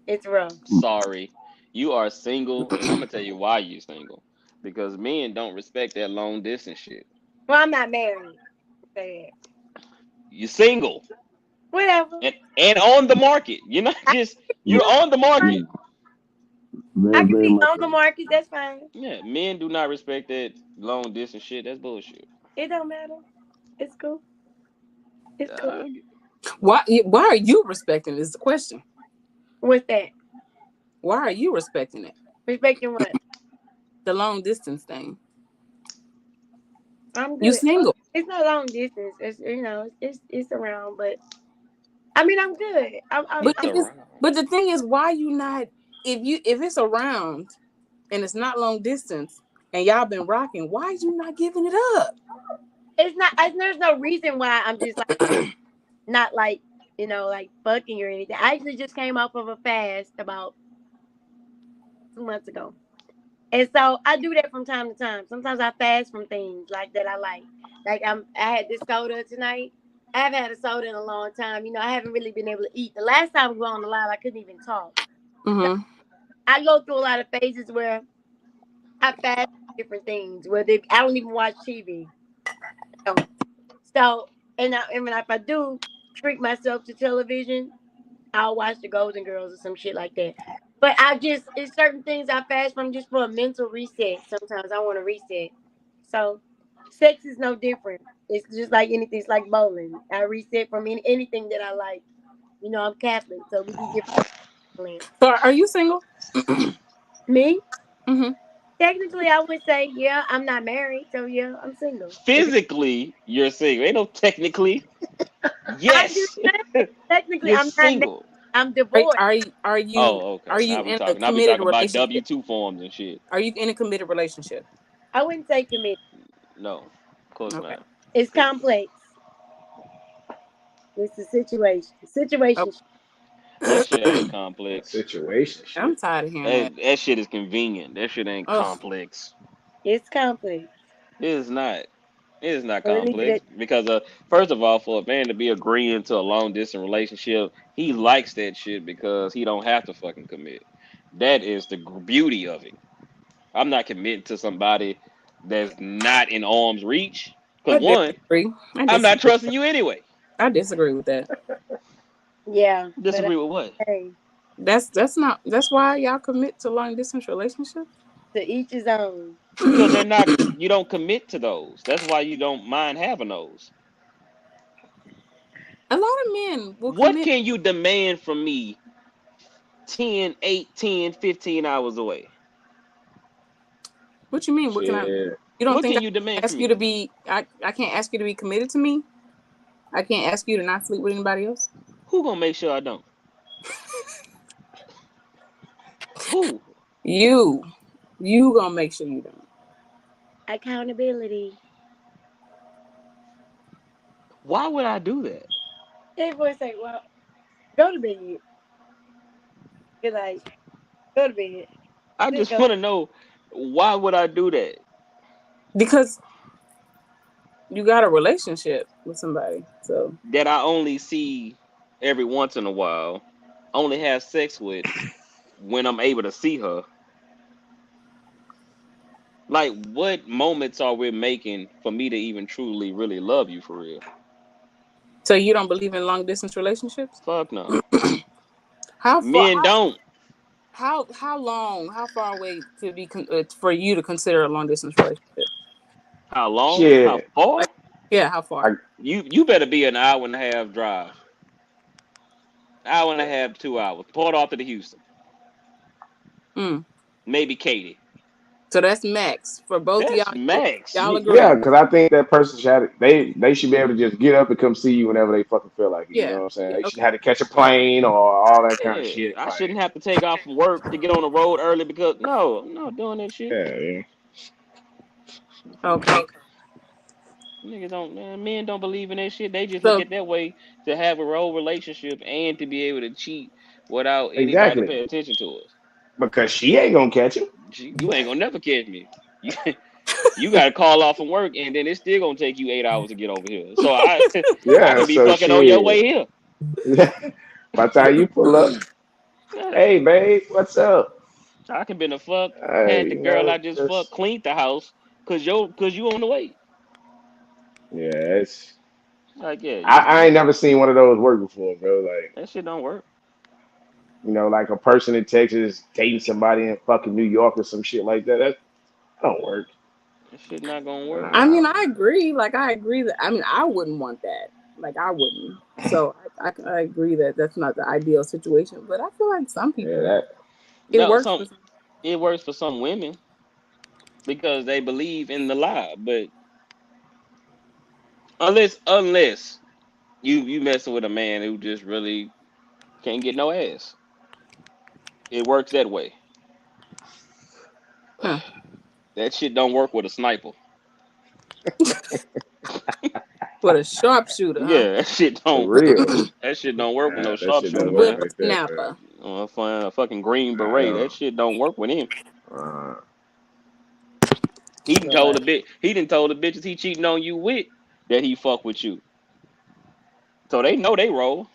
It's rough. Sorry, you are single, and I'm gonna tell you why you single. Because men don't respect that long distance shit. Well, I'm not married. You're single. Whatever. And on the market. You're not just you're on the market. I can be on the market, that's fine. Yeah, men do not respect that long distance shit. That's bullshit. It don't matter. It's cool. It's cool. Why are you respecting is the question. What's that? Why are you respecting it? Respecting what? The long distance thing. I'm good. You single. It's not long distance. It's it's around, but I mean I'm good. But the thing is, why you not if it's around and it's not long distance and y'all been rocking, why is you not giving it up? It's not. There's no reason why I'm just like not like like fucking or anything. I actually just came off of a fast about 2 months ago. And so I do that from time to time. Sometimes I fast from things like that I like. Like I had this soda tonight. I haven't had a soda in a long time. I haven't really been able to eat. The last time we were on the live, I couldn't even talk. Mm-hmm. So I go through a lot of phases where I fast different things. I don't even watch TV. So and if I do treat myself to television, I'll watch the Golden Girls or some shit like that. But it's certain things I fast from just for a mental reset. Sometimes I want to reset. So sex is no different. It's just like anything. It's like bowling. I reset from anything that I like. I'm Catholic, so we can get. So are you single? Me? Mm-hmm. Technically, I would say, yeah, I'm not married, so yeah, I'm single. Physically, you're single. Ain't no technically. Yes. Technically, you're I'm single. not. I'm divorced. Are you? Oh, okay. Are you in a committed relationship? About W-2 forms and shit. Are you in a committed relationship? I wouldn't say committed. No, of course not. It's complex. It's a situation. Okay. That shit ain't complex. Situation shit. I'm tired of hearing That shit is convenient. That shit ain't that. Ugh. complex. It's complex. It is not. It is not Or at least complex because first of all, for a man to be agreeing to a long distance relationship, he likes that shit because he don't have to fucking commit. That is the beauty of it. I'm not committing to somebody that's not in arm's reach. I Cause one, disagree. I'm not trusting you anyway. I disagree with that. Yeah. Disagree with what? Hey, That's not. That's why y'all commit to long distance relationships. to each his own. Because they're not. You don't commit to those. That's why you don't mind having those. A lot of men will What commit. can you demand from me 10, 8, 10, 15 hours away? What you mean? What can I? Shit. You don't What think can I you demand ask from you me? to be? I can't ask you to be committed to me. I can't ask you to not sleep with anybody else. Who gonna make sure I don't? Who? You gonna make sure you don't. Accountability. Why would I do that? Everyone say, well, go to bed. You're like, go to bed. I Just just go. want to know why would I do that? Because you got a relationship with somebody. So That I only see every once in a while, only have sex with when I'm able to see her. Like, what moments are we making for me to even truly, really love you for real? so you don't believe in long distance relationships? Fuck no. How far? Men don't. How long? How far away to be for you to consider a long distance relationship? How long? How Shit. far? Like, yeah, how far? You better be an hour and a half drive. Hour and a half, 2 hours. Port Arthur to Houston. Mm. Maybe Katy. So that's max for both That's y'all. max. Y'all Yeah, agree? because I think that person should they should be able to just get up and come see you whenever they fucking feel like it. You know Yeah. what I'm saying? Yeah. They Okay. should have to catch a plane or all that kind of Yeah, shit. I Like, shouldn't have to take off from work to get on the road early because no, I'm not doing that shit. yeah. Okay. Niggas don't, man, men don't believe in that shit. They just look So at that way to have a role relationship and to be able to cheat without anybody Exactly. paying attention to us. Because she ain't gonna catch him. You ain't gonna never catch me. You got to call off from work, and then it's still gonna take you 8 hours to get over here. So I Yeah, can be so fucking on your shit. way here. By the time you pull up, Yeah. hey babe, what's up? I can been the fuck had Hey, the you girl know, I just fucked just clean the house cause you on the way. yeah, it's Like yeah, I ain't never seen one of those work before, bro. Like, that shit don't work. like a person in Texas dating somebody in fucking New York or some shit like that. That don't work. That shit not gonna work. I Nah. mean, I agree. Like, I agree that. I mean, I wouldn't want that. Like, I wouldn't. So I agree that that's not the ideal situation. But I feel like some Yeah, people that it No, works for. it works for some women because they believe in the lie. But unless you messing with a man who just really can't get no ass, it works that way. Huh. That shit don't work with a sniper. With a sharpshooter, huh? Yeah, that shit for don't. real. That shit don't work with no That shit sharpshooter, don't work man. like that, Whippersnapper. A fucking green beret. man. That shit don't work with him. Uh, He done told Lord. the bitch. He done told the bitches he cheating on you with that he fuck with you. So they know they roll.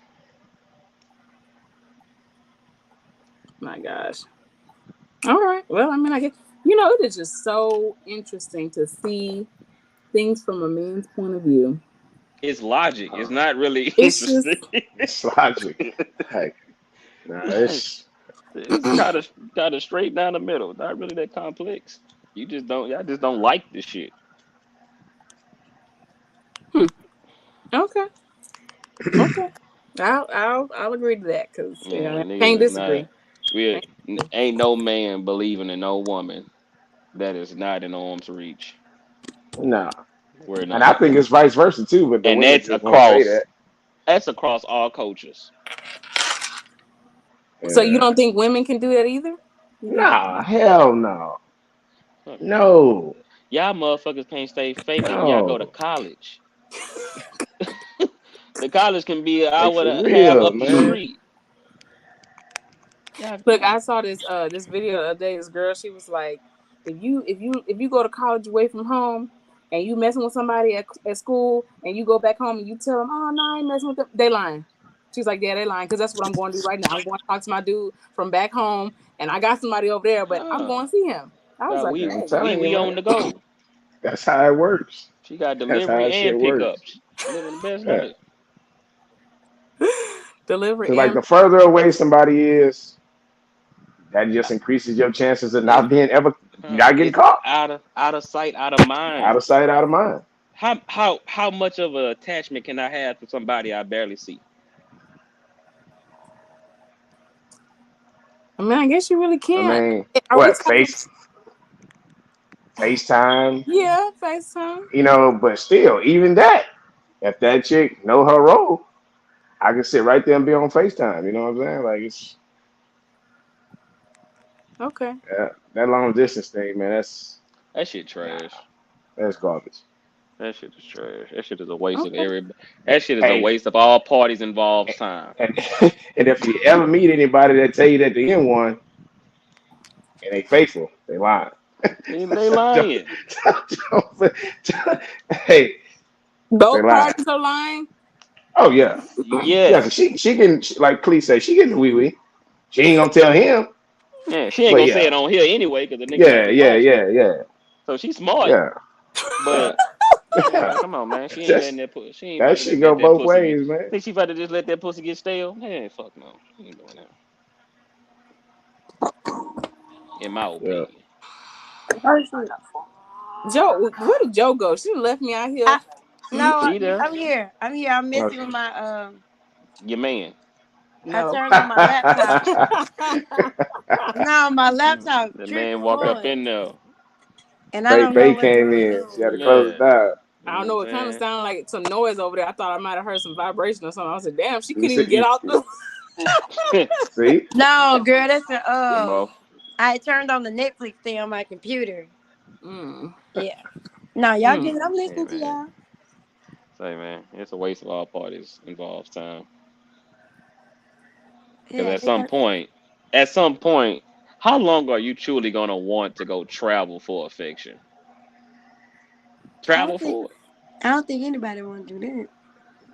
My gosh. All right. Well, I mean, I guess it is just so interesting to see things from a man's point of view. It's logic. It's not really It's just interesting. it's logic. Like, nah, it's It's kind of straight down the middle. Not really that complex. Y'all just don't like this shit. okay. Okay. I'll agree to that because Yeah, I niggas can't is disagree. not. We ain't no man believing in no woman that is not in arm's reach. nah. We're And I not, think it's vice versa too, but the and women just won't say that. that's across all cultures. So you Yeah. don't think women can do that either? You think? Nah, hell no. Fuck no. No. Y'all motherfuckers can't stay fake if y'all go to No. college. The college can be an Like hour for and a half real, up the man. street. Yeah. Look, I saw this video the other day. This girl, she was like, if you go to college away from home and you messing with somebody at school and you go back home and you tell them, oh no, I ain't messing with them, they lying. She's like, yeah, they lying because that's what I'm going to do right now. I'm going to talk to my dude from back home, and I got somebody over there, but I'm going to see him. I was No, like, we I'm hey, telling you, we on man. the go. That's how it works. She got That's how delivery that shit and works. pickups. Living the best Yeah. life. delivery Cause like and the further away somebody is, that just increases your chances of not being ever not getting It's caught. out of sight, out of Out mind. of sight, out of mind. How much of an attachment can I have to somebody I barely see? I mean, I guess you really I can't. mean, Are we what talking? FaceTime, Yeah, FaceTime. you know, but still, even that, if that chick know her role, I can sit right there and be on FaceTime. You know what I'm saying? Like it's Okay. that long distance thing, man. That shit trash. That's garbage. That shit is trash. That shit is a waste of Okay. That shit is a Hey, waste of all parties involved time. and, and if you ever meet anybody that tell you that they in one and they faithful, they lying. They Don't- lying. hey, they Both lying. parties are lying. Oh yeah, yeah. Yes. Cause she can like Clee say she getting the wee wee. She ain't gonna tell him, Yeah, she ain't but gonna say yeah, it on here anyway because the nigga might yeah, be yeah, watching. yeah, yeah, So she's smart, yeah. but Yeah. come on, man. She ain't That's letting that pussy. She ain't about that to should just go let that both pussy get. ways, man. Think she about to just let that pussy get stale? Man, fuck no. She ain't doing that. In my Yeah. opinion. Personally, Joe, where did Joe go? She left me out here. no, She there. I'm here. I'm here. I'm messing Okay. with my Your man. I No. turned on my laptop. No, my laptop The man tripping walk up hard, in there. and I Faye, don't know Faye what's came going in. She had to on. close it Man. down. You I don't know know. what It kind I'm of saying? sounded like some noise over there. I thought I might have heard some vibration or something. I was like, damn, she You couldn't even see, get out the. see? No, girl, that's Them off. I turned on the Netflix thing on my computer. Mm. Yeah. No, y'all Mm. good. I'm Hey listening to man. y'all. Say man. It's a waste of all parties involved time. Because Yeah, they got. at some point, how long are you truly gonna want to go travel for affection? I Travel don't think. for it? I don't think anybody want to do that.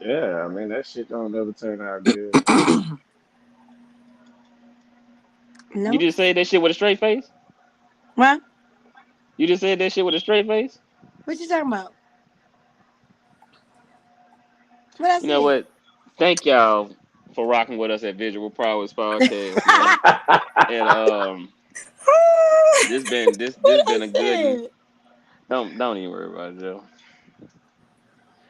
Yeah, I mean that shit don't ever turn out good. You No. just said that shit with a straight face? What? You just said that shit with a straight face? What you talking about? What I You know said? what? Thank y'all for rocking with us at Visual Prowess Podcast, man. And this What I been a good. said? Don't even worry about it, Joe.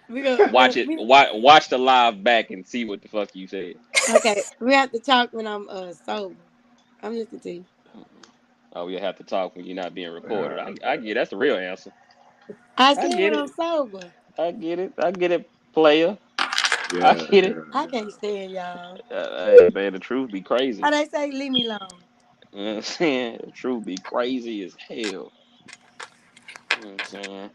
We go. Watch the live back and see what the fuck you said. Okay. We have to talk when I'm sober. I'm listening to you. Oh, you have to talk when you're not being recorded. Yeah, I get that's the real answer. I I said get when it. I'm sober. I get it. I get it, player. I yeah, get it. I can't stand y'all. Hey, man, the truth be How crazy. they say, leave me alone. You know what I'm saying? The truth be crazy as hell. You know what I'm saying?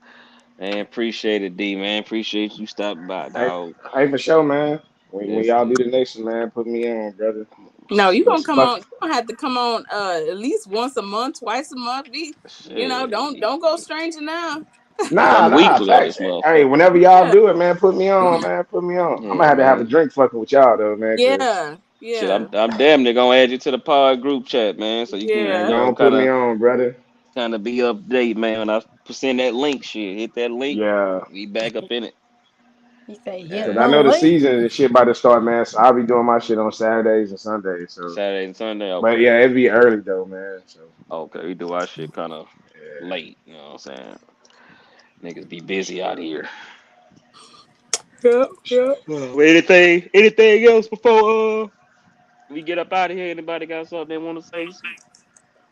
Man, appreciate it, D, man. Appreciate you stopping by, Hey, dog. hey, for sure, man. When It's, y'all do the next one, man, put me on, brother. No, you gonna Let's come fuck. on. You gonna have to come on at least once a month, twice a month. Be don't shit. go stranger now. Nah, I'm nah, weekly on facts. this Hey, motherfucker. whenever y'all Yeah, do it, man, put me on, man. Put me on. I'm Yeah, gonna have a man. drink fucking with y'all though, man. Cause yeah, Shit, yeah, I'm damn near gonna add you to the pod group chat, man, so you can, yeah. don't put me on, brother. kind of be up to date, man. When I send that link, shit, hit that link. Yeah. We back up in it. He say, hit Cause Yeah. I know the boy. season and shit about to start, man. So I'll be doing my shit on Saturdays and Sundays. So, Saturday and Sunday. but Okay. yeah, it'd be early though, man. So Okay, we do our shit kind of late. You know what I'm saying? Niggas be busy out here. Yeah, yeah. Well, anything else before we get up out of here? Anybody got something they want to say?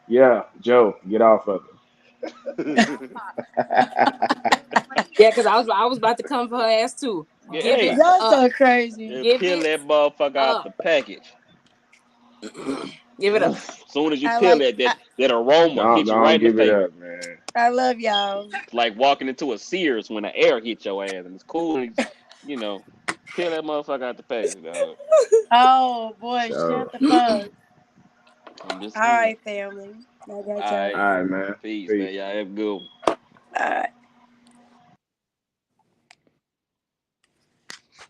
yeah, Joe, get off of Yeah, it. Yeah, because I was about to come for her ass too. Give it hey, Y'all up. so crazy. Give peel it that motherfucker out up. the package. Give it up. Oof. Soon as you I peel like. that, that aroma hit you Don't right in the give it face. up, man. I love y'all. It's like walking into a Sears when the air hit your ass, and it's cool. And you know, peel that motherfucker out the package, dog. Oh boy, So shut the fuck. I'm just All saying. right, family. I got All y'all. right. All right, man. Peace, Peace. man. Y'all have a good one. All right.